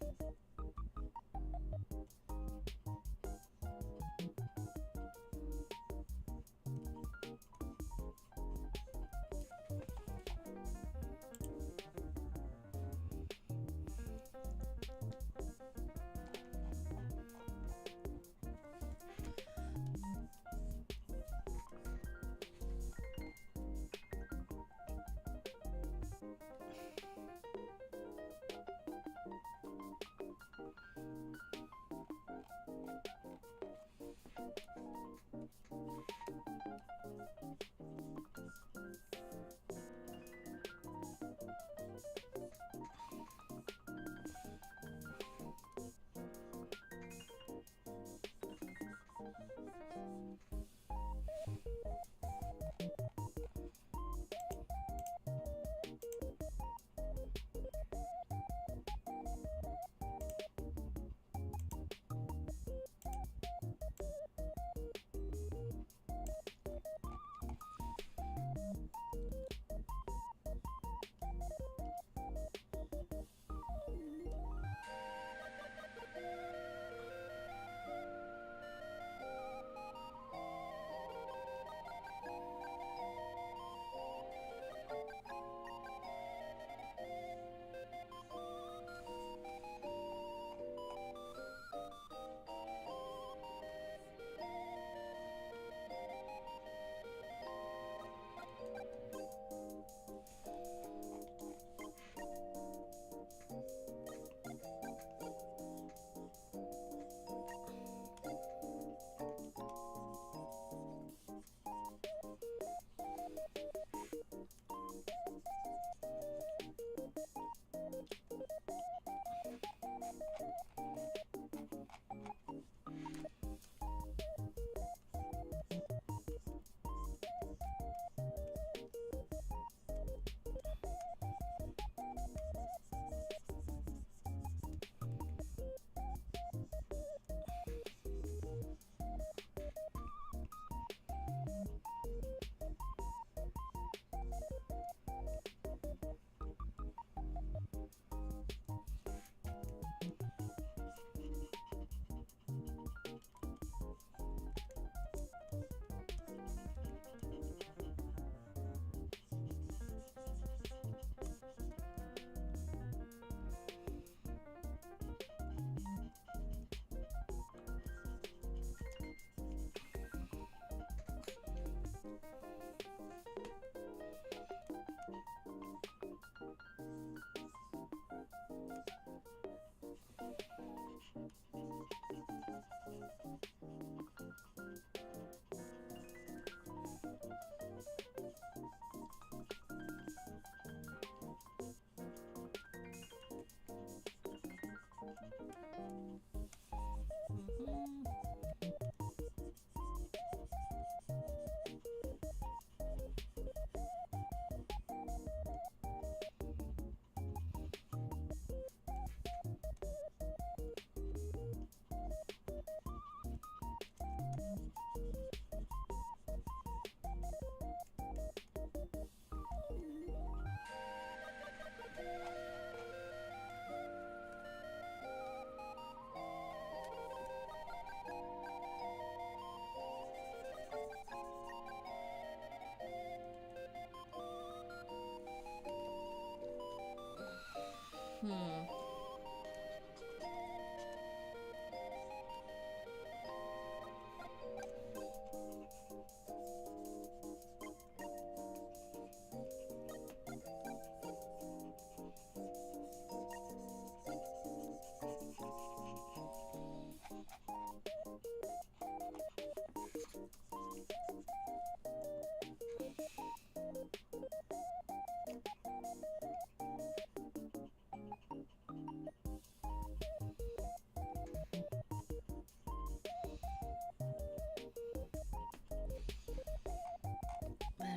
Hmm.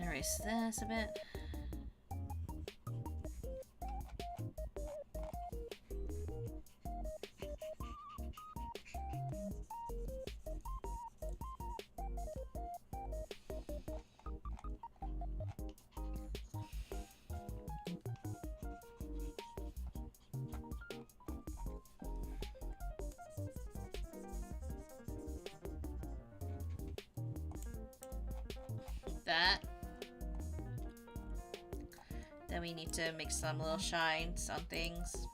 Erase this a bit. That. Then we need to make some little shines on things.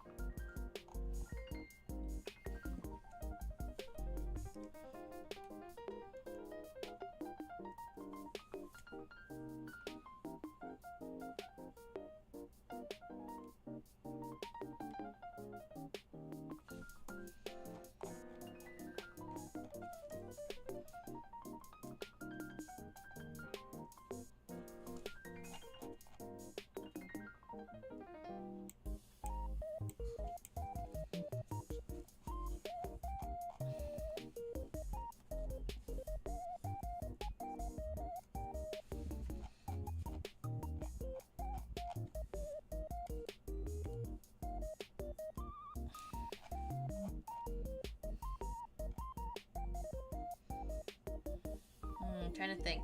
I'm trying to think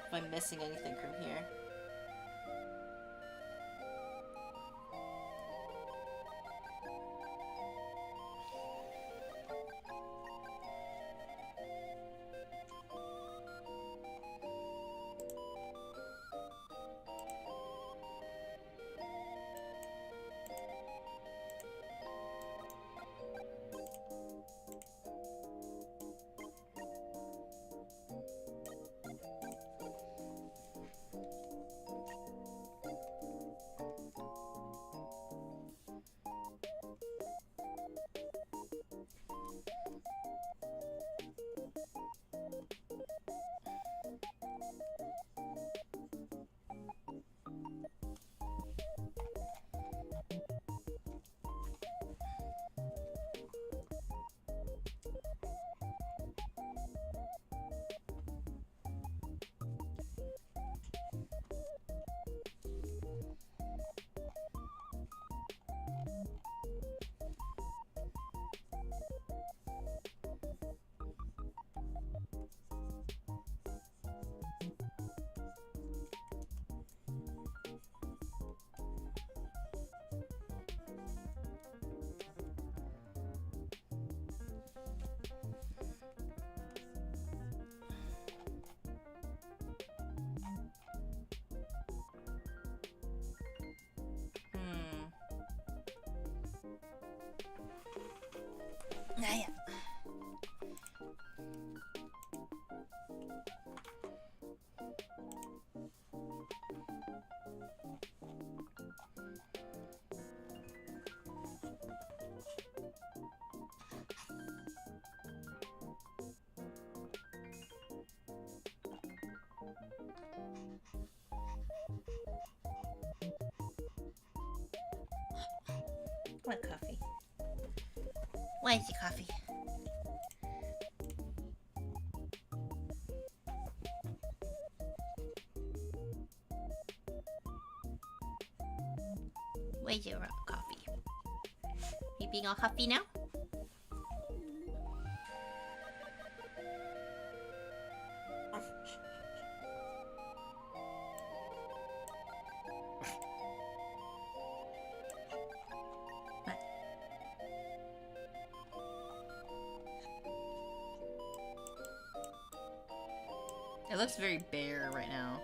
if I'm missing anything from here. Yeah. What coffee? Why is it coffee? Where's your coffee? You being all huffy now? What? It looks very bare right now.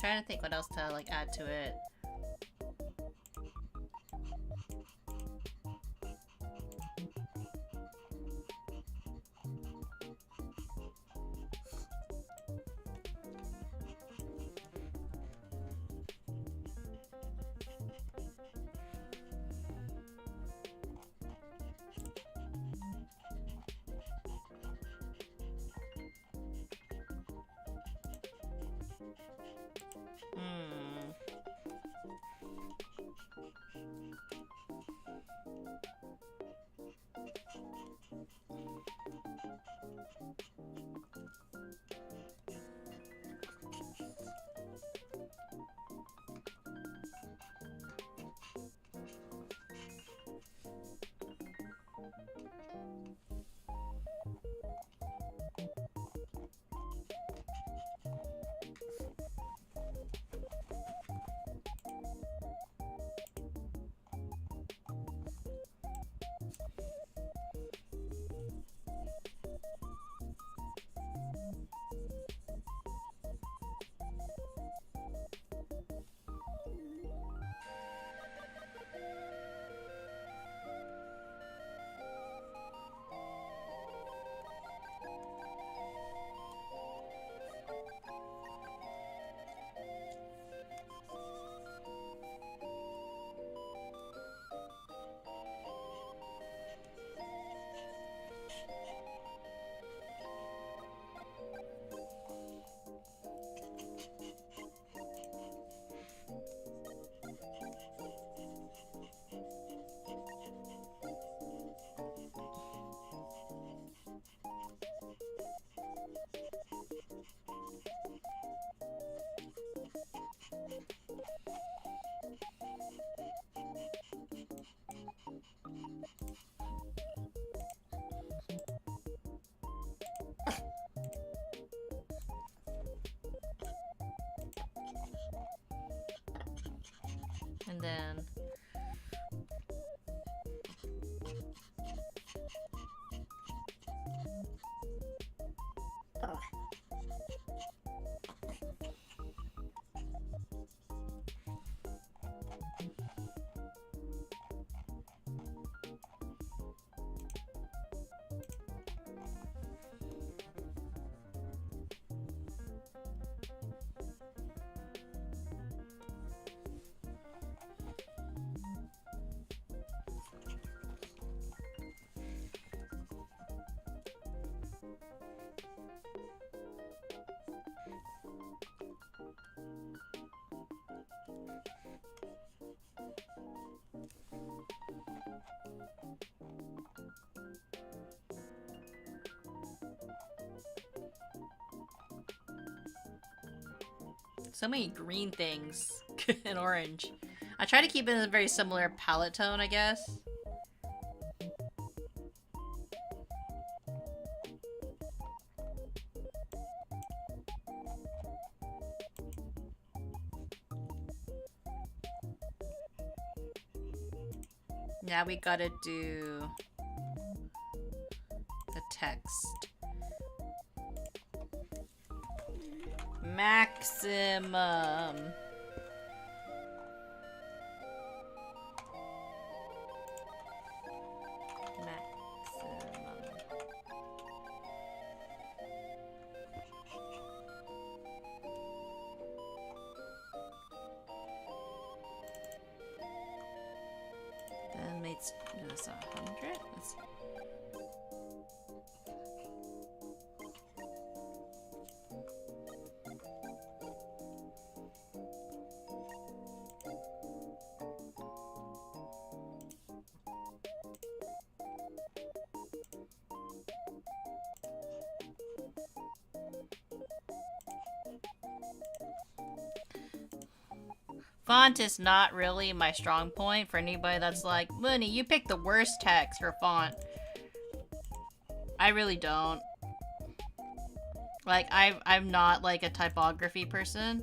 Trying to think what else to like add to it. So many green things and orange. I try to keep it in a very similar palette tone, I guess. Now we gotta do the text. Maximum. Then let's do this 100. Let's see. Font is not really my strong point for anybody that's like, Munii, you picked the worst text for font. I really don't. Like, I'm not like a typography person.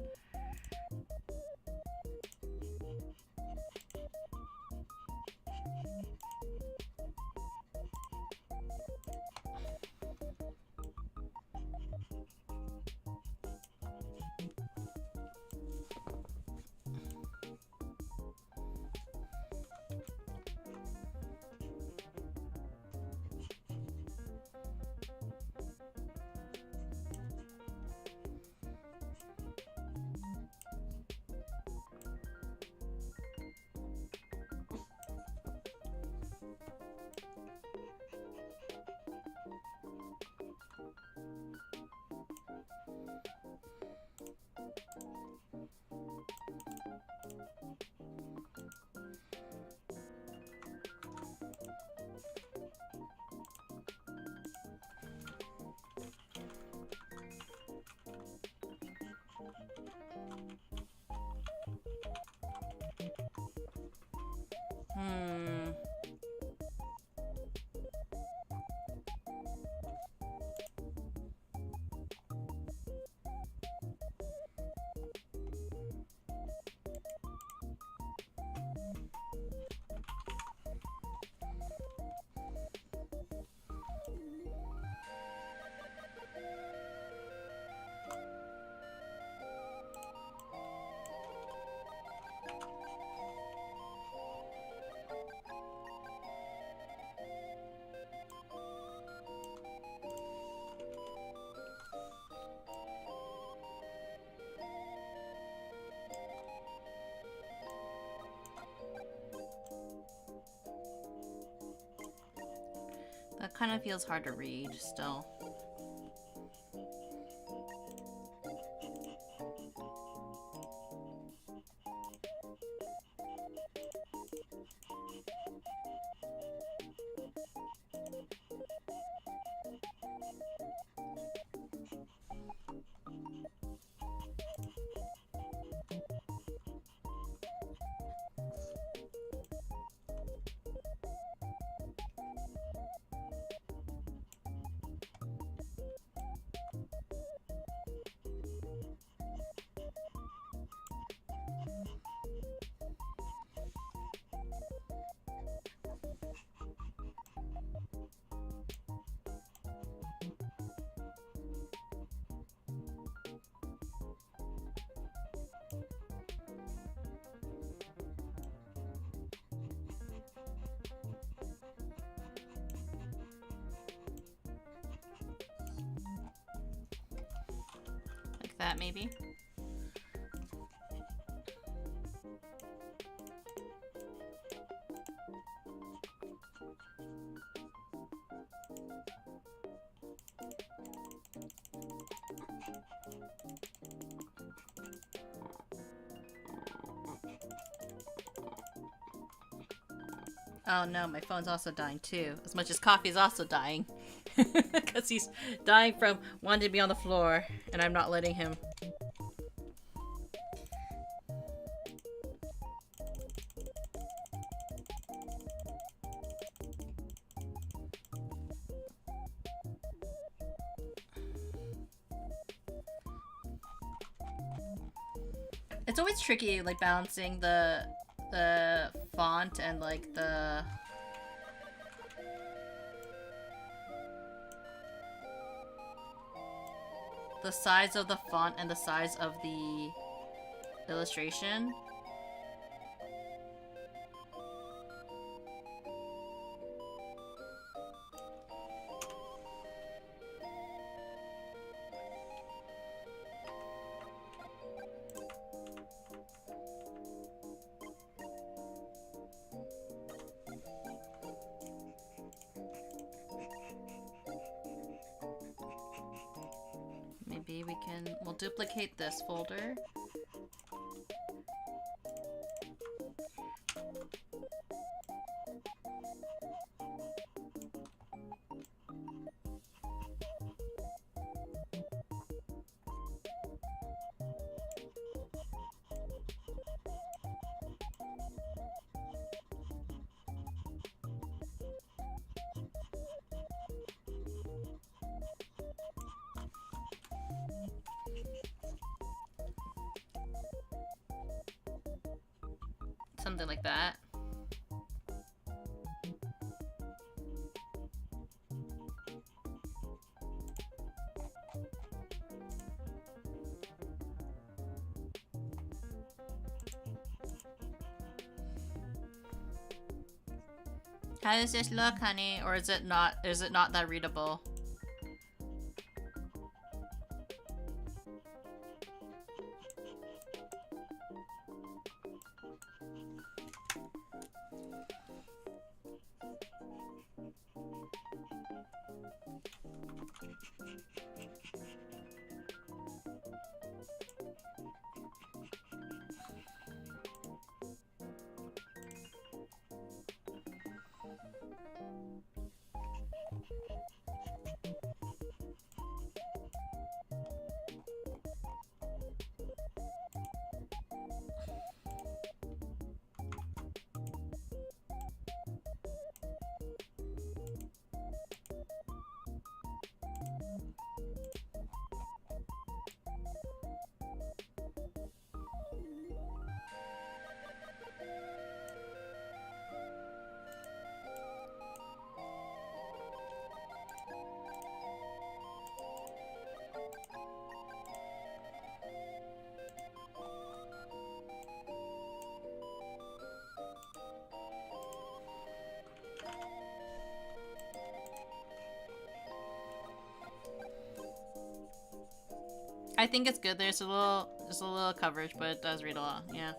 That kind of feels hard to read still. That maybe. Oh no, my phone's also dying too. As much as Coffee's also dying. Because he's dying from wanting to be on the floor, and I'm not letting him. It's always tricky, like, balancing the font and, like, the size of the font and the size of the illustration. Maybe we'll duplicate this folder. Something like that. How does this look, honey? Or is it not that readable? I think it's good. There's a little coverage, but it does read a lot. Yeah.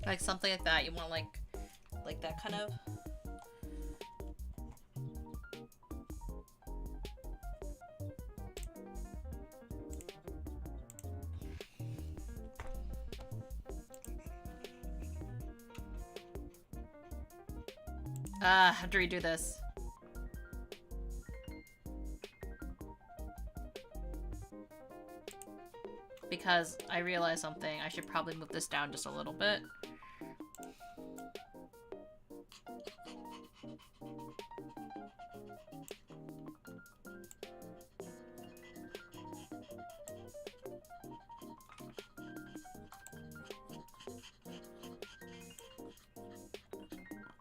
Like something like that. You want like that kind of. I have to redo this. Because I realized something. I should probably move this down just a little bit.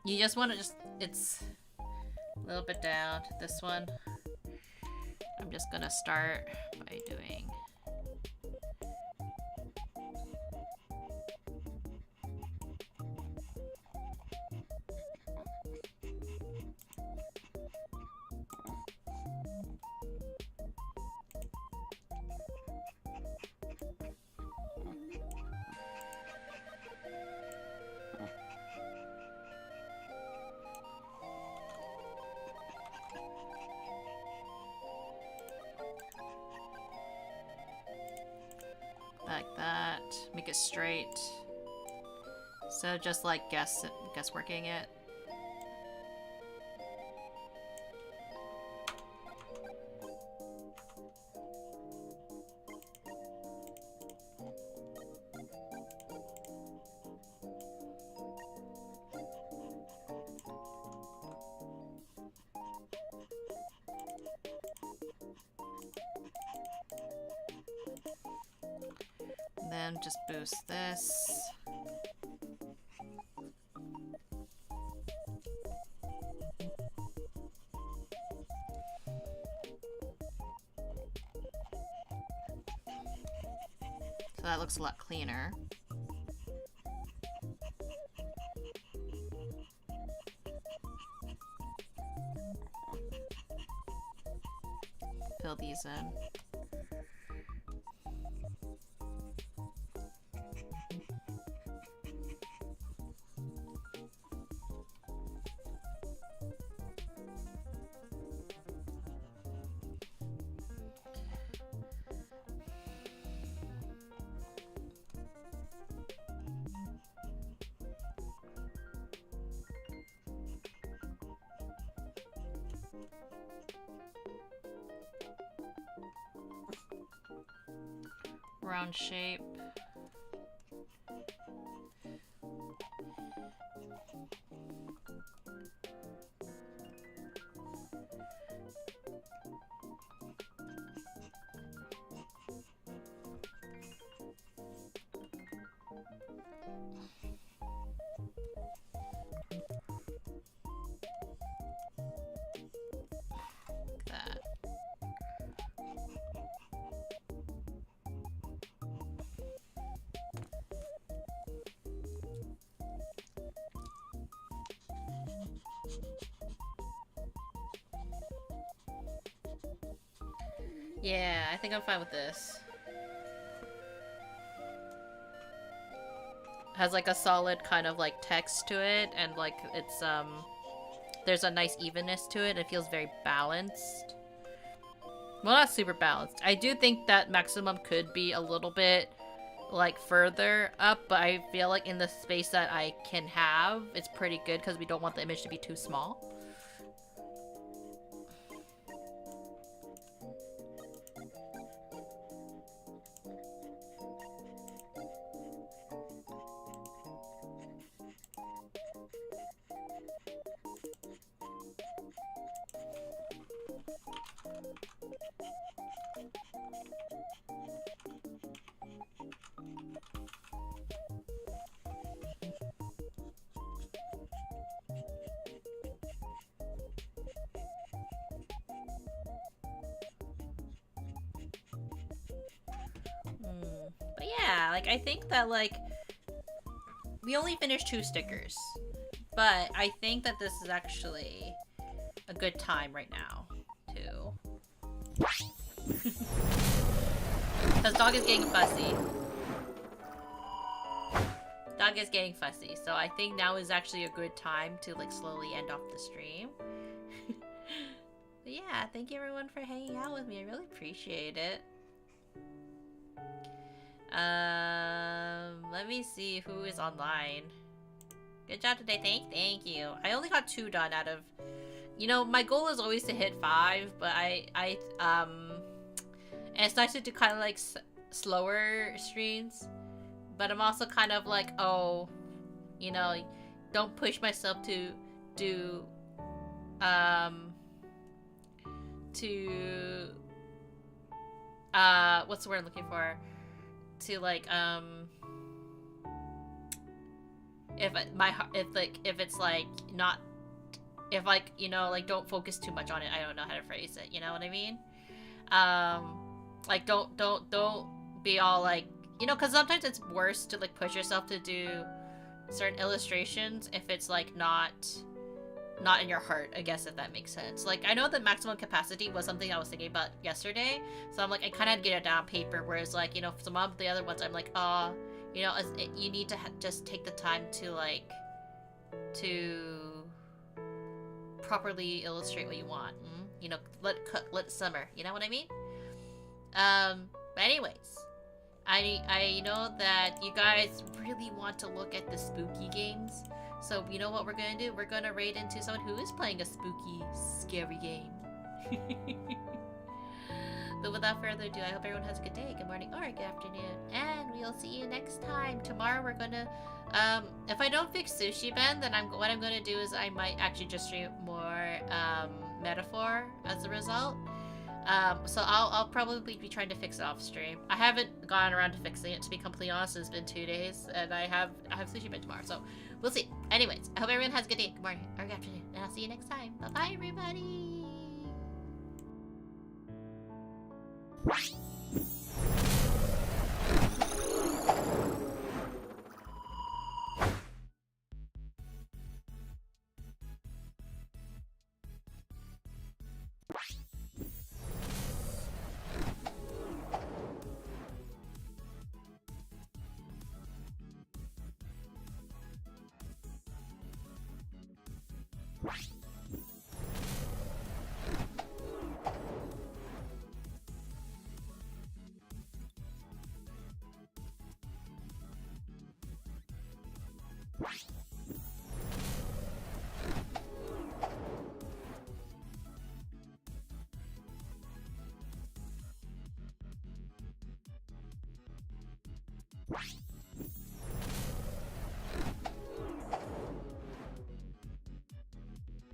You just want to it's a little bit down. This one, I'm just gonna start by doing. Like that. Make it straight. So just like guessworking it. Then just boost this. So that looks a lot cleaner. Fill these in. Round shape. That. Yeah, I think I'm fine with this. Has like a solid kind of like text to it, and like it's there's a nice evenness to it. It feels very balanced. Well, not super balanced. I do think that maximum could be a little bit like further up, but I feel like in the space that I can have, it's pretty good because we don't want the image to be too small. But yeah, like I think that like we only finished 2 stickers, but I think that this is actually a good time right now to because dog is getting fussy. dog is getting fussy, so I think now is actually a good time to like slowly end off the stream. But yeah, thank you everyone for hanging out with me. I really appreciate it. Let me see who is online. Good job today. Thank you. I only got 2 done out of, you know, my goal is always to hit 5, but and it's nice to do kind of like slower streams, but I'm also kind of like, oh, you know, don't push myself to do, what's the word I'm looking for? To like, if it's like not, if like, you know, like don't focus too much on it. I don't know how to phrase it, you know what I mean? Like don't be all like, you know, because sometimes it's worse to like push yourself to do certain illustrations if it's like not in your heart, I guess, if that makes sense. Like, I know the maximum capacity was something I was thinking about yesterday, so I'm like, I kind of get it down on paper, whereas like, you know, for some of the other ones, I'm like, you know, you need to just take the time to like, to properly illustrate what you want. You know, let it simmer, you know what I mean? But anyways, I know that you guys really want to look at the spooky games. So, you know what we're gonna do? We're gonna raid into someone who is playing a spooky, scary game. But without further ado, I hope everyone has a good day, good morning, or good afternoon. And we'll see you next time. Tomorrow we're gonna, if I don't fix Sushi Ben, then what I'm gonna do is I might actually just stream more, Metaphor as a result. So I'll probably be trying to fix it off stream. I haven't gotten around to fixing it, to be completely honest. It's been 2 days, and I have Sushi Ben tomorrow, so we'll see. Anyways, I hope everyone has a good day, good morning, or good afternoon, and I'll see you next time. Bye-bye, everybody! What?